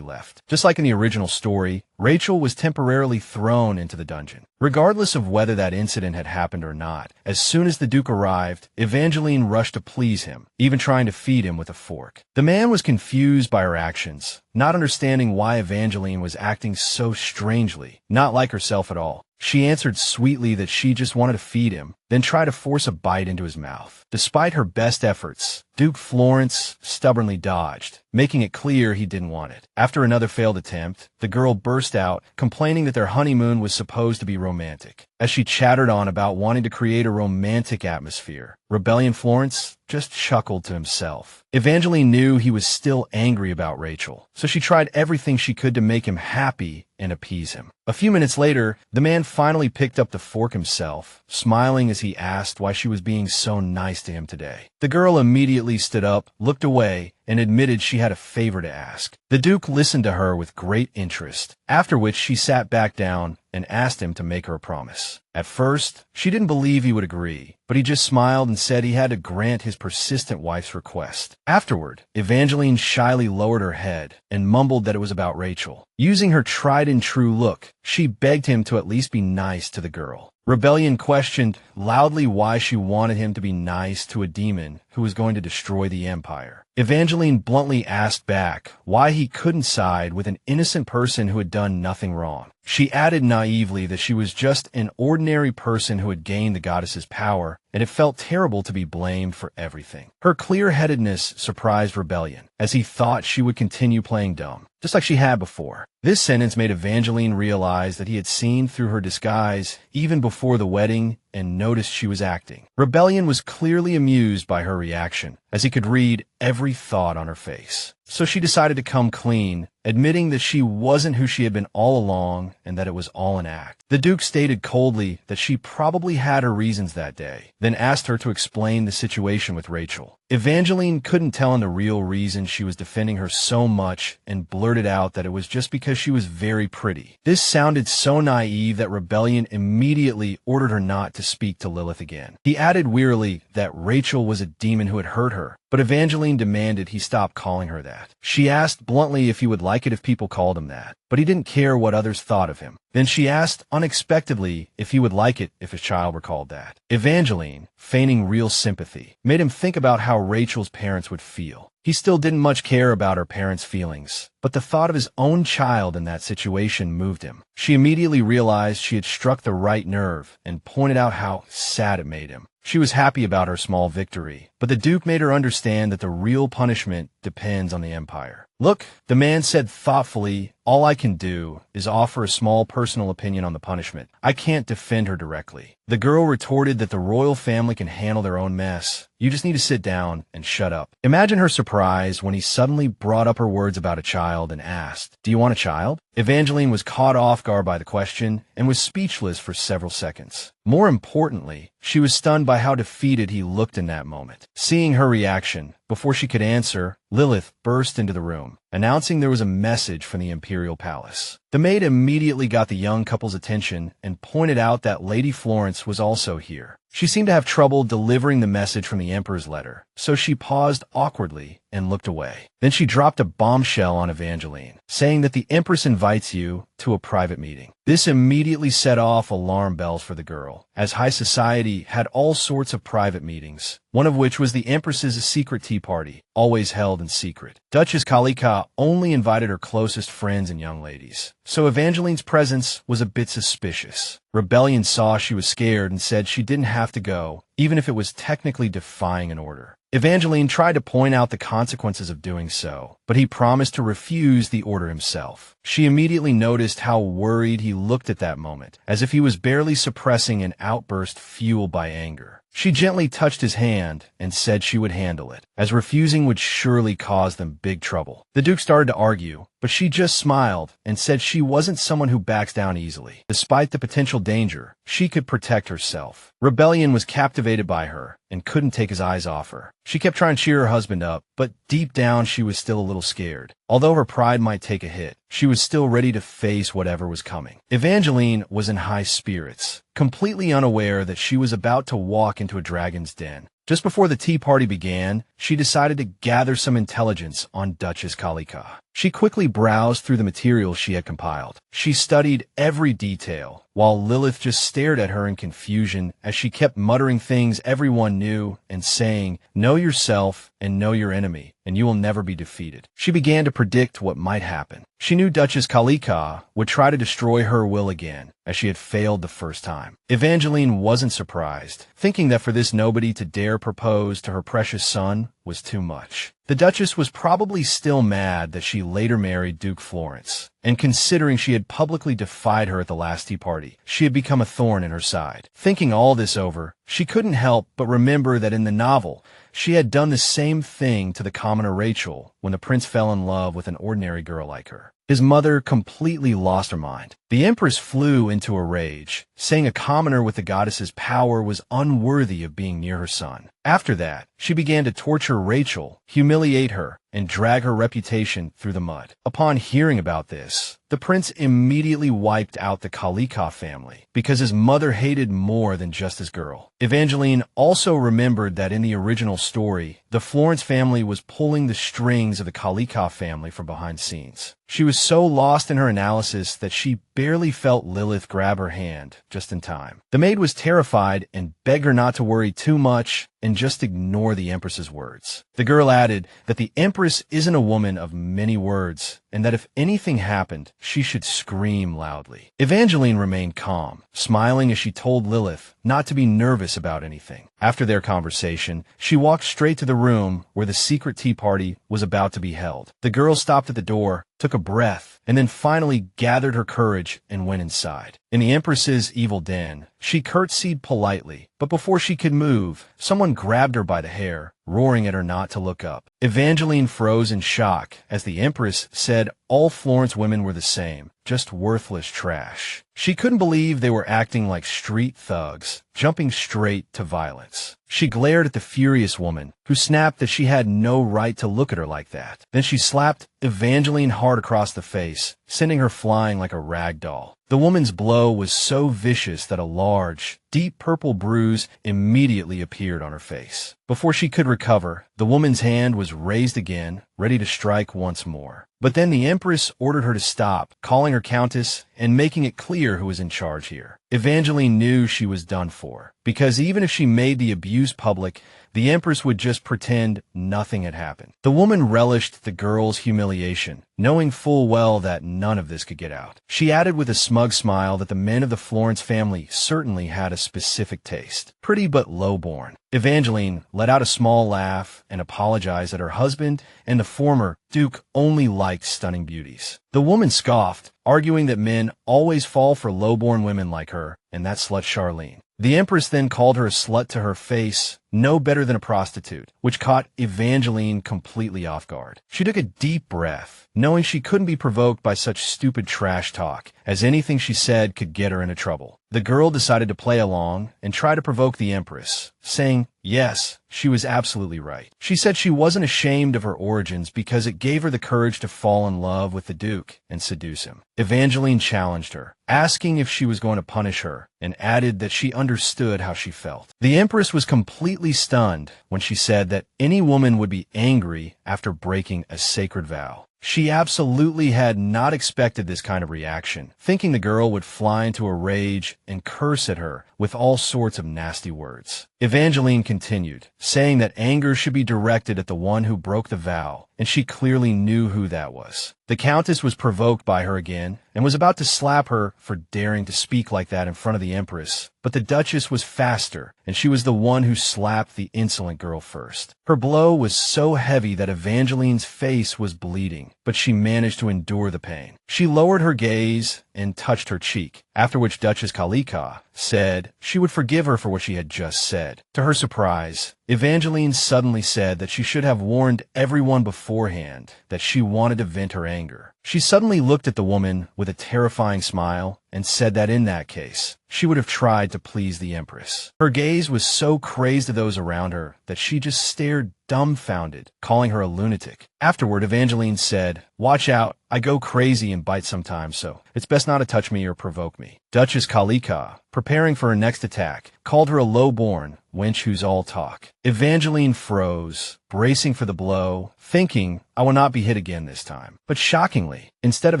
[SPEAKER 1] left. Just like in the original story, Rachel was temporarily thrown into the dungeon. Regardless of whether that incident had happened or not, as soon as the Duke arrived, Evangeline rushed to please him, even trying to feed him with a fork. The man was confused by her actions, not understanding why Evangeline was acting so strangely, not like herself at all. She answered sweetly that she just wanted to feed him, then try to force a bite into his mouth. Despite her best efforts, Duke Florence stubbornly dodged, making it clear he didn't want it. After another failed attempt, the girl burst out, complaining that their honeymoon was supposed to be romantic. As she chattered on about wanting to create a romantic atmosphere, Rebellion Florence just chuckled to himself. Evangeline knew he was still angry about Rachel, so she tried everything she could to make him happy and appease him. A few minutes later, the man finally picked up the fork himself, smiling as he asked why she was being so nice to him today. The girl immediately stood up, looked away, and admitted she had a favor to ask. The Duke listened to her with great interest, after which she sat back down and asked him to make her a promise. At first, she didn't believe he would agree, but he just smiled and said he had to grant his persistent wife's request. Afterward, Evangeline shyly lowered her head and mumbled that it was about Rachel. Using her tried-and-true look, she begged him to at least be nice to the girl. Rebellion questioned loudly why she wanted him to be nice to a demon who was going to destroy the Empire. Evangeline bluntly asked back why he couldn't side with an innocent person who had done nothing wrong. She added naively that she was just an ordinary person who had gained the goddess's power, and it felt terrible to be blamed for everything. Her clear-headedness surprised Rebellion, as he thought she would continue playing dumb, just like she had before. This sentence made Evangeline realize that he had seen through her disguise even before the wedding and noticed she was acting. Rebellion was clearly amused by her reaction, as he could read every thought on her face. So she decided to come clean, admitting that she wasn't who she had been all along and that it was all an act. The Duke stated coldly that she probably had her reasons that day, then asked her to explain the situation with Rachel. Evangeline couldn't tell him the real reason she was defending her so much and blurted out that it was just because she was very pretty. This sounded so naive that Rebellion immediately ordered her not to speak to Lilith again. He added wearily that Rachel was a demon who had hurt her, but Evangeline demanded he stop calling her that. She asked bluntly if he would like it if people called him that, but he didn't care what others thought of him. Then she asked unexpectedly if he would like it if his child were called that. Evangeline, feigning real sympathy, made him think about how Rachel's parents would feel. He still didn't much care about her parents' feelings, but the thought of his own child in that situation moved him. She immediately realized she had struck the right nerve and pointed out how sad it made him. She was happy about her small victory, but the Duke made her understand that the real punishment depends on the Empire. Look, the man said thoughtfully, all I can do is offer a small personal opinion on the punishment. I can't defend her directly. The girl retorted that the royal family can handle their own mess. You just need to sit down and shut up. Imagine her surprise when he suddenly brought up her words about a child and asked, "Do you want a child?" Evangeline was caught off guard by the question and was speechless for several seconds. More importantly, she was stunned by how defeated he looked in that moment. Seeing her reaction, before she could answer, Lilith burst into the room, announcing there was a message from the Imperial Palace. The maid immediately got the young couple's attention and pointed out that Lady Florence was also here. She seemed to have trouble delivering the message from the Emperor's letter, so she paused awkwardly and looked away. Then she dropped a bombshell on Evangeline, saying that the Empress invites you to a private meeting. This immediately set off alarm bells for the girl, as high society had all sorts of private meetings, one of which was the Empress's secret tea party, always held in secret. Duchess Kalika only invited her closest friends and young ladies, so Evangeline's presence was a bit suspicious. Rebellion saw she was scared and said she didn't have to go, even if it was technically defying an order. Evangeline tried to point out the consequences of doing so, but he promised to refuse the order himself. She immediately noticed how worried he looked at that moment, as if he was barely suppressing an outburst fueled by anger. She gently touched his hand and said she would handle it, as refusing would surely cause them big trouble. The Duke started to argue, but she just smiled and said she wasn't someone who backs down easily. Despite the potential danger, she could protect herself. Rebellion was captivated by her and couldn't take his eyes off her. She kept trying to cheer her husband up, but deep down she was still a little scared. Although her pride might take a hit, she was still ready to face whatever was coming. Evangeline was in high spirits, completely unaware that she was about to walk into a dragon's den. Just before the tea party began, she decided to gather some intelligence on Duchess Kalika. She quickly browsed through the materials she had compiled. She studied every detail, while Lilith just stared at her in confusion as she kept muttering things everyone knew and saying, "Know yourself and know your enemy, and you will never be defeated." She began to predict what might happen. She knew Duchess Kalika would try to destroy her will again, as she had failed the first time. Evangeline wasn't surprised, thinking that for this nobody to dare propose to her precious son was too much. The Duchess was probably still mad that she later married Duke Florence, and considering she had publicly defied her at the last tea party, she had become a thorn in her side. Thinking all this over, she couldn't help but remember that in the novel, she had done the same thing to the commoner Rachel when the prince fell in love with an ordinary girl like her. His mother completely lost her mind. The Empress flew into a rage, saying a commoner with the goddess's power was unworthy of being near her son. After that, she began to torture Rachel, humiliate her, and drag her reputation through the mud. Upon hearing about this, the prince immediately wiped out the Kalika family because his mother hated more than just his girl. Evangeline also remembered that in the original story, the Florence family was pulling the strings of the Kalika family from behind scenes. She was so lost in her analysis that she barely felt Lilith grab her hand just in time. The maid was terrified and begged her not to worry too much and just ignore the Empress's words. The girl added that the Empress isn't a woman of many words, and that if anything happened, she should scream loudly. Evangeline remained calm, smiling as she told Lilith not to be nervous about anything. After their conversation, she walked straight to the room where the secret tea party was about to be held. The girl stopped at the door, took a breath, and then finally gathered her courage and went inside. In the Empress's evil den, she curtsied politely, but before she could move, someone grabbed her by the hair, roaring at her not to look up. Evangeline froze in shock as the Empress said all Florence women were the same, just worthless trash. She couldn't believe they were acting like street thugs, jumping straight to violence. She glared at the furious woman, who snapped that she had no right to look at her like that. Then she slapped Evangeline hard across the face, sending her flying like a rag doll. The woman's blow was so vicious that a large, deep purple bruise immediately appeared on her face. Before she could recover, the woman's hand was raised again, ready to strike once more. But then the Empress ordered her to stop, calling her Countess and making it clear who was in charge here. Evangeline knew she was done for, because even if she made the abuse public, the Empress would just pretend nothing had happened. The woman relished the girl's humiliation, knowing full well that none of this could get out. She added with a smug smile that the men of the Florence family certainly had a specific taste. Pretty but low-born. Evangeline let out a small laugh and apologized that her husband and the former Duke only liked stunning beauties. The woman scoffed, arguing that men always fall for low-born women like her, and that slut Charlene. The Empress then called her a slut to her face, no better than a prostitute, which caught Evangeline completely off guard. She took a deep breath, knowing she couldn't be provoked by such stupid trash talk, as anything she said could get her into trouble. The girl decided to play along and try to provoke the Empress, saying, yes, she was absolutely right. She said she wasn't ashamed of her origins because it gave her the courage to fall in love with the Duke and seduce him. Evangeline challenged her, asking if she was going to punish her, and added that she understood how she felt. The Empress was completely stunned when she said that any woman would be angry after breaking a sacred vow. She absolutely had not expected this kind of reaction, thinking the girl would fly into a rage and curse at her with all sorts of nasty words. Evangeline continued, saying that anger should be directed at the one who broke the vow, and she clearly knew who that was. The Countess was provoked by her again and was about to slap her for daring to speak like that in front of the Empress, but the Duchess was faster, and she was the one who slapped the insolent girl first. Her blow was so heavy that Evangeline's face was bleeding, but she managed to endure the pain. She lowered her gaze and touched her cheek, after which Duchess Kalika said she would forgive her for what she had just said. To her surprise, Evangeline suddenly said that she should have warned everyone beforehand that she wanted to vent her anger. She suddenly looked at the woman with a terrifying smile and said that in that case, she would have tried to please the Empress. Her gaze was so crazed to those around her that she just stared dumbfounded, calling her a lunatic. Afterward, Evangeline said, "Watch out, I go crazy and bite sometimes, so it's best not to touch me or provoke me." Duchess Kalika, preparing for her next attack, called her a low-born, wench who's all talk. Evangeline froze, bracing for the blow, thinking, I will not be hit again this time. But shockingly, instead of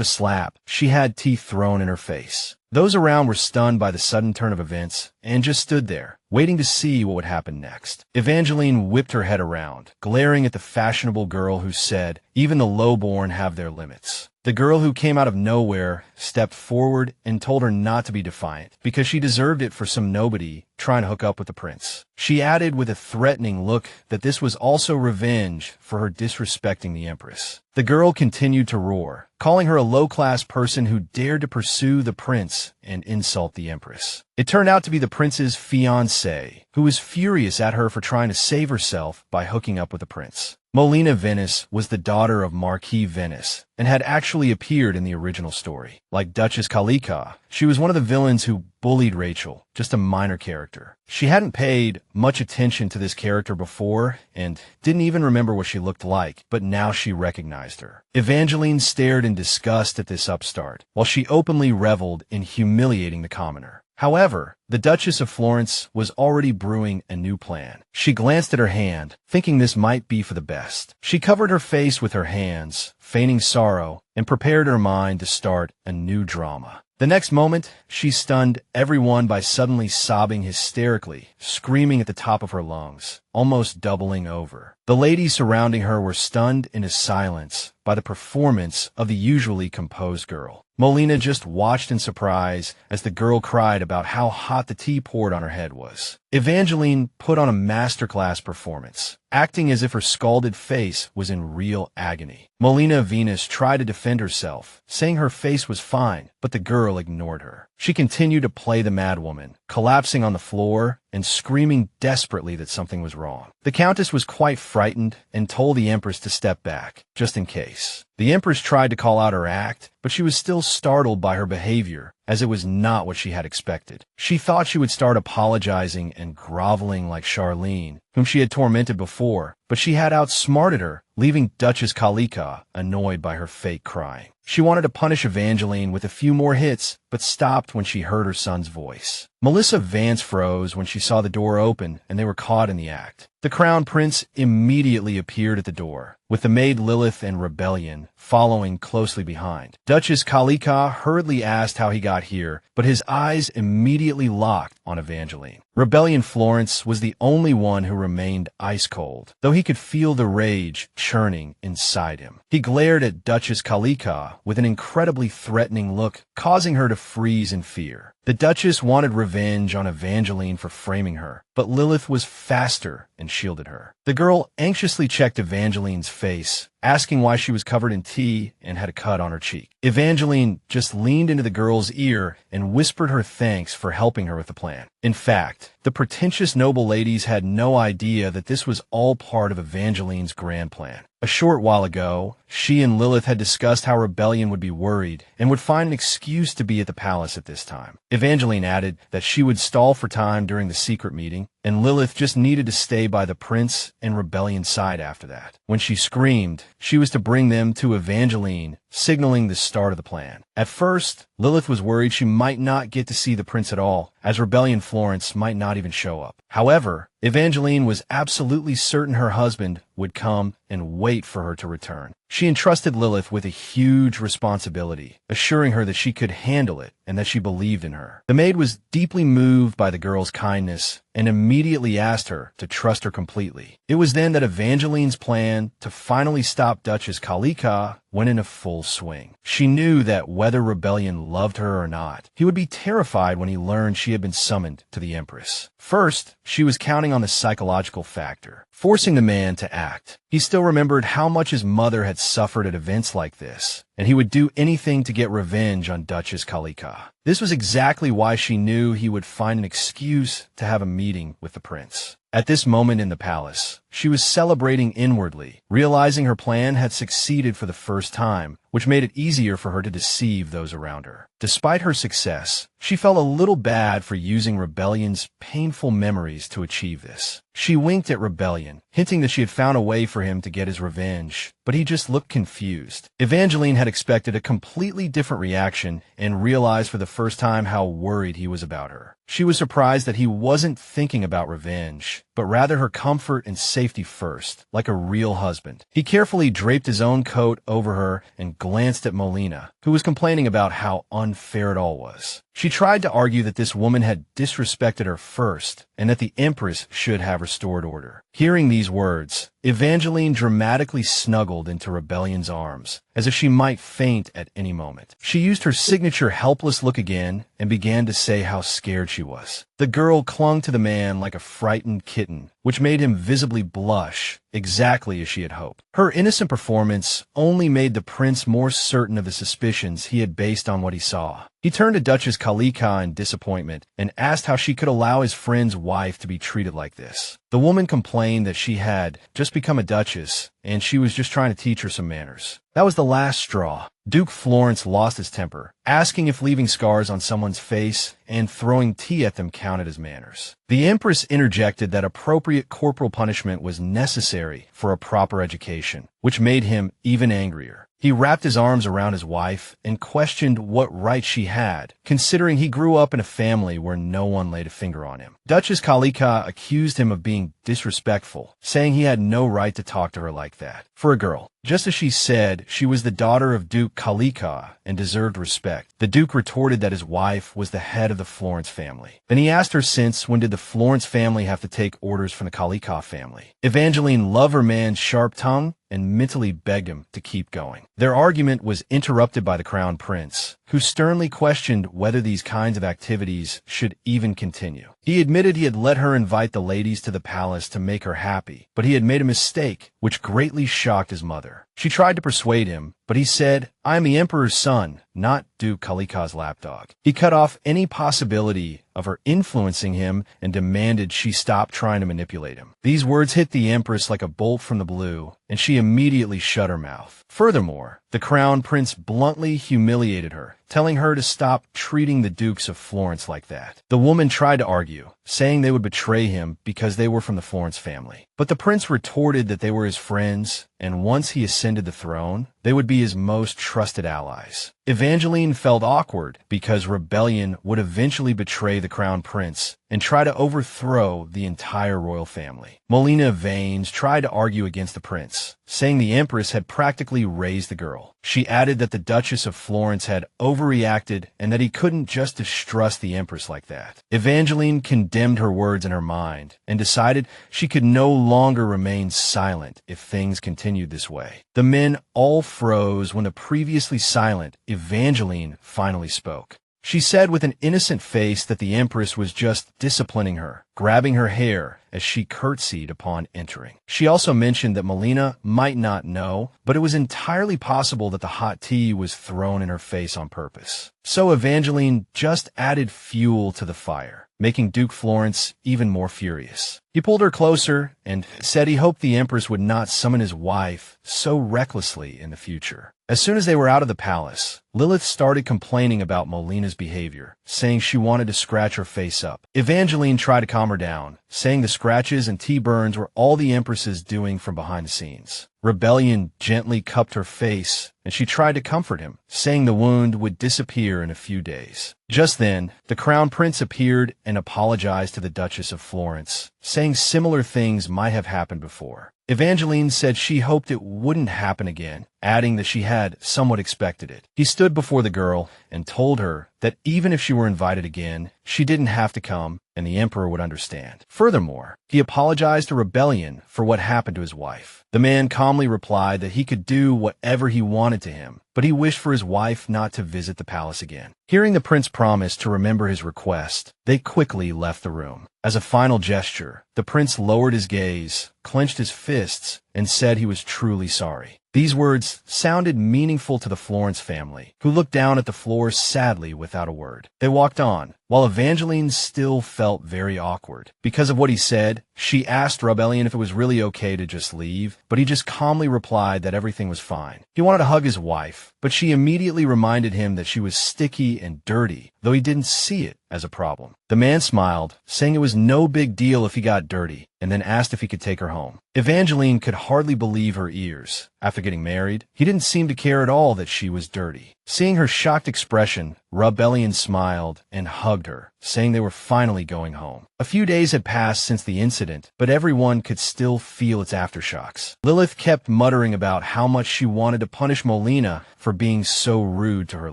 [SPEAKER 1] a slap, she had teeth thrown in her face. Those around were stunned by the sudden turn of events and just stood there, waiting to see what would happen next. Evangeline whipped her head around, glaring at the fashionable girl who said, even the lowborn have their limits. The girl who came out of nowhere stepped forward and told her not to be defiant, because she deserved it for some nobody trying to hook up with the prince. She added with a threatening look that this was also revenge for her disrespecting the empress. The girl continued to roar, calling her a low-class person who dared to pursue the prince and insult the empress. It turned out to be the prince's fiancé, who was furious at her for trying to save herself by hooking up with the prince. Molina Venice was the daughter of Marquis Venice and had actually appeared in the original story. Like Duchess Kalika, she was one of the villains who bullied Rachel, just a minor character. She hadn't paid much attention to this character before and didn't even remember what she looked like, but now she recognized her. Evangeline stared in disgust at this upstart, while she openly reveled in humiliating the commoner. However, the Duchess of Florence was already brewing a new plan. She glanced at her hand, thinking this might be for the best. She covered her face with her hands, feigning sorrow, and prepared her mind to start a new drama. The next moment, she stunned everyone by suddenly sobbing hysterically, screaming at the top of her lungs, almost doubling over. The ladies surrounding her were stunned into silence by the performance of the usually composed girl. Molina just watched in surprise as the girl cried about how hot the tea poured on her head was. Evangeline put on a masterclass performance, acting as if her scalded face was in real agony. Molina Venus tried to defend herself, saying her face was fine, but the girl ignored her. She continued to play the madwoman, collapsing on the floor and screaming desperately that something was wrong. The Countess was quite frightened and told the Empress to step back, just in case. The Empress tried to call out her act, but she was still startled by her behavior, as it was not what she had expected. She thought she would start apologizing and groveling like Charlene, whom she had tormented before, but she had outsmarted her, leaving Duchess Kalika annoyed by her fake crying. She wanted to punish Evangeline with a few more hits, but stopped when she heard her son's voice. Melissa Vance froze when she saw the door open and they were caught in the act. The Crown Prince immediately appeared at the door, with the maid Lilith and Rebellion following closely behind. Duchess Kalika hurriedly asked how he got here, but his eyes immediately locked on Evangeline. Rebellion Florence was the only one who remained ice-cold, though he could feel the rage churning inside him. He glared at Duchess Kalika with an incredibly threatening look, causing her to freeze in fear. The Duchess wanted revenge on Evangeline for framing her, but Lilith was faster and shielded her. The girl anxiously checked Evangeline's face, asking why she was covered in tea and had a cut on her cheek. Evangeline just leaned into the girl's ear and whispered her thanks for helping her with the plan. In fact, the pretentious noble ladies had no idea that this was all part of Evangeline's grand plan. A short while ago, she and Lilith had discussed how Rebellion would be worried and would find an excuse to be at the palace at this time. Evangeline added that she would stall for time during the secret meeting, and Lilith just needed to stay by the prince and Rebellion's side after that. When she screamed, she was to bring them to Evangeline, signaling the start of the plan. At first, Lilith was worried she might not get to see the prince at all, as Rebellion Florence might not even show up. However, Evangeline was absolutely certain her husband would come and wait for her to return. She entrusted Lilith with a huge responsibility, assuring her that she could handle it and that she believed in her. The maid was deeply moved by the girl's kindness and immediately asked her to trust her completely. It was then that Evangeline's plan to finally stop Duchess Kalika went into full swing. She knew that whether Rebellion loved her or not, he would be terrified when he learned she had been summoned to the Empress. First, she was counting on the psychological factor, forcing the man to act. He still remembered how much his mother had suffered at events like this, and he would do anything to get revenge on Duchess Kalika. This was exactly why she knew he would find an excuse to have a meeting with the prince. At this moment in the palace, she was celebrating inwardly, realizing her plan had succeeded for the first time, which made it easier for her to deceive those around her. Despite her success, she felt a little bad for using Rebellion's painful memories to achieve this. She winked at Rebellion, hinting that she had found a way for him to get his revenge, but he just looked confused. Evangeline had expected a completely different reaction and realized for the first time how worried he was about her. She was surprised that he wasn't thinking about revenge, but rather her comfort and safety first, like a real husband. He carefully draped his own coat over her and glanced at Molina, who was complaining about how unfair it all was. She tried to argue that this woman had disrespected her first, and that the Empress should have restored order. Hearing these words, Evangeline dramatically snuggled into Rebellion's arms, as if she might faint at any moment. She used her signature helpless look again and began to say how scared she was. The girl clung to the man like a frightened kitten, which made him visibly blush, exactly as she had hoped. Her innocent performance only made the prince more certain of the suspicions he had based on what he saw. He turned to Duchess Kalika in disappointment and asked how she could allow his friend's wife to be treated like this. The woman complained that she had just become a duchess and she was just trying to teach her some manners. That was the last straw. Duke Florence lost his temper, asking if leaving scars on someone's face and throwing tea at them counted as manners. The Empress interjected that appropriate corporal punishment was necessary for a proper education, which made him even angrier. He wrapped his arms around his wife and questioned what right she had, considering he grew up in a family where no one laid a finger on him. Duchess Kalika accused him of being disrespectful, saying he had no right to talk to her like that. For a girl, just as she said, she was the daughter of Duke Kalika and deserved respect. The Duke retorted that his wife was the head of the Florence family. Then he asked her since when did the Florence family have to take orders from the Kalika family. Evangeline loved her man's sharp tongue and mentally begged him to keep going. Their argument was interrupted by the crown prince, who sternly questioned whether these kinds of activities should even continue. He admitted he had let her invite the ladies to the palace to make her happy, but he had made a mistake, which greatly shocked his mother. She tried to persuade him, but he said, "I am the emperor's son, not Duke Kalika's lapdog." He cut off any possibility of her influencing him and demanded she stop trying to manipulate him. These words hit the Empress like a bolt from the blue, and she immediately shut her mouth. Furthermore, the crown prince bluntly humiliated her, telling her to stop treating the dukes of Florence like that. The woman tried to argue, saying they would betray him because they were from the Florence family. But the prince retorted that they were his friends, and once he ascended the throne, they would be his most trusted allies. Evangeline felt awkward because Rebellion would eventually betray the crown prince and try to overthrow the entire royal family. Molina Vanes tried to argue against the prince, saying the Empress had practically raised the girl. She added that the Duchess of Florence had overreacted and that he couldn't just distrust the Empress like that. Evangeline condemned her words in her mind and decided she could no longer remain silent if things continued this way. The men all froze when the previously silent Evangeline finally spoke. She said with an innocent face that the Empress was just disciplining her, grabbing her hair as she curtsied upon entering. She also mentioned that Molina might not know, but it was entirely possible that the hot tea was thrown in her face on purpose. So Evangeline just added fuel to the fire, making Duke Florence even more furious. He pulled her closer and said he hoped the Empress would not summon his wife so recklessly in the future. As soon as they were out of the palace, Lilith started complaining about Molina's behavior, saying she wanted to scratch her face up. Evangeline tried to calm her down, saying the scratches and tea burns were all the Empress's doing from behind the scenes. Rebellion gently cupped her face, and she tried to comfort him, saying the wound would disappear in a few days. Just then, the crown prince appeared and apologized to the Duchess of Florence, saying similar things might have happened before. Evangeline said she hoped it wouldn't happen again, adding that she had somewhat expected it. He stood before the girl and told her that even if she were invited again, she didn't have to come, and the emperor would understand. Furthermore, he apologized to Rebellion for what happened to his wife. The man calmly replied that he could do whatever he wanted to him, but he wished for his wife not to visit the palace again. Hearing the prince promise to remember his request, they quickly left the room. As a final gesture, the prince lowered his gaze, clenched his fists, and said he was truly sorry. These words sounded meaningful to the Florence family, who looked down at the floor sadly without a word. They walked on, while Evangeline still felt very awkward. Because of what he said, she asked Rebellion if it was really okay to just leave, but he just calmly replied that everything was fine. He wanted to hug his wife, but she immediately reminded him that she was sticky and dirty, though he didn't see it as a problem. The man smiled, saying it was no big deal if he got dirty, and then asked if he could take her home. Evangeline could hardly believe her ears. After getting married, he didn't seem to care at all that she was dirty. Seeing her shocked expression, Rebellion smiled and hugged her, saying they were finally going home. A few days had passed since the incident, but everyone could still feel its aftershocks. Lilith kept muttering about how much she wanted to punish Molina for being so rude to her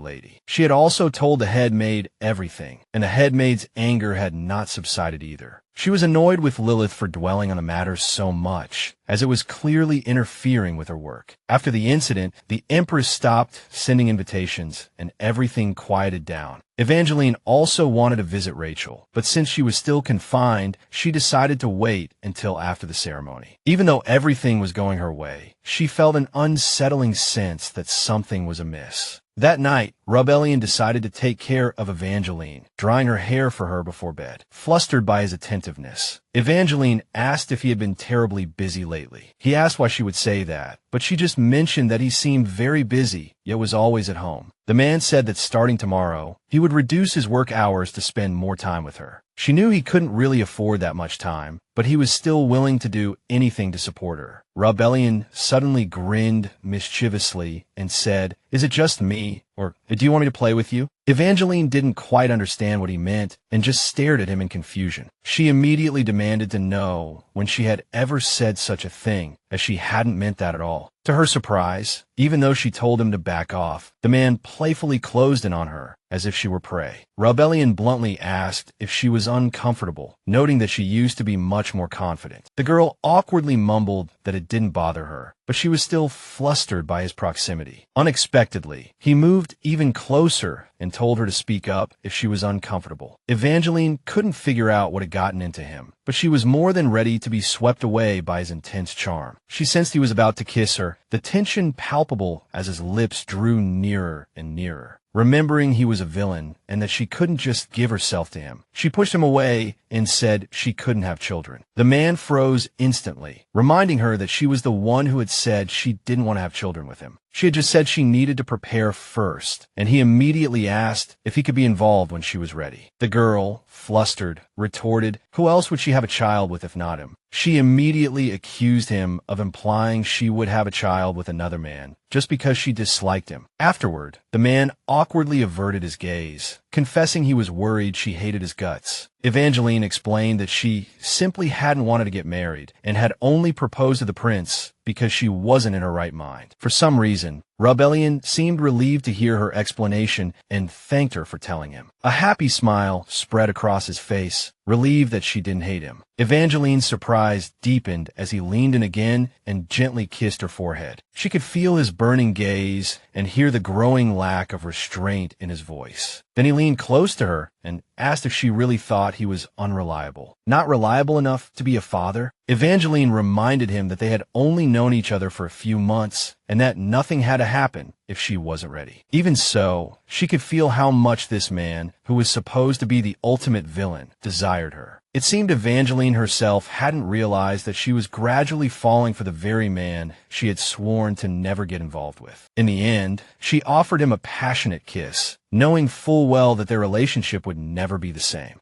[SPEAKER 1] lady. She had also told the head maid everything, and the head maid's anger had not subsided either. She was annoyed with Lilith for dwelling on the matter so much, as it was clearly interfering with her work. After the incident, the Empress stopped sending invitations, and everything quieted down. Evangeline also wanted to visit Rachel, but since she was still confined, she decided to wait until after the ceremony. Even though everything was going her way, she felt an unsettling sense that something was amiss. That night, Rebellion decided to take care of Evangeline, drying her hair for her before bed. Flustered by his attentiveness, Evangeline asked if he had been terribly busy lately. He asked why she would say that, but she just mentioned that he seemed very busy, yet was always at home. The man said that starting tomorrow, he would reduce his work hours to spend more time with her. She knew he couldn't really afford that much time, but he was still willing to do anything to support her. Rebellion suddenly grinned mischievously and said, "Is it just me? Or do you want me to play with you?" Evangeline didn't quite understand what he meant and just stared at him in confusion. She immediately demanded to know when she had ever said such a thing, as she hadn't meant that at all. To her surprise, even though she told him to back off, the man playfully closed in on her, as if she were prey. Rebellion bluntly asked if she was uncomfortable, noting that she used to be much more confident. The girl awkwardly mumbled that it didn't bother her, but she was still flustered by his proximity. Unexpectedly, he moved even closer and told her to speak up if she was uncomfortable. Evangeline couldn't figure out what had gotten into him, but she was more than ready to be swept away by his intense charm. She sensed he was about to kiss her, the tension palpable as his lips drew nearer and nearer. Remembering he was a villain and that she couldn't just give herself to him, she pushed him away and said she couldn't have children. The man froze instantly, reminding her that she was the one who had said she didn't want to have children with him. She had just said she needed to prepare first, and he immediately asked if he could be involved when she was ready. The girl, flustered, retorted, who else would she have a child with if not him? She immediately accused him of implying she would have a child with another man, just because she disliked him. Afterward, the man awkwardly averted his gaze, confessing he was worried she hated his guts. Evangeline explained that she simply hadn't wanted to get married and had only proposed to the prince because she wasn't in her right mind. For some reason, Rebellion seemed relieved to hear her explanation and thanked her for telling him. A happy smile spread across his face, relieved that she didn't hate him. Evangeline's surprise deepened as he leaned in again and gently kissed her forehead. She could feel his burning gaze and hear the growing lack of restraint in his voice. Then he leaned close to her and asked if she really thought he was unreliable. Not reliable enough to be a father? Evangeline reminded him that they had only known each other for a few months and that nothing had to happen if she wasn't ready. Even so, she could feel how much this man, who was supposed to be the ultimate villain, desired her. It seemed Evangeline herself hadn't realized that she was gradually falling for the very man she had sworn to never get involved with. In the end, she offered him a passionate kiss, knowing full well that their relationship would never be the same.